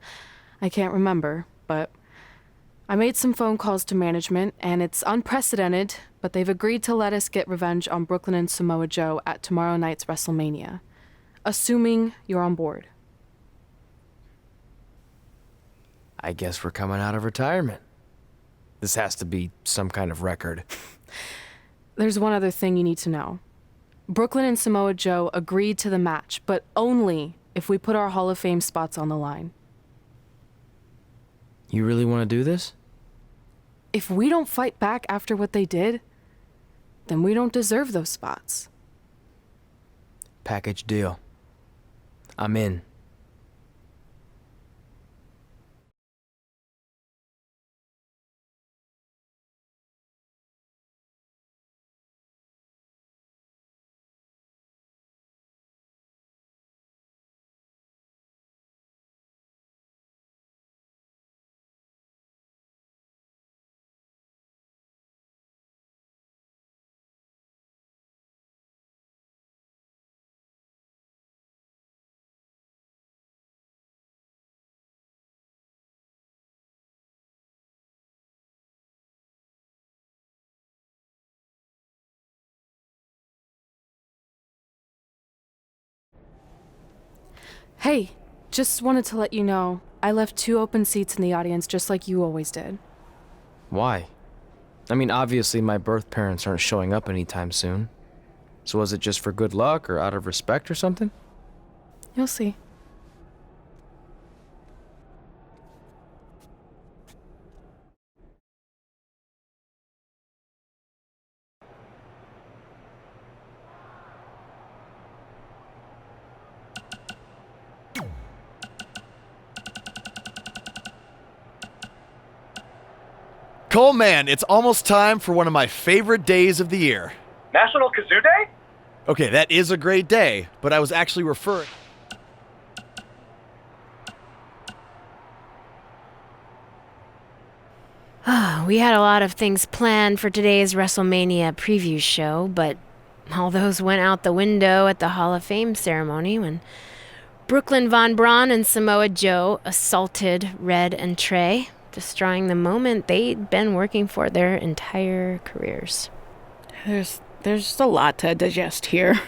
I can't remember, but I made some phone calls to management, and it's unprecedented, but they've agreed to let us get revenge on Brooklyn and Samoa Joe at tomorrow night's WrestleMania, assuming you're on board. I guess we're coming out of retirement. This has to be some kind of record. There's one other thing you need to know. Brooklyn and Samoa Joe agreed to the match, but only if we put our Hall of Fame spots on the line. You really want to do this? If we don't fight back after what they did, then we don't deserve those spots. Package deal. I'm in. Hey, just wanted to let you know, I left 2 open seats in the audience just like you always did. Why? I mean, obviously my birth parents aren't showing up anytime soon. So was it just for good luck or out of respect or something? You'll see. Coleman, it's almost time for one of my favorite days of the year. National Kazoo Day? Okay, that is a great day, but I was actually referring... We had a lot of things planned for today's WrestleMania preview show, but all those went out the window at the Hall of Fame ceremony when Brooklyn Von Braun and Samoa Joe assaulted Red and Trey, destroying the moment they'd been working for their entire careers. There's just a lot to digest here.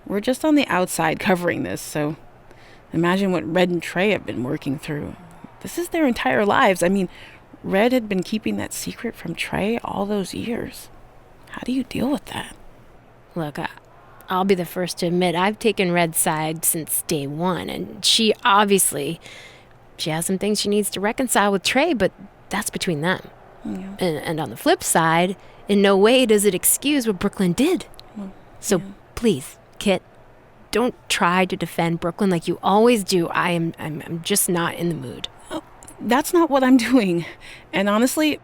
We're just on the outside covering this, so imagine what Red and Trey have been working through. This is their entire lives. I mean, Red had been keeping that secret from Trey all those years. How do you deal with that? Look, I'll be the first to admit I've taken Red's side since day one, and she has some things she needs to reconcile with Trey, but that's between them. Yeah. And on the flip side, in no way does it excuse what Brooklyn did. So please, Kit, don't try to defend Brooklyn like you always do. I'm just not in the mood. That's not what I'm doing. And honestly,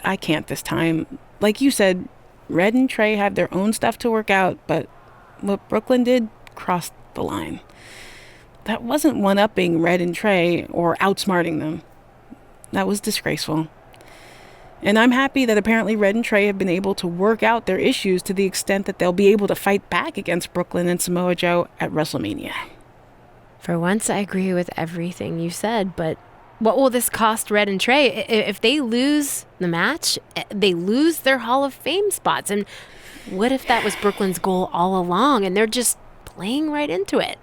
I can't this time. Like you said, Red and Trey have their own stuff to work out, but what Brooklyn did crossed the line. That wasn't one-upping Red and Trey or outsmarting them. That was disgraceful. And I'm happy that apparently Red and Trey have been able to work out their issues to the extent that they'll be able to fight back against Brooklyn and Samoa Joe at WrestleMania. For once, I agree with everything you said, but what will this cost Red and Trey? If they lose the match, they lose their Hall of Fame spots. And what if that was Brooklyn's goal all along and they're just playing right into it?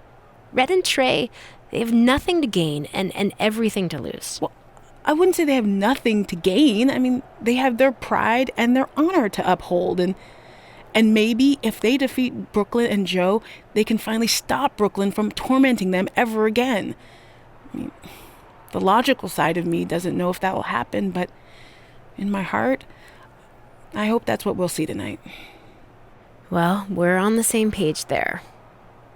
Red and Trey, they have nothing to gain and everything to lose. Well, I wouldn't say they have nothing to gain. I mean, they have their pride and their honor to uphold. And maybe if they defeat Brooklyn and Joe, they can finally stop Brooklyn from tormenting them ever again. I mean, the logical side of me doesn't know if that will happen, but in my heart, I hope that's what we'll see tonight. Well, we're on the same page there.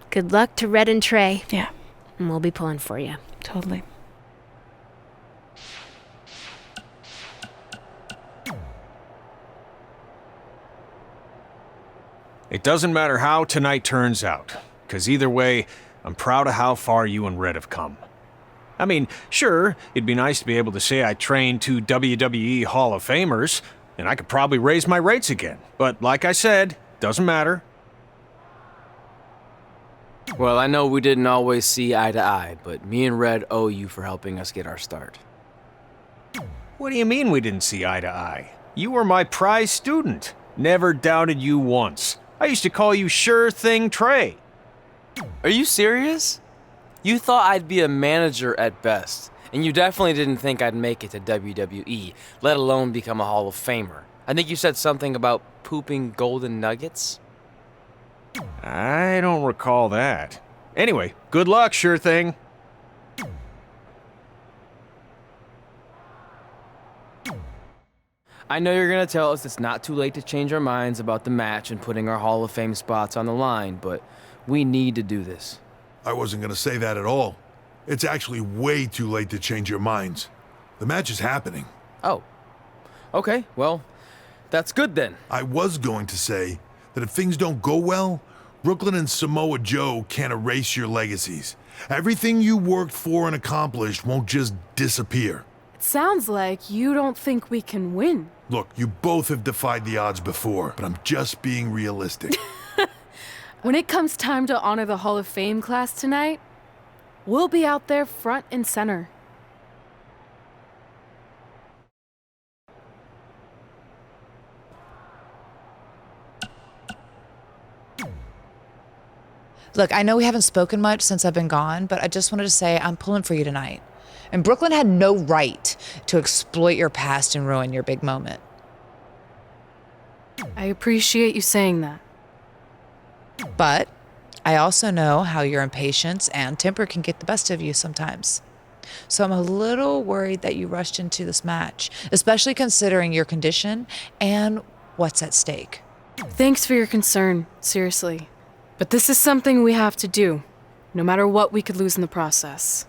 Good luck to Red and Trey. Yeah. And we'll be pulling for you. Totally. It doesn't matter how tonight turns out, because either way, I'm proud of how far you and Red have come. I mean, sure, it'd be nice to be able to say I trained 2 WWE Hall of Famers, and I could probably raise my rates again. But like I said, doesn't matter. Well, I know we didn't always see eye to eye, but me and Red owe you for helping us get our start. What do you mean we didn't see eye to eye? You were my prize student. Never doubted you once. I used to call you Sure Thing Trey. Are you serious? You thought I'd be a manager at best, and you definitely didn't think I'd make it to WWE, let alone become a Hall of Famer. I think you said something about pooping golden nuggets? I don't recall that. Anyway, good luck, Sure Thing. I know you're gonna tell us it's not too late to change our minds about the match and putting our Hall of Fame spots on the line, but we need to do this. I wasn't going to say that at all. It's actually way too late to change your minds. The match is happening. Oh. Okay, well, that's good then. I was going to say that if things don't go well, Brooklyn and Samoa Joe can't erase your legacies. Everything you worked for and accomplished won't just disappear. It sounds like you don't think we can win. Look, you both have defied the odds before, but I'm just being realistic. When it comes time to honor the Hall of Fame class tonight, we'll be out there front and center. Look, I know we haven't spoken much since I've been gone, but I just wanted to say I'm pulling for you tonight. And Brooklyn had no right to exploit your past and ruin your big moment. I appreciate you saying that. But I also know how your impatience and temper can get the best of you sometimes. So I'm a little worried that you rushed into this match, especially considering your condition and what's at stake. Thanks for your concern, seriously. But this is something we have to do, no matter what we could lose in the process.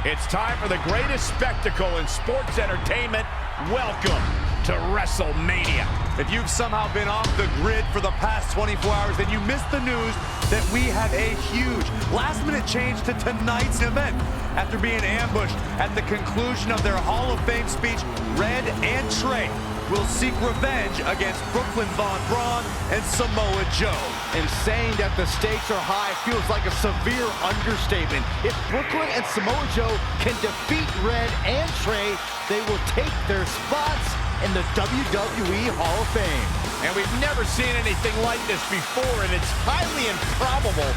It's time for the greatest spectacle in sports entertainment. Welcome to WrestleMania. If you've somehow been off the grid for the past 24 hours, then you missed the news that we have a huge last-minute change to tonight's event. After being ambushed at the conclusion of their Hall of Fame speech, Red and Trey will seek revenge against Brooklyn Von Braun and Samoa Joe. And saying that the stakes are high feels like a severe understatement. If Brooklyn and Samoa Joe can defeat Red and Trey, they will take their spots in the WWE Hall of Fame. And we've never seen anything like this before, and it's highly improbable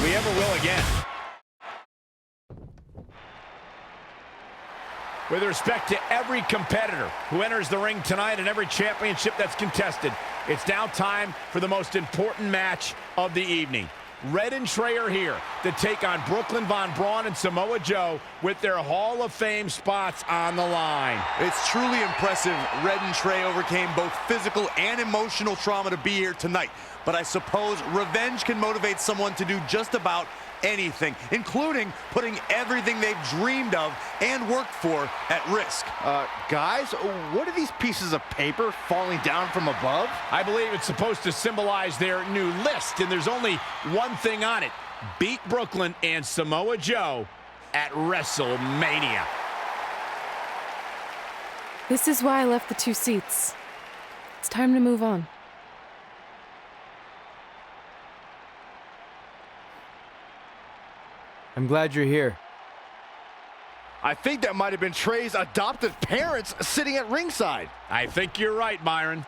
we ever will again. With respect to every competitor who enters the ring tonight and every championship that's contested, it's now time for the most important match of the evening. Red and Trey are here to take on Brooklyn Von Braun and Samoa Joe with their Hall of Fame spots on the line. It's truly impressive Red and Trey overcame both physical and emotional trauma to be here tonight. But I suppose revenge can motivate someone to do just about anything, including putting everything they've dreamed of and worked for at risk. Guys, what are these pieces of paper falling down from above? I believe it's supposed to symbolize their new list, and there's only one thing on it. Beat Brooklyn and Samoa Joe at WrestleMania. This is why I left the 2 seats. It's time to move on. I'm glad you're here. I think that might have been Trey's adoptive parents sitting at ringside. I think you're right, Byron.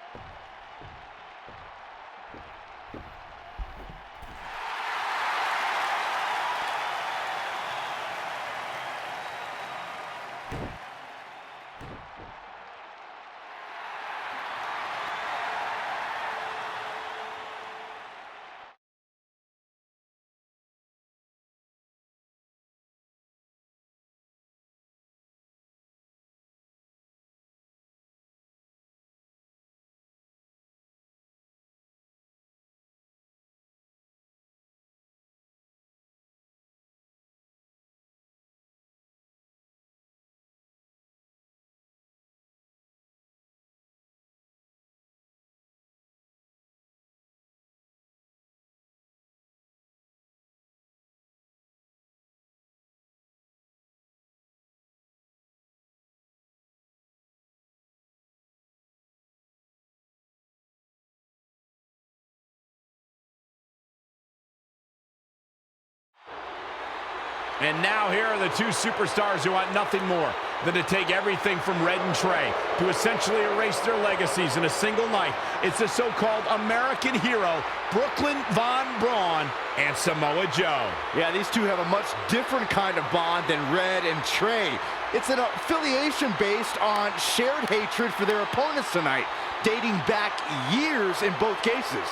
And now here are the 2 superstars who want nothing more than to take everything from Red and Trey to essentially erase their legacies in a single night. It's the so-called American hero, Brooklyn Von Braun and Samoa Joe. Yeah, these two have a much different kind of bond than Red and Trey. It's an affiliation based on shared hatred for their opponents tonight, dating back years in both cases.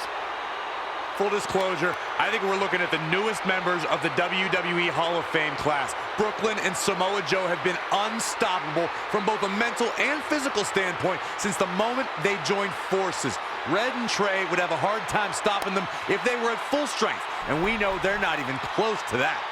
Full disclosure, I think we're looking at the newest members of the WWE Hall of Fame class. Brooklyn and Samoa Joe have been unstoppable from both a mental and physical standpoint since the moment they joined forces. Red and Trey would have a hard time stopping them if they were at full strength, and we know they're not even close to that.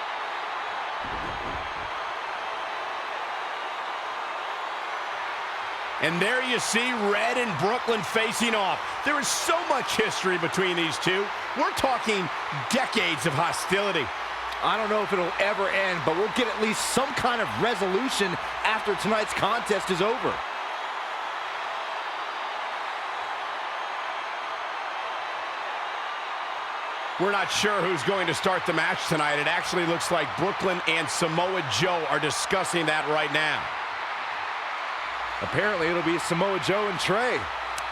And there you see Red and Brooklyn facing off. There is so much history between these two. We're talking decades of hostility. I don't know if it'll ever end, but we'll get at least some kind of resolution after tonight's contest is over. We're not sure who's going to start the match tonight. It actually looks like Brooklyn and Samoa Joe are discussing that right now. Apparently, it'll be Samoa Joe and Trey.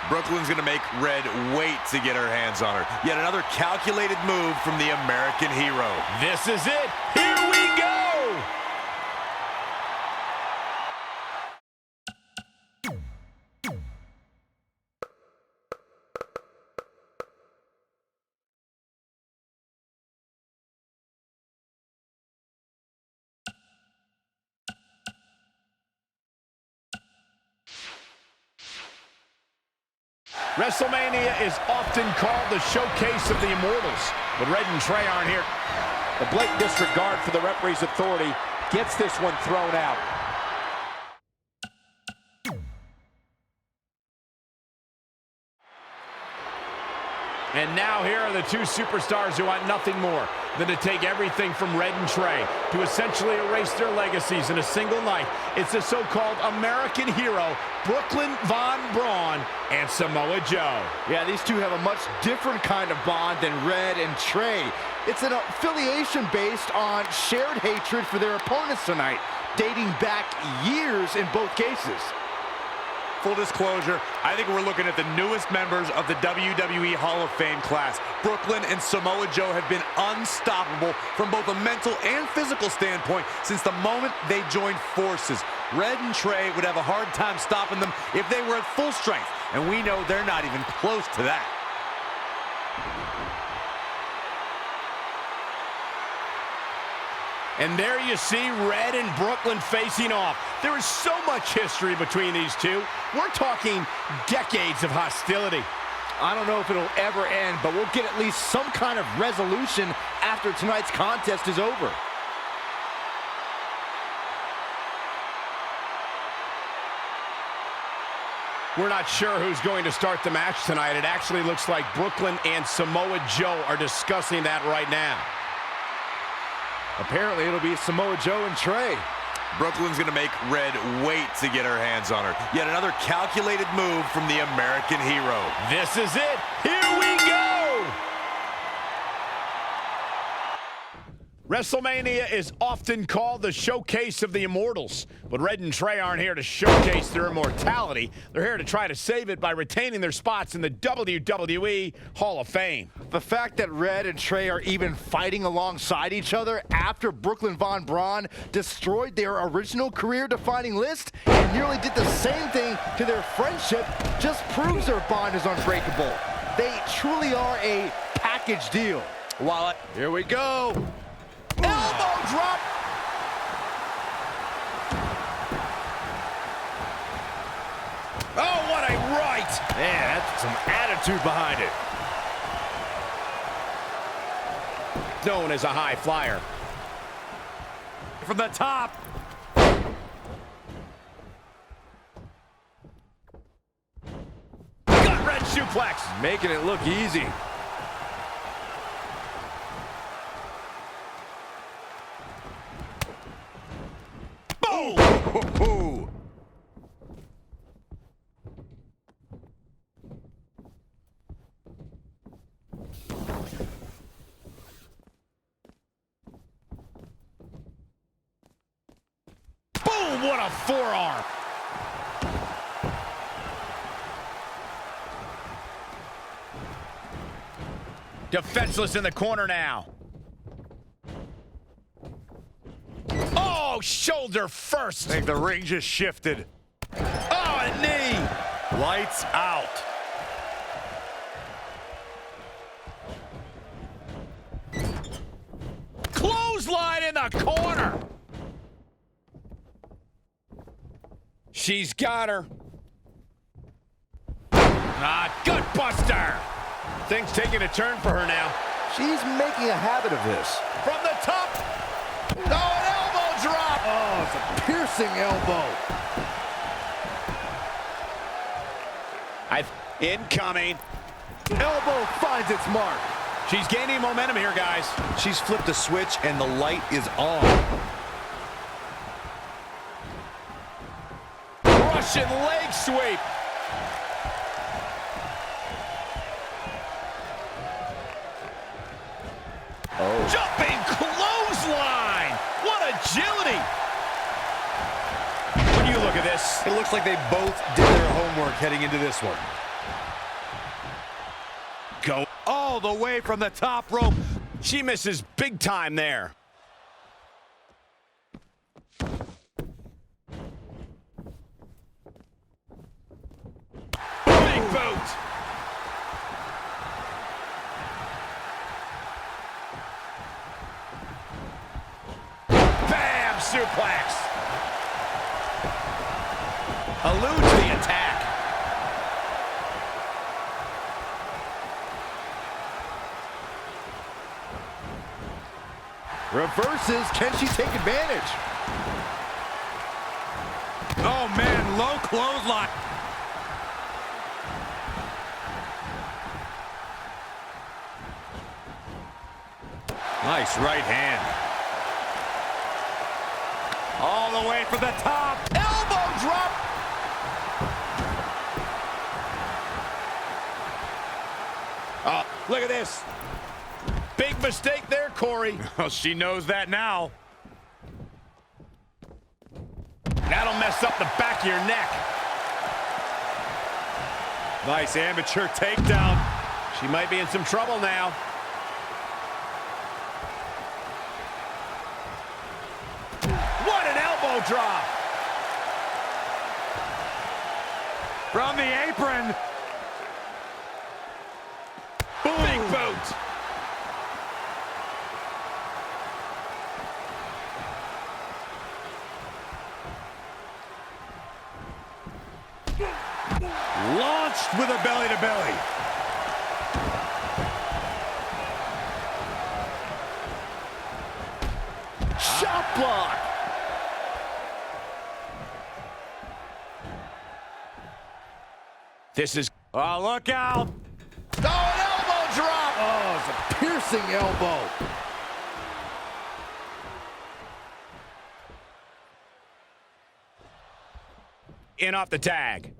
Brooklyn's going to make Red wait to get her hands on her. Yet another calculated move from the American hero. This is it. Here we go. WrestleMania is often called the showcase of the immortals, but Red and Trey aren't here. The blatant disregard for the referee's authority gets this one thrown out. And now here are the two superstars who want nothing more than to take everything from Red and Trey to essentially erase their legacies in a single night. It's the so-called American hero, Brooklyn Von Braun and Samoa Joe. Yeah, these two have a much different kind of bond than Red and Trey. It's an affiliation based on shared hatred for their opponents tonight, dating back years in both cases. Full disclosure, I think we're looking at the newest members of the WWE Hall of Fame class. Brooklyn and Samoa Joe have been unstoppable from both a mental and physical standpoint since the moment they joined forces. Red and Trey would have a hard time stopping them if they were at full strength, and we know they're not even close to that. And there you see Red and Brooklyn facing off. There is so much history between these two. We're talking decades of hostility. I don't know if it'll ever end, but we'll get at least some kind of resolution after tonight's contest is over. We're not sure who's going to start the match tonight. It actually looks like Brooklyn and Samoa Joe are discussing that right now. Apparently, it'll be Samoa Joe and Trey. Brooklyn's going to make Red wait to get her hands on her. Yet another calculated move from the American hero. This is it. Here we go. WrestleMania is often called the showcase of the immortals, but Red and Trey aren't here to showcase their immortality. They're here to try to save it by retaining their spots in the WWE Hall of Fame. The fact that Red and Trey are even fighting alongside each other after Brooklyn Von Braun destroyed their original career-defining list and nearly did the same thing to their friendship just proves their bond is unbreakable. They truly are a package deal. Here we go. Elbow drop. Oh, what a right. Man, that's some attitude behind it. Known as a high flyer. From the top. Gut-wrench suplex. Making it look easy. Boom! Boom! What a forearm! Defenseless in the corner now. Oh, shoulder first. I think the ring just shifted. Oh, a knee. Lights out. Clothesline in the corner. She's got her. Gut buster. Things taking a turn for her now. She's making a habit of this. From the top. Oh, an elbow drop. Oh, it's a piercing elbow. Incoming. Elbow finds its mark. She's gaining momentum here, guys. She's flipped a switch and the light is on. Russian leg sweep. Oh. Jumping clothesline. What agility. When you look at this, It looks like they both did their homework heading into this one. go all the way from the top rope. She misses big time there. Big boot. Bam! Suplex. Eludes the attack. Reverses. Can she take advantage? Oh, man, low clothesline. Nice right hand. All the way for the top. Elbow drop. Oh, look at this. Big mistake there, Corey. Well, she knows that now. That'll mess up the back of your neck. Nice amateur takedown. She might be in some trouble now. What an elbow drop. From the apron. Big boot. Launched with a belly-to-belly. Shot block. This is... Oh, look out. Oh, an elbow drop. Oh, it's a piercing elbow. In off the tag.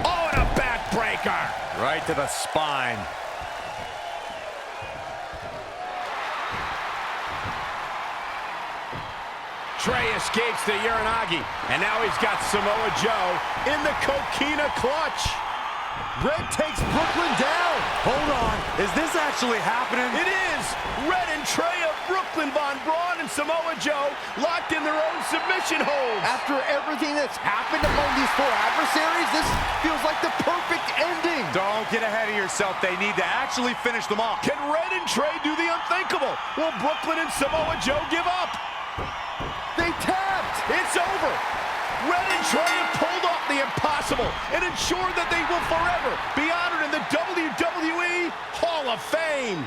Oh, and a backbreaker. Right to the spine. Trey escapes the Uranagi, and now he's got Samoa Joe in the Coquina clutch. Red takes Brooklyn down. Hold on. Is this actually happening? It is. Red and Trey of Brooklyn, Von Braun and Samoa Joe locked in their own submission holds. After everything that's happened among these four adversaries, this feels like the perfect ending. Don't get ahead of yourself. They need to actually finish them off. Can Red and Trey do the unthinkable? Will Brooklyn and Samoa Joe give up? They tapped. It's over. Red and Trey have pulled off the impossible and ensured that they will forever be honored in the WWE Hall of Fame.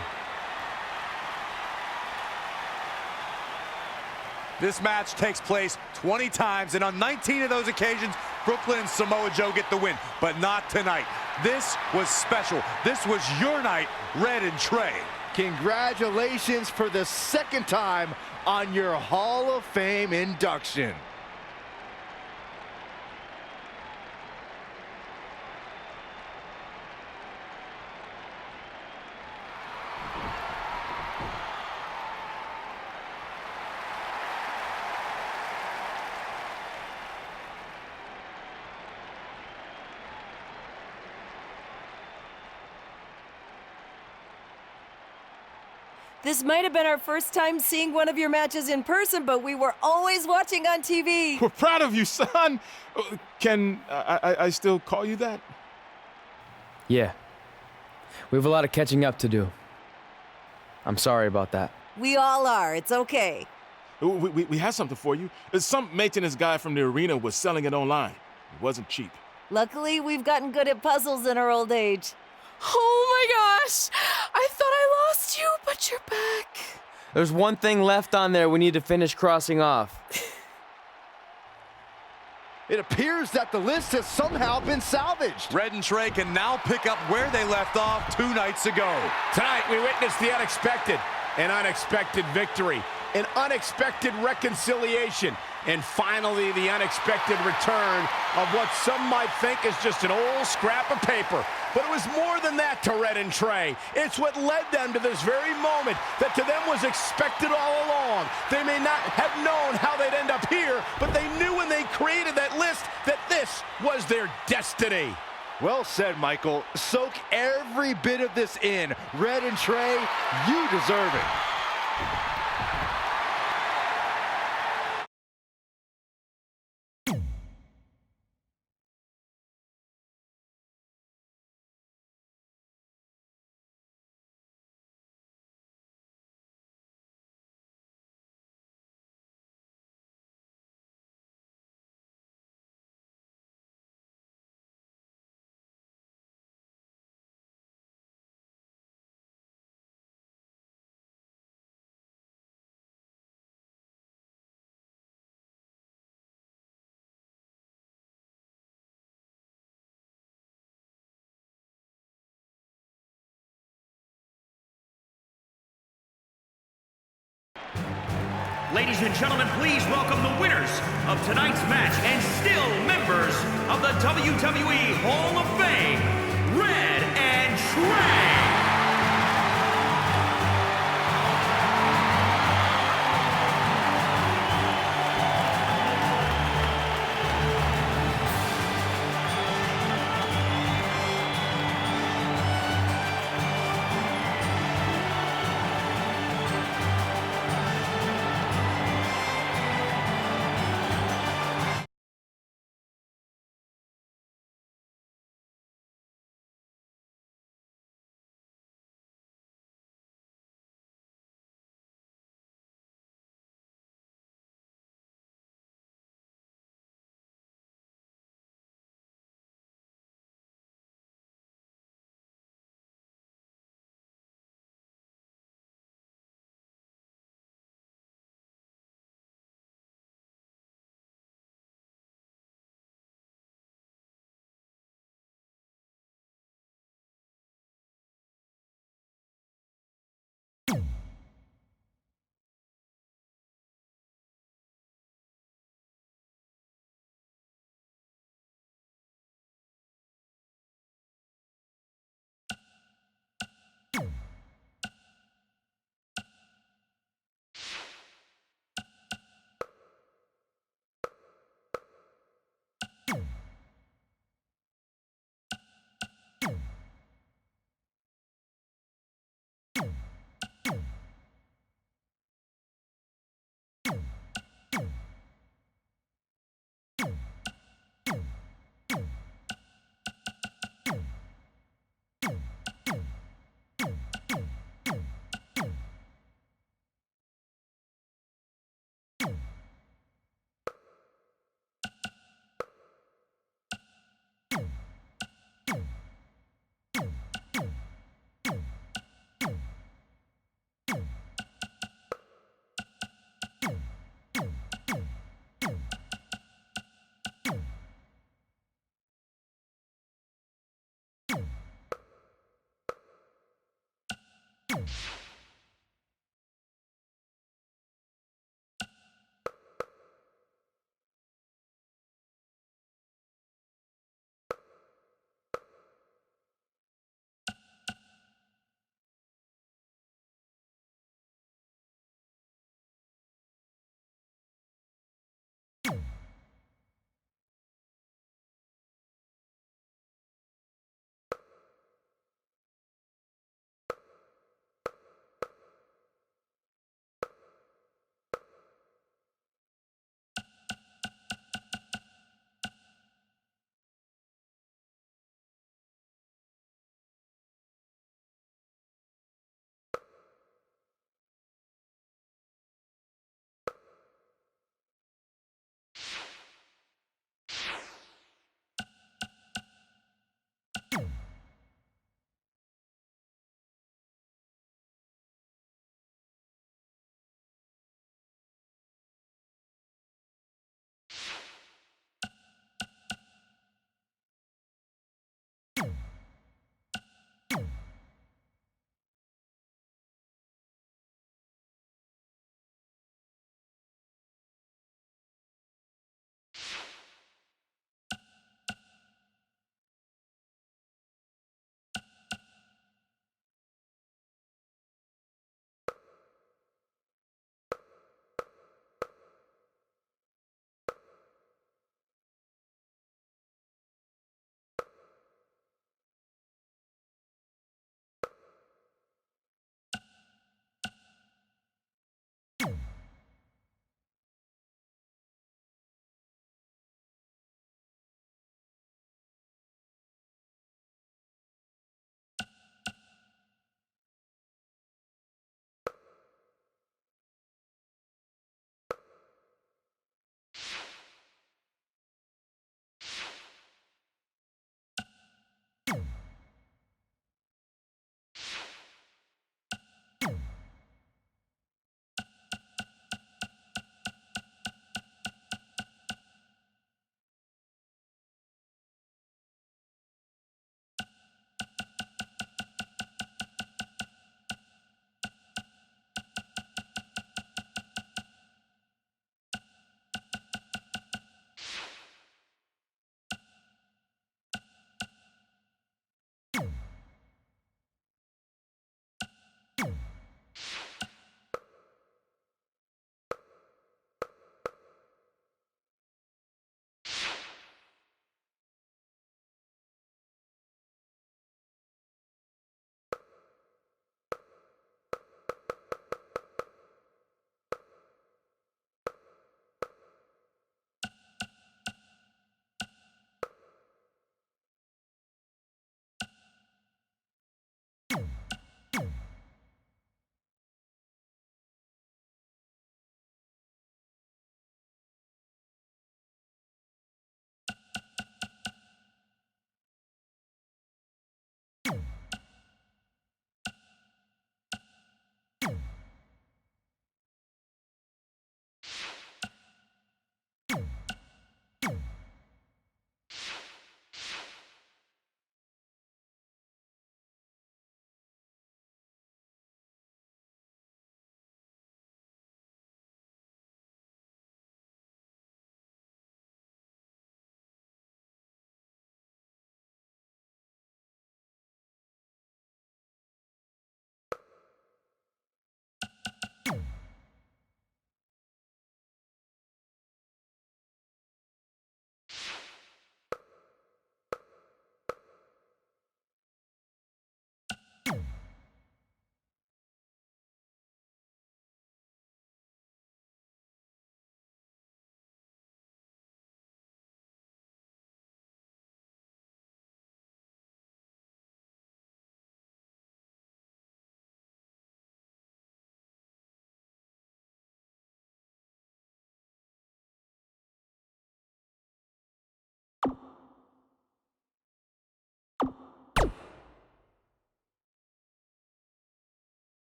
This match takes place 20 times, and on 19 of those occasions, Brooklyn and Samoa Joe get the win, but not tonight. This was special. This was your night, Red and Trey. Congratulations for the second time on your Hall of Fame induction. This might have been our first time seeing one of your matches in person, but we were always watching on TV. We're proud of you, son. Can I still call you that? Yeah. We have a lot of catching up to do. I'm sorry about that. We all are. It's okay. We have something for you. Some maintenance guy from the arena was selling it online. It wasn't cheap. Luckily, we've gotten good at puzzles in our old age. Oh my gosh! I thought I lost you, but you're back. There's one thing left on there we need to finish crossing off. It appears that the list has somehow been salvaged. Red and Trey can now pick up where they left off 2 nights ago. Tonight, we witnessed the unexpected, an unexpected victory, an unexpected reconciliation, and finally the unexpected return of what some might think is just an old scrap of paper. But it was more than that to Red and Trey. It's what led them to this very moment that to them was expected all along. They may not have known how they'd end up here, but they knew when they created that list that this was their destiny. Well said, Michael. Soak every bit of this in. Red and Trey, you deserve it. Ladies and gentlemen, please welcome the winners of tonight's match and still members of the WWE Hall of Fame,